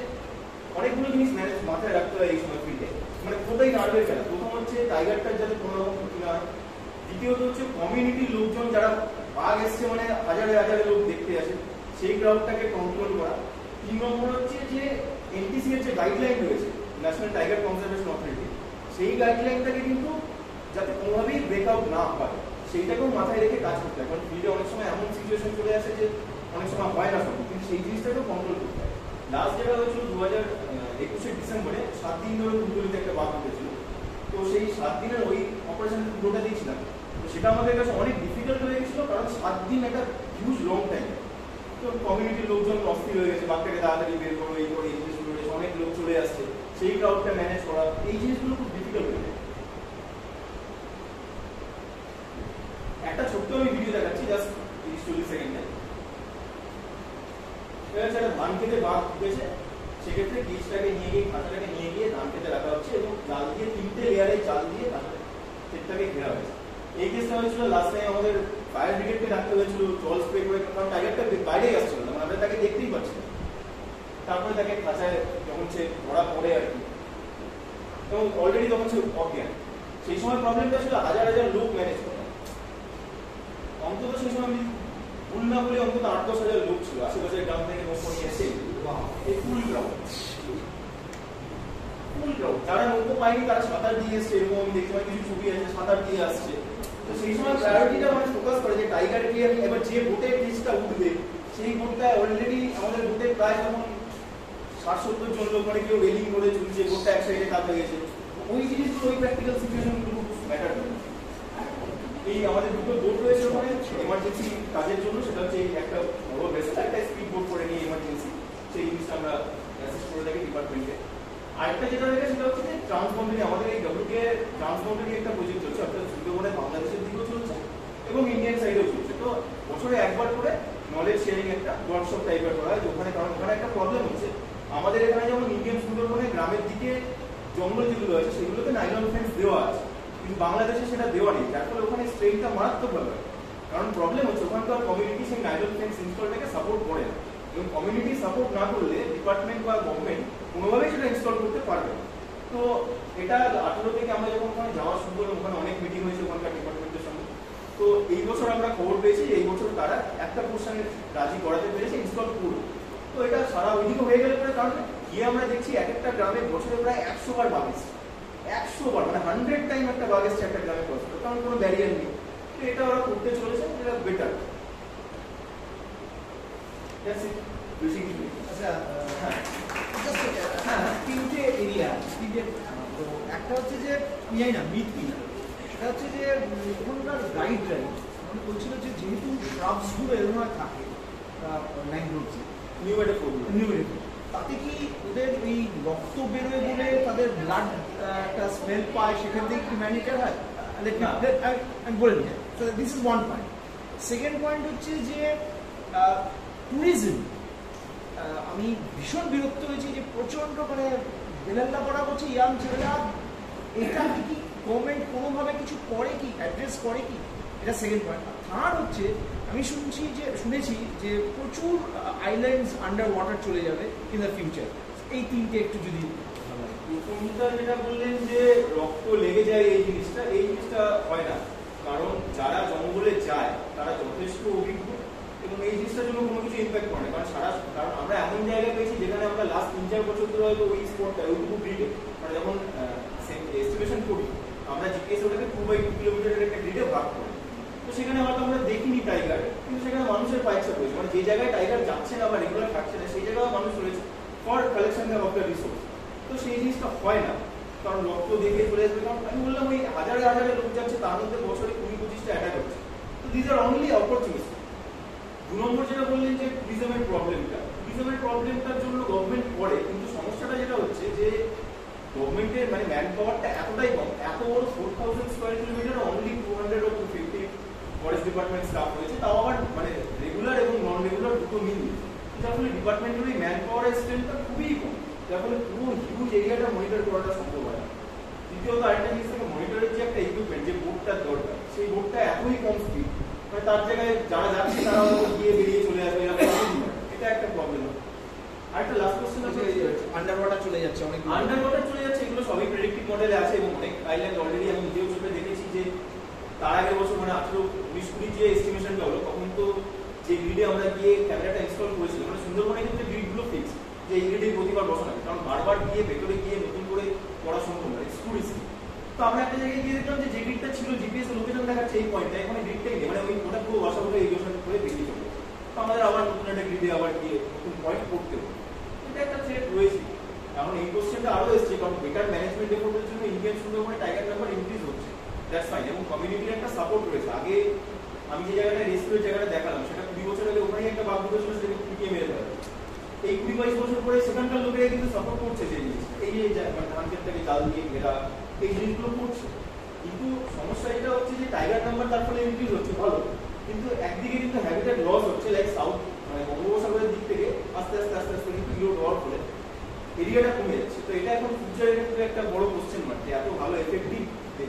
অনেকগুলো জিনিস মাথায় রাখতে হয় এই সময় ফিল্ডে, মানে কোথায় নাড়বে খেলা। প্রথম হচ্ছে টাইগারটার যাতে কোনো রকম ক্ষতি না হয়, দ্বিতীয়ত হচ্ছে কমিউনিটির লোকজন যারা বাঘ এসছে মানে হাজারে হাজারে লোক দেখতে আসে, সেই ক্রাউডটাকে কন্ট্রোল করা। 3 নম্বর হচ্ছে যে এনটিসি এর যে গাইডলাইন রয়েছে, ন্যাশনাল টাইগার কনজারভেশন অথরিটি, সেই গাইডলাইনটাকে কিন্তু যাতে কোনোভাবেই ব্রেকআউট না হয় সেইটাকেও মাথায় রেখে কাজ করতে হয়, কারণ ফিল্ডে অনেক সময় এমন সিচুয়েশন চলে আসে যে অনেক সময় হয় না সম্ভব, কিন্তু সেই জিনিসটাকেও কন্ট্রোল করতে হয়। লাস্ট যেটা হয়েছিল 2021 ডিসেম্বরে 7 দিন ধরে কুলতলিতে একটা বাঘ উঠেছিল, তো সেই 7 দিনের ওই অপারেশন পুরোটা দিয়েছিলাম, তো সেটা আমাদের কাছে অনেক ডিফিকাল্ট হয়ে গেছিল, কারণ 7 দিন একটা হিউজ লং টাইম। তো কমিউনিটির লোকজন অস্থির হয়ে গেছে, বাঘটাকে তাড়াতাড়ি বের করো, এই করে এই জিনিসগুলো রয়েছে, অনেক লোক চলে আসছে, সেই ক্রাউডটা ম্যানেজ করা, এই জিনিসগুলো খুব ডিফিকাল্ট হয়ে যায়। একটা ছোট্ট আমি ভিডিও দেখাচ্ছি, জাস্ট 30-40 সেকেন্ডে। একটা ধান খেতে বাঘ ঢুকেছে, সেক্ষেত্রে বীজটাকে নিয়ে গিয়ে খাঁচাটাকে নিয়ে গিয়ে ধান খেতে রাখা হচ্ছে এবং জাল দিয়ে 3টে লেয়ারে জাল দিয়ে ক্ষেতটাকে ঘেরা হয়েছে। এই কেসটা হয়েছিল লাস্ট টাইম আমাদের ফায়ার ব্রিগেডকে ডাকতে হয়েছিল, জল স্প্রে করে, কারণ টাইগারটা বাইরেই আসছিল না, আমরা তাকে দেখতেই পাচ্ছি না। তারপরে তাকে খাঁচায় যখন সে ধরা পড়ে আর কি, এবং অলরেডি তখন সে অজ্ঞান, সেই সময় প্রবলেমটা ছিল হাজার হাজার লোক ম্যানেজ করা। অন্তত সেই সময় আমি ভুল না বলে অন্তত 8-10 হাজার লোক ছিল আশেপাশের গ্রাম থেকে নৌকো নিয়ে এসে এই ফুল গ্রাউন্ড যারা নৌকো পায়নি তারা সাঁতার দিয়ে এসছে, এরকম আমি দেখতে পাই কিছু ছবি আছে, সাঁতার দিয়ে আসছে। তো সেই সময় প্রায়োরিটিটা মানে ফোকাস করে যে টাইগারকে আমি এবার যে বোটের রিচটা উঠবে সেই বোটটা অলরেডি আমাদের বোটে প্রায় তখন 60-70 জন লোক, মানে কেউ রেলিং করে চলছে, বোটটা এক সাইডে কাঁপে গেছে। ওই জিনিসগুলো, ওই প্র্যাকটিক্যাল সিচুয়েশনগুলো খুব ম্যাটার করে। এই আমাদের দুটো বোট রয়েছে ওখানে এমার্জেন্সি কাজের জন্য, সেটা হচ্ছে একটা বড় ভেসেল, একটা স্পিড বোট করে নিয়ে এমার্জেন্সি, সেই জিনিসটা আমরা অ্যাসিস্ট করে থাকি ডিপার্টমেন্টে। আরেকটা যেটা রয়েছে সেটা হচ্ছে যে ট্রান্সবাউন্ডারি, আমাদের এই ডব্লিউকে ট্রান্সবাউন্ডারি একটা প্রজেক্ট চলছে, অর্থাৎ সুন্দরবনে বাংলাদেশের দিকেও চলছে এবং ইন্ডিয়ান সাইডেও চলছে। তো বছরে একবার করে নলেজ শেয়ারিং একটা ওয়ার্কশপ টাইপের করা হয়, ওখানে কারণ ওখানে একটা প্রবলেম হচ্ছে আমাদের এখানে যেমন ইন্ডিয়ান সুন্দরবনে গ্রামের দিকে জঙ্গল যেগুলো আছে সেগুলোতে নাইলন ফেন্স দেওয়া আছে, কিন্তু বাংলাদেশে সেটা দেওয়া নেই, যার ফলে ওখানে স্ট্রেনটা মারাত্মকভাবে হয়। কারণ প্রবলেম হচ্ছে ওখানকার কমিউনিটি সেই নাইলন ফেন্স ইনস্টলটাকে সাপোর্ট করে না, এবং কমিউনিটি সাপোর্ট না করলে ডিপার্টমেন্ট বা গভর্নমেন্ট কোনোভাবেই সেটা ইনস্টল করতে পারবে। তো এটা 18 থেকে আমরা যখন ওখানে যাওয়া শুরু করলাম, ওখানে অনেক মিটিং হয়েছে ওখানকার ডিপার্টমেন্টের সঙ্গে। তো এই বছর আমরা খবর পেয়েছি এই বছর তারা একটা পোর্শনে রাজি করাতে পেরেছে ইনস্টল করবে। তো এটা সারা ওইদিকে হয়ে গেলে পরে কারণ গিয়ে আমরা দেখছি এক একটা গ্রামে বছরে প্রায় 100 বার বাগ এসছে, 100 বার মানে 100 টাইম একটা বাগ এসছে একটা গ্রামে পৌঁছতে, কারণ কোনো ব্যারিয়ার নেই। তো এটা ওরা করতে চলেছে, এটা বেটার। বেশি কিছু নেই। আচ্ছা, হ্যাঁ, তিনটে এরিয়া, তিনটে। তো একটা হচ্ছে যে আমি জানি না মিথ কিনা, সেটা হচ্ছে যে ওখানকার গাইডলাইন মানে বলছিল যে যেহেতু শ্রাবসগুলো এরকম থাকে ম্যানগ্রোভসে নিউ তাতে কি ওদের এই রক্ত বেরোয় বলে তাদের ব্লাড একটা স্মেল পায়, সেখান থেকে কি ম্যানিটার হয়? আমি বলে নিই। This is one point. Second point হচ্ছে যে ট্যুরিজম, আমি ভীষণ বিরক্ত হয়েছি যে প্রচণ্ড মানে বেলাল্লা করা করছে ইয়াং ছেলেরা, এটা কি গভর্নমেন্ট কোনোভাবে কিছু করে কি, অ্যাড্রেস করে কি? এটা সেকেন্ড পয়েন্ট। থার্ড হচ্ছে আমি শুনেছি যে প্রচুর আইল্যান্ডস আন্ডার ওয়াটার চলে যাবে ইন দ্য ফিউচার। এই তিনটে একটু যদি প্রথমটা যেটা বললেন যে রক্ত লেগে যায়, এই জিনিসটা হয় না, কারণ যারা জঙ্গলে যায় তারা যথেষ্ট অভিজ্ঞ এবং এই জিনিসটার জন্য কোনো কিছু ইম্প্যাক্ট করে না। কারণ আমরা এমন জায়গায় পেয়েছি যেখানে আমরা লাস্ট 3-4 বছর ধরে হয়তো ওই স্পটটা ওইটুকু গ্রিডে মানে যখন এস্টিমেশন করি আমরা জিপিএস ওটাকে 2/2 কিলোমিটারের একটা গ্রিডে ভাগ করি। তো সেখানে হয়তো আমরা দেখিনি টাইগার, কিন্তু সেখানে মানুষের পাইকশাপ রয়েছে, মানে যে জায়গায় টাইগার যাচ্ছে না বা রেগুলার থাকছে না সেই জায়গায় মানুষ রয়েছে for collection of the resource. তো সেই জিনিসটা হয় না, কারণ রক্ত দেখে চলে আসবে। কারণ আমি বললাম ওই হাজারে হাজারে লোক যাচ্ছে, তার মধ্যে বছরে 20-25টা অ্যাটাক হচ্ছে। তো দিজ আর অনলি অপরচুনিটি। 2 নম্বর যেটা বললেন যে ট্যুরিজমের প্রবলেমটার জন্য গভর্নমেন্ট করে, কিন্তু সমস্যাটা যেটা হচ্ছে যে গভর্নমেন্টের মানে ম্যান পাওয়ারটা এতটাই কম, এত বড় 4000 square kilometre only 200 or 250 forest department staff রয়েছে, তাও আবার মানে রেগুলার এবং নন রেগুলার দুটো মিলিয়ে। যার ফলে ডিপার্টমেন্টের এই ম্যান পাওয়ারের স্ট্রেংথটা খুবই কম, যার ফলে পুরো হিউজ এরিয়াটা মনিটর করাটা সম্ভব হয় না। দ্বিতীয়ত আরেকটা জিনিস থাকে মনিটরের যে একটা ইকুইপমেন্ট, যে বোর্ডটার দরকার, সেই বোর্ডটা এতই কম স্পিড, মানে তার জায়গায় যারা যাচ্ছে তারা গিয়ে বেরিয়ে চলে আসবে, এটা একটা প্রবলেম। আরেকটা লাস্ট কোশ্চেন আছে, আন্ডার ওয়াটার চলে যাচ্ছে, অনেক আন্ডার ওয়াটার চলে যাচ্ছে, এগুলো সবই প্রেডিক্টিভ মডেলে আছে এবং অনেক আইল্যান্ড অলরেডি আমি নিজেও চোখে দেখেছি যে তার আগের বছর মানে 18-19-20 যে এস্টিমেশনটা হলো তখন তো যে গ্রিডে আমরা গিয়ে ক্যামেরাটা ইনস্টল করেছিলাম, মানে সুন্দরবনে কিন্তু গ্রিডগুলো ফিক্স যে এই গ্রিডে প্রতিবার বসানো, কারণ বারবার গিয়ে ভেতরে গিয়ে নতুন করে করা সম্ভব নয়, ইটস টু রিস্কি। তো আমরা একটা জায়গায় গিয়ে দেখলাম যে গ্রিডটা ছিল জিপিএস লোকেশন দেখাচ্ছে এই পয়েন্টটা, এখানে গ্রিডটাই নেই, মানে ওই ওটা পুরো বসাগুলো এই লোকেশন করে বেরিয়ে চলে। তো আমাদের আবার নতুন একটা গ্রিডে আবার গিয়ে নতুন পয়েন্ট করতে হবে, এটা একটা থ্রেট রয়েছে। এখন এই কোশ্চেনটা আরো এসছে, কারণ বেটার ম্যানেজমেন্ট এফোর্টের জন্য ইন্ডিয়ান সুন্দরবনে টাইগার নাম্বার ইনক্রিজ হচ্ছে, দ্যাটস ফাইন, এবং কমিউনিটির একটা সাপোর্ট রয়েছে। আগে আমি যে জায়গাটা রেস্কিউর জায়গাটা দেখালাম সেটা 20 বছর আগে ওখানেই একটা বাঘ ঢুকেছিল, সেটাকে পিটিয়ে মেরে ফেলা। এই 20-22 বছর পরে সেখানকার লোকেরা কিন্তু সাপোর্ট করছে যে জিনিস, এই যে ধান ক্ষেতটাকে জাল দিয়ে ঘেরা, এই জিনিসগুলো করছে। কিন্তু সমস্যা এটা হচ্ছে যে টাইগার নাম্বার তার ফলে ইনক্রিজ হচ্ছে ভালো, কিন্তু একদিকে কিন্তু হ্যাবিটেট লস হচ্ছে, লাইক সাউথ মানে বঙ্গোপসাগরের দিক থেকে আস্তে আস্তে কিন্তু ইউরো ড্রর ফলে এরিয়াটা কমে যাচ্ছে। তো এটা এখন ফিউচারের ক্ষেত্রে একটা বড় কোশ্চেন মার্ক, যে এত ভালো এফেক্টিভ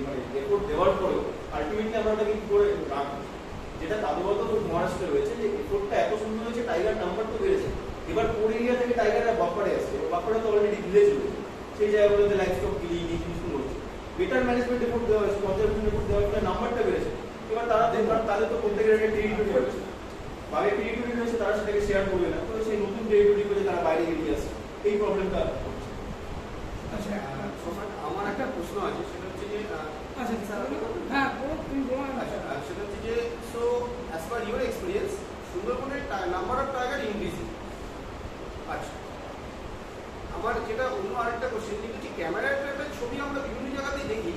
মানে এফোর্ট দেওয়ার পরেও আলটিমেটলি আমরা ওটাকে কি করে রাখবো, যেটা তাদের মহারাষ্ট্রে রয়েছে যে এফোর্টটা এত সুন্দর হয়েছে, টাইগার নাম্বার তো বেড়েছে, এবার কোর এরিয়া থেকে টাইগাররা বাফারে আসছে, বাফারে তো অলরেডি ভিলেজ রয়েছে, সেই জায়গাগুলোতে লাইফ স্টক কিলিং এই জিনিসগুলো হচ্ছে, বেটার ম্যানেজমেন্ট এফোর্ট দেওয়া হয়েছে, কনজারভেশন এফোর্ট দেওয়ার ফলে নাম্বারটা বেড়েছে। এবার তারা দেখবেন তাদের তো প্রত্যেকের একটা টেরিটরি রয়েছে, বাইরে টেরিটরি রয়েছে, তারা সেটাকে শেয়ার করবে না, তো সেই নতুন টেরিটরি করে তারা বাইরে বেরিয়ে আসছে, এই প্রবলেমটা হচ্ছে। আচ্ছা আমার একটা প্রশ্ন আছে, সেটা হচ্ছে যে সেটা হচ্ছে যে so as per your experience সুন্দরবনের নাম্বার অফ টাইগার ইনক্রিজিং। আচ্ছা আমার যেটা অন্য আরেকটা কোশ্চেন, কিন্তু যে ক্যামেরার একটা ছবি আমরা বিভিন্ন জায়গাতেই দেখি,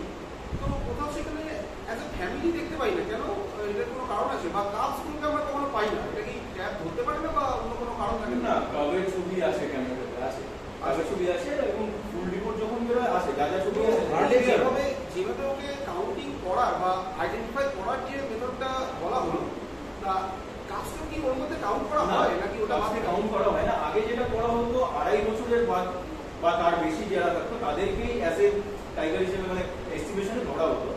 তো কোথাও সেখানে অ্যাজ এ ফ্যামিলি দেখতে পাই না, কেন এটার কোনো কারণ আছে? বা কাজগুলোকে আমরা কখনো পাই না, এটা কি ট্যাপ ধরতে পারি না বা অন্য কোনো কারণ থাকে না? কাজের ছবি আছে, ক্যামেরাতে আছে, কাজের ছবি আছে এবং ফুল রিপোর্ট যখন বেরোয় আসে, যা যা ছবি আছে যেভাবে ওকে কাউন্টিং করার বা আইডেন্টিফাই করার যে মেথডটা বলা হলো, তা কাজটা কি ওর মধ্যে কাউন্ট বা তার বেশি যারা থাকতো তাদেরকেই অ্যাজ এ টাইগার হিসেবে মানে এস্টিমেশনে ধরা হতো।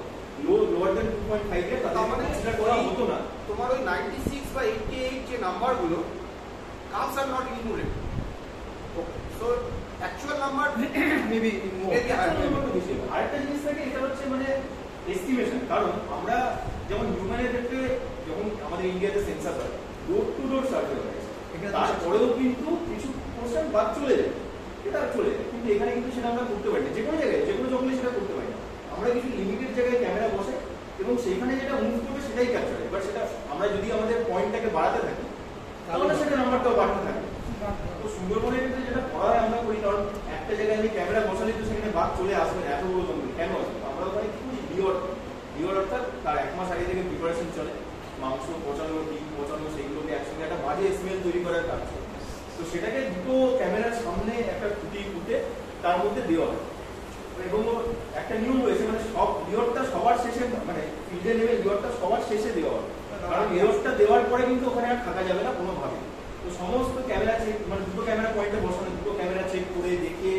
লোয়ার দেন 2.5 এর তাদের মানে কনসিডার করা হতো না। তোমার ওই 96 বা 88 যে নাম্বারগুলো comes are not included, so actual number maybe আরেকটা জিনিস থাকে, এটা হচ্ছে মানে এস্টিমেশন। কারণ আমরা যেমন হিউম্যানের ক্ষেত্রে যখন আমাদের ইন্ডিয়াতে সেন্সাস হয়, ডোর টু ডোর সার্ভে হয়, তারপরেও কিন্তু কিছু পোর্শন বাদ চলে যায়, এটা চলে যায়। কিন্তু এখানে কিন্তু সেটা আমরা করতে পারি না, যে কোনো জায়গায় যে কোনো জঙ্গলে সেটা করতে পারি না। আমরা কিছু লিমিটেড জায়গায় ক্যামেরা বসে এবং সেইখানে যেটা মুভ করবে সেটাই ক্যাপচার হয়। বাট সেটা আমরা যদি আমাদের পয়েন্টটাকে বাড়াতে থাকি তাহলে সেটা নাম্বারটাও বাড়তে থাকে। তো সুন্দরবনের ক্ষেত্রে যেটা করা হয় আমরা করি, কারণ একটা জায়গায় আমি ক্যামেরা বসালে তো সেখানে বাঘ চলে আসবে না, এত বড় জঙ্গল কেন আসবে? আমরা ওখানে কি করি, ডিওর অর্থাৎ তার 1 মাস আগে থেকে প্রিপারেশন চলে, মাংস পচানো, ডিম পচানো, সেইগুলোকে একসঙ্গে একটা বাজে স্মেল তৈরি করার কাজ চলে। তো সেটাকে দুটো ক্যামেরার সামনে একটা খুঁটি পুঁতে তার মধ্যে দেওয়া হয়। এবং একটা নিয়ম রয়েছে, মানে সব লিওরটা সবার শেষে, মানে ফিল্ডে নেমে লিওরটা সবার শেষে দেওয়া হয়, কারণ লিওরটা দেওয়ার পরে কিন্তু ওখানে আর থাকা যাবে না কোনোভাবে। তো সমস্ত ক্যামেরা চেক, মানে দুটো ক্যামেরা পয়েন্টে বসানো, দুটো ক্যামেরা চেক করে দেখে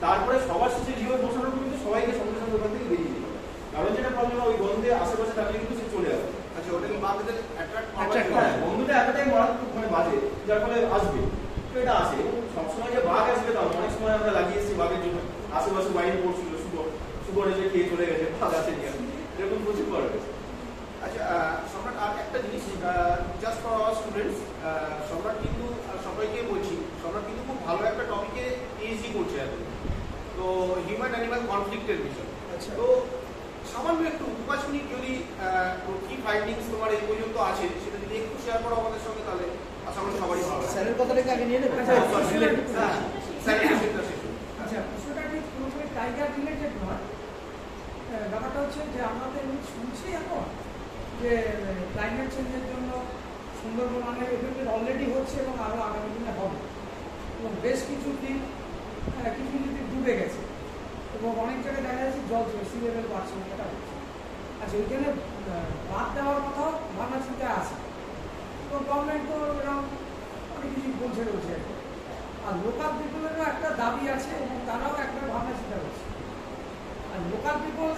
তারপরে সবার শেষে লিওর বসানোর কিন্তু সবাইকে সঙ্গে সঙ্গে ওখান থেকে বেরিয়ে যেতে হবে। কারণ যেটা প্রবলেম, ওই গন্ধে আশেপাশে থাকলে কিন্তু সে চলে আসবে। আচ্ছা, ওটাকে বাঘদের অ্যাট্রাক্ট গন্ধটা এতটাই মারাত্মক মানে বাজে, যার ফলে আসবে। তো এটা আসে, এবং সবসময় যে বাঘ আসবে তাও অনেক সময় আমরা লাগিয়েছি বাঘের জন্য, আশেপাশে বাইরে পড়ছিল, সুবর এসে খেয়ে চলে গেছে, বাঘ আসে নিয়ে এরকম প্রচুর করা গেছে। আচ্ছা সম্রাট, আর একটা জিনিস জাস্ট ফর আওয়ার স্টুডেন্টস, সম্রাট কিন্তু সবাইকে বলছি, সম্রাট কিন্তু খুব ভালো একটা টপিকে পিএইচডি করছে এখন, তো হিউম্যান অ্যানিমাল কনফ্লিক্টের বিষয়। তো সামান্য একটু 5 মিনিট যদি কি ফাইন্ডিংস তোমার এই পর্যন্ত আছে সেটা যদি একটু শেয়ার করো আমাদের সঙ্গে, তাহলে আশা করি সবারই ভালো লাগে। স্যারের কথাটাকে আগে নিয়ে নেব। আচ্ছা, প্রশ্নটা ঠিক পুরোপুরি টাইগার রিলেটেড নয়। ব্যাপারটা হচ্ছে যে আমরা তো এমনি শুনছি এখন যে ক্লাইমেট চেঞ্জের জন্য সুন্দরবনে এফেক্টেড অলরেডি হচ্ছে এবং আরও আগামী দিনে হবে, এবং বেশ কিছু দ্বীপ ডুবে গেছে এবং অনেক জায়গায় দেখা যাচ্ছে জল সি লেভেল বাড়ছে, এটা হচ্ছে। আচ্ছা, ওইখানে বাদ দেওয়ার কথাও ভাবনা চিন্তায় আছে, তো গভর্নমেন্ট তো এরকম অনেক কিছু বলছে রয়েছে। আর লোকাল পিপলেরও একটা দাবি আছে এবং তারাও একটা ভাবনা চিন্তা করছে। আর লোকাল পিপল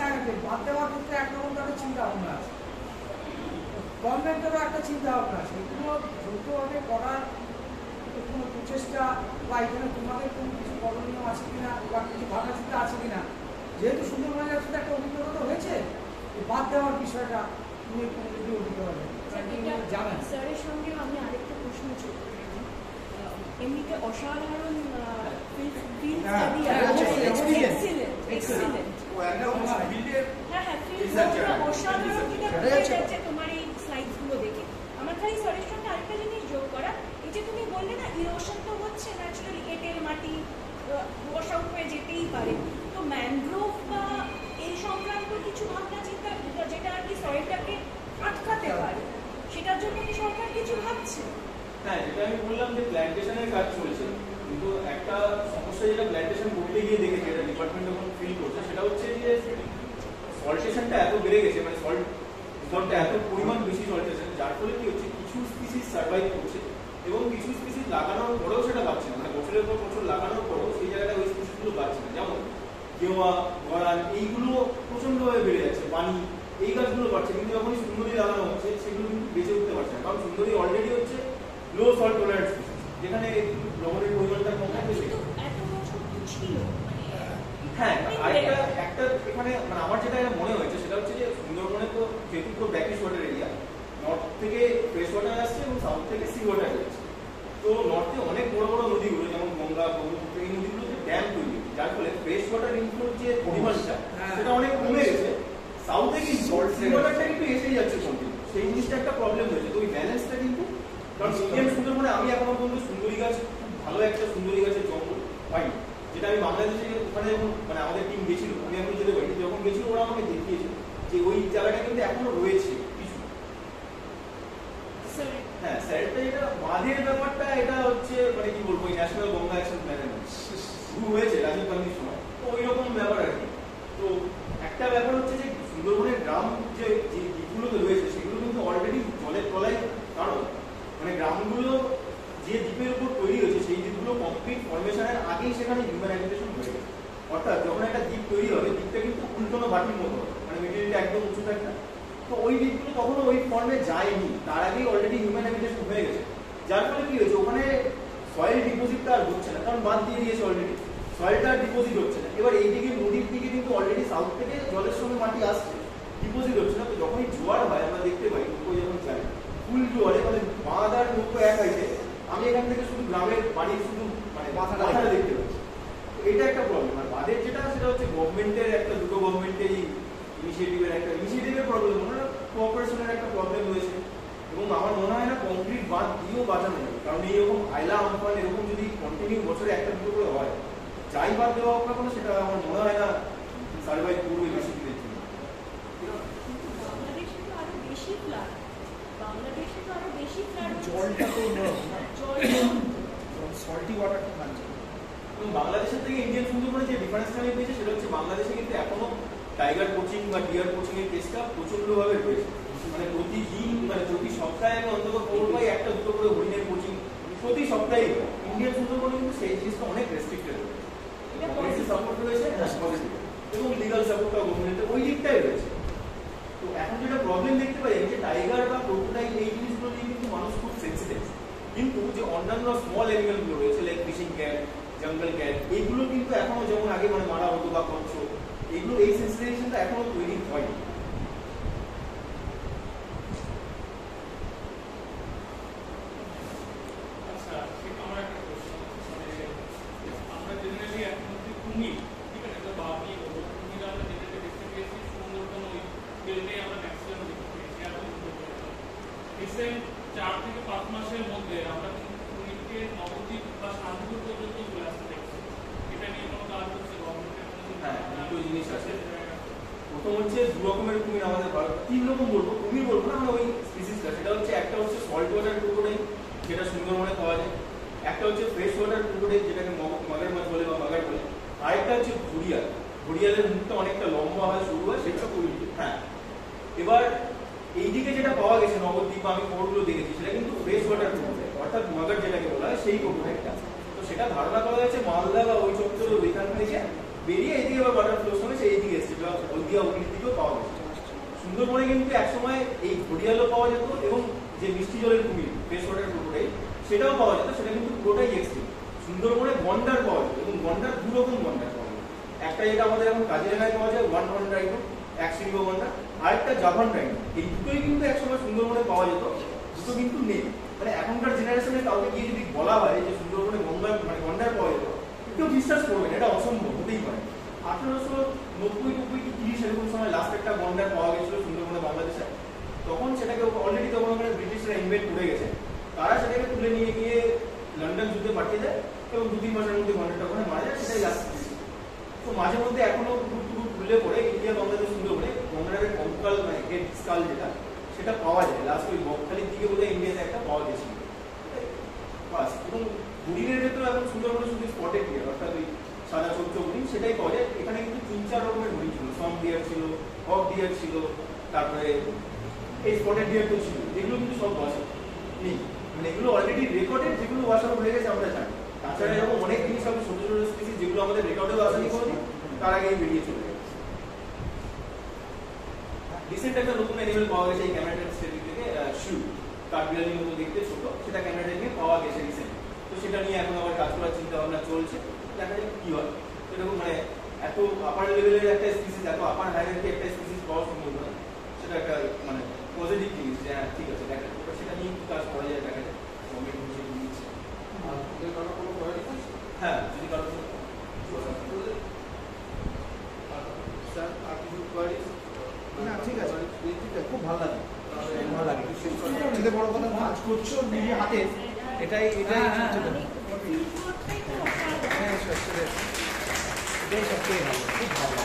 বাদ দেওয়ার ক্ষেত্রে একরকম তাদের চিন্তা ভাবনা আছে, গভর্নমেন্টেরও একটা চিন্তা ভাবনা আছে। এগুলো যৌথভাবে করার কোনো প্রচেষ্টা বা এখানে তোমাদের কোনো কিছু করণীয় আছে কিনা বা কিছু ভাবনা চিন্তা আছে কিনা, যেহেতু সুন্দরবনের সাথে একটা অভিজ্ঞতা হয়েছে, বাদ দেওয়ার বিষয়টা নিয়ে কোনো যদি অভিজ্ঞতা জানেন। স্যারের সঙ্গে আমি আরেকটা প্রশ্ন ছিল, এমনিতে অসাধারণ তোমার এই স্লাইডসগুলো দেখে আমার খালি স্যারের সঙ্গে আরেকটা জিনিস যোগ করা, এই যে তুমি বললে না ইরোশন তো হচ্ছে ন্যাচারালি, এঁটেল মাটি ওয়াশ আউট হয়ে যেতেই পারে, তো ম্যানগ্রোভ বা এই সংক্রান্ত কিছু ভাবনা চিন্তা যেটা আর কি সয়েলটাকে আটকাতে পারে, সেটার জন্য কি সরকার কিছু ভাবছে? হ্যাঁ, যেটা আমি বললাম যে প্ল্যান্টেশনের কাজ চলছে, কিন্তু একটা সমস্যা যেটা প্ল্যান্টেশন করতে গিয়ে দেখেছি, এটা ডিপার্টমেন্ট যখন ফিল করছে, সেটা হচ্ছে যে সল্টেশনটা এত বেড়ে গেছে, মানে সল্টটা এত পরিমাণ বেশি সল্টেশন, যার ফলে কি হচ্ছে কিছু স্পিসিস সার্ভাইভ করছে এবং কিছু স্পিসিস লাগানোর পরেও সেটা পাচ্ছে না, মানে বছরের পর বছর লাগানোর পরেও সেই জায়গাটা ওই স্পিসিসগুলো পাচ্ছে না। যেমন কেওয়া, গরান, এইগুলো প্রচণ্ডভাবে বেড়ে যাচ্ছে, পানি, এই গাছগুলো বাড়ছে, কিন্তু যখনই সুন্দরী লাগানো হচ্ছে সেগুলো কিন্তু বেঁচে উঠতে পারছে না, কারণ সুন্দরী অলরেডি হচ্ছে লো সল্ট টলারেন্স স্পিসিস, যেখানে লবণের পরিমাণটা কম থাকে। হ্যাঁ, আরেকটা একটা এখানে মানে আমার যেটা মনে হয়েছে সেটা হচ্ছে যে সুন্দরবনে তো যেহেতু খুব ব্যাকিশ ওয়াটার এরিয়া, নর্থ থেকে ফ্রেশ ওয়াটার আসছে এবং সাউথ থেকে সি ওয়াটার যাচ্ছে। তো নর্থে অনেক বড় বড় নদীগুলো যেমন গঙ্গা, ব্রহ্মপুত্র, এই নদীগুলোতে ড্যাম তৈরি, যার ফলে ফ্রেশ ওয়াটার ইনফ্লোর যে পরিমাণটা সেটা অনেক কমে গেছে। সাউথে কিন্তু সি ওয়াটারটা কিন্তু এসেই যাচ্ছে কন্টিনিউ, সেই জিনিসটা একটা প্রবলেম হয়েছে। তো ওই ব্যালেন্সটা কিন্তু, কারণ ইন্ডিয়ান সুন্দরবনে আমি এখনো পর্যন্ত সুন্দরী গাছ, খুব ভালো একটা সুন্দরী গাছের জঙ্গল পাইনি, যেটা আমি বাংলাদেশে ওখানে যখন মানে আমাদের টিম গেছিল, আমি এখন যেতে পারি, যখন গেছিল ওরা আমাকে দেখিয়েছে যে ওই জায়গাটা কিন্তু এখনো রয়েছে কিছু। হ্যাঁ, স্যারটা যেটা বাঁধের ব্যাপারটা, এটা হচ্ছে মানে কি বলবো, ওই ন্যাশনাল গঙ্গা অ্যাকশন প্ল্যানের শুরু হয়েছে রাজীব গান্ধীর সময়, তো ওই রকম ব্যাপার আর কি। তো একটা ব্যাপার হচ্ছে যে সুন্দরবনের গ্রাম যে দ্বীপগুলোতে রয়েছে সেগুলো কিন্তু অলরেডি জলের তলায়, কারণ মানে গ্রামগুলো যে দ্বীপের উপর তৈরি হয়েছে সেই দ্বীপগুলো কমপ্লিট ফরমেশনের আগেই সেখানে হিউম্যান হ্যাবিটেশন হয়ে গেছে। অর্থাৎ যখন একটা দ্বীপ তৈরি হবে, দ্বীপটা কিন্তু উল্টোনো বাটির মতো হবে, মানে মেটেরিয়ালটা একদম উঁচু থাকে না। তো ওই দ্বীপগুলো তখনও ওই ফর্মে যায়নি, তার আগেই অলরেডি হিউম্যান হ্যাবিটেশন হয়ে গেছে। যার ফলে কি হয়েছে, ওখানে সয়েল ডিপোজিটটা আর হচ্ছে না, কারণ বাদ দিয়ে দিয়েছে অলরেডি, সয়েলটা আর ডিপোজিট হচ্ছে না। এবার এইদিকে নদীর দিকে কিন্তু অলরেডি সাউথ থেকে জলের সঙ্গে মাটি আসছে, ডিপোজিট হচ্ছে না। তো যখনই জোয়ার হয় আমরা দেখতে পাই, নৌকো যখন চাই ফুল জোয়ারে, মানে বাঁধ আর নৌকো এক হয়েছে, আমি এখান থেকে শুধু গ্রামের বাড়ির শুধু মানে মাথাটা দেখতে পাচ্ছি। এটা একটা প্রবলেম। আর বাঁধের যেটা সেটা হচ্ছে গভর্নমেন্টের একটা, দুটো গভর্নমেন্টের ইনিশিয়েটিভের প্রবলেম, কোঅপারেশনের একটা প্রবলেম রয়েছে। এবং আমার মনে হয় না কংক্রিট বাঁধ দিয়েও বাঁচানো যাবে, কারণ এইরকম আইলা আমফান এরকম যদি কন্টিনিউ বছরে একটা দুটো করে হয়, যাই বাদ দেওয়া হোক না কোনো, সেটা আমার মনে হয় না সার্ভাইভ করবে বেশি দিনের জন্য। বাংলাদেশে তো আরো বেশি ফ্লাড, বাংলাদেশে তো আরো বেশি ফ্লাড, জলটা তো সল্টি ওয়াটারটা থাকছে। এবং বাংলাদেশের থেকে ইন্ডিয়ান সুন্দরবনে যে ডিফারেন্সটা আমি পেয়েছি সেটা হচ্ছে বাংলাদেশে কিন্তু এখনো টাইগার কোচিং বা ডিয়ার কোচিং এর কেসটা প্রচন্ডভাবে রয়েছে। মানে প্রতিদিন, মানে প্রতি সপ্তাহে আমি অন্তত 4 বা 1টা 2টো করে হরিণের কোচিং প্রতি সপ্তাহে। ইন্ডিয়ান সুন্দরবনে কিন্তু সেই জিনিসটা অনেক রেস্ট্রিক্টেড রয়েছে, পলিসি সাপোর্ট রয়েছে এবং লিগাল সাপোর্টটা গভর্নমেন্টের ওই দিকটাই রয়েছে। তো এখন যেটা প্রবলেম দেখতে পাই যে টাইগার বা ক্রোকোডাইল এই জিনিসগুলো নিয়ে কিন্তু মানুষ খুব সেন্সিটিভ, কিন্তু যে অন্যান্য স্মল অ্যানিমেলগুলো রয়েছে লাইক ফিশিং ক্যাট, জঙ্গল ক্যাট, এইগুলো কিন্তু এখনো যেমন আগে মানে মারা হতো বা কঞ্চ, এগুলো এই সেন্সিটাইজেশনটা এখনো তৈরি হয়নি। আচ্ছা, আমার একটা প্রশ্ন, আমরা জেনারেলি এখন যদি কুমির, ঠিক আছে, তো বাবলি কুমির আমরা জেনারেলি দেখতে পেয়েছি সুন্দরবন ওই বেল্টে আমরা ম্যাক্সিমাম দেখতে পেয়েছি। এখন রিসেন্ট 4 থেকে 5 মাসের মধ্যে আমরা কিন্তু কুমিরকে নবদ্বীপ বা শান্তিপুর পর্যন্ত চলে আসতে দেখছি। এটা নিয়ে কোনো কাজ হচ্ছে গভর্নমেন্টের? হ্যাঁ, দুটো জিনিস আছে। প্রথম হচ্ছে 2 রকমের কুমির আমাদের ভারত, 3 রকম বলবো, কুমির বলবো না আমরা, ওই স্পিসিসটা। সেটা হচ্ছে একটা হচ্ছে সল্ট ওয়াটার ক্রোকোডাইল, যেটা সুন্দরবনে পাওয়া যায়। একটা হচ্ছে ফ্রেশ ওয়াটার ক্রোকোডাইল, যেটাকে মগের মাছ বলে বা মাগার বলে। আরেকটা হচ্ছে ঘড়িয়াল। ঘড়িয়ালের মুখটা অনেকটা লম্বা হয়, সরু হয়, সেটা কুমির। হ্যাঁ, এবার এইদিকে যেটা পাওয়া গেছে নবদ্বীপ, আমি খবরগুলো দেখেছি, সেটা কিন্তু ফ্রেশ ওয়াটার ক্রোকোডাইল, অর্থাৎ মাগার যেটাকে বলা হয় সেই ক্রোকোডাইলটা। তো সেটা ধারণা করা যাচ্ছে মালদা বা ওই চত্বরের ওইখান থেকে বেরিয়ে এইদিকে আবার ওয়াটার ফ্লোর সঙ্গে সেই দিকে এসছে, হলদিয়া ওই দিকেও পাওয়া গেছে। সুন্দরবনে কিন্তু একসময় এই ঘড়িয়ালও পাওয়া যেত এবং যে মিষ্টি জলের কুমির ফ্রেশ ওয়াটার ক্রোকোডাইল সেটাও পাওয়া যেত, সেটা কিন্তু পুরোটাই এক্সট্রিম। সুন্দরবনে গন্ডার পাওয়া যেত, এবং গন্ডার 2 রকম গন্ডার পাওয়া যেত। একটা যেটা আমাদের এখন কাজিরাঙায় পাওয়া যায়, 1 হর্ন রাইনো, 1 শৃঙ্গ গন্ডার, আরেকটা জাভান রাইনো। এই দুটোই কিন্তু একসময় সুন্দরবনে পাওয়া যেত, দুটো কিন্তু নেই। মানে এখনকার জেনারেশনে কাউকে গিয়ে যদি বলা হয় যে সুন্দরবনে গন্ডার পাওয়া যেত, কেউ বিশ্বাস করবে না, এটা অসম্ভব, হতেই পারে। 1890 কি 30 এরকম সময় লাস্ট একটা গন্ডার পাওয়া গেছিল সুন্দরবনে বাংলাদেশে। তখন সেটাকে অলরেডি তখন ওখানে ব্রিটিশরা ইনভেট করে গেছে, তারা সেটাকে তুলে নিয়ে গিয়ে লন্ডন যুদ্ধে পাঠিয়ে দেয় এবং 2-3 মাসের মধ্যে গন্ডারটা ওখানে মারা যায়, সেটাই লাস্ট। তো মাঝে মধ্যে এখনো খুলে পড়ে ইন্ডিয়া বাংলাদেশ সুন্দরবনে গন্ডারের কঙ্কাল, মানে হেড স্কাল যেটা, সেটা পাওয়া যায়। লাস্ট ওই বকখালির দিকে বোধহয় ইন্ডিয়াতে একটা পাওয়া গেছিল বাস। এবং হরিণের ভেতরে এখন সুন্দরবনে শুধু স্পটেড ডিয়ার, অর্থাৎ ওই সাদা ছোট্ট হরিণ, সেটাই পাওয়া যায়। এখানে কিন্তু 3-4 রকমের হরিণ ছিল, সম ডিয়ার ছিল, হক ডিয়ার ছিল, তারপরে এই স্পটেড ডিয়ার তো ছিল, যেগুলো কিন্তু সব ওয়াশ নেই, মানে এগুলো অলরেডি রেকর্ডেড, যেগুলো ওয়াশ আউট হয়ে গেছে আমরা জানি। তাছাড়া এরকম অনেক জিনিস আছে ছোট ছোট স্পিসিস যেগুলো আমাদের রেকর্ডেও আসেনি কোনোদিন, তার আগেই বেরিয়ে চলে গেছে। রিসেন্ট একটা নতুন অ্যানিমেল পাওয়া গেছে এই ক্যানাডিয়ান স্টেট থেকে, শু, কাঠবিড়ালির মতো দেখতে ছোট, সেটা ক্যানাডা নিয়ে পাওয়া গেছে রিসেন্ট। তো সেটা নিয়ে এখন আবার কাজ করার চিন্তা ভাবনা চলছে, দেখা যাক কি হয়। এরকম মানে এত আপার লেভেলের একটা স্পিসিস, এত আপার হায়ারার্কি একটা স্পিসিস পাওয়া সম্ভব নয়, সেটা একটা মানে পজিটিভ জিনিস যে হ্যাঁ ঠিক আছে, দেখা যাক সেটা নিয়ে কি কাজ করা যায়, দেখা যাক গভর্নমেন্ট হিসেবে নিচ্ছে। হ্যাঁ, যদি কারো স্যার আর কিছু কোয়ারিজ? না, ঠিক আছে, খুব ভালো লাগে, ভালো লাগে। সবচেয়ে বড় কথা কাজ করছো নিজে হাতে, এটাই সবচেয়ে ভালো, খুব ভালো।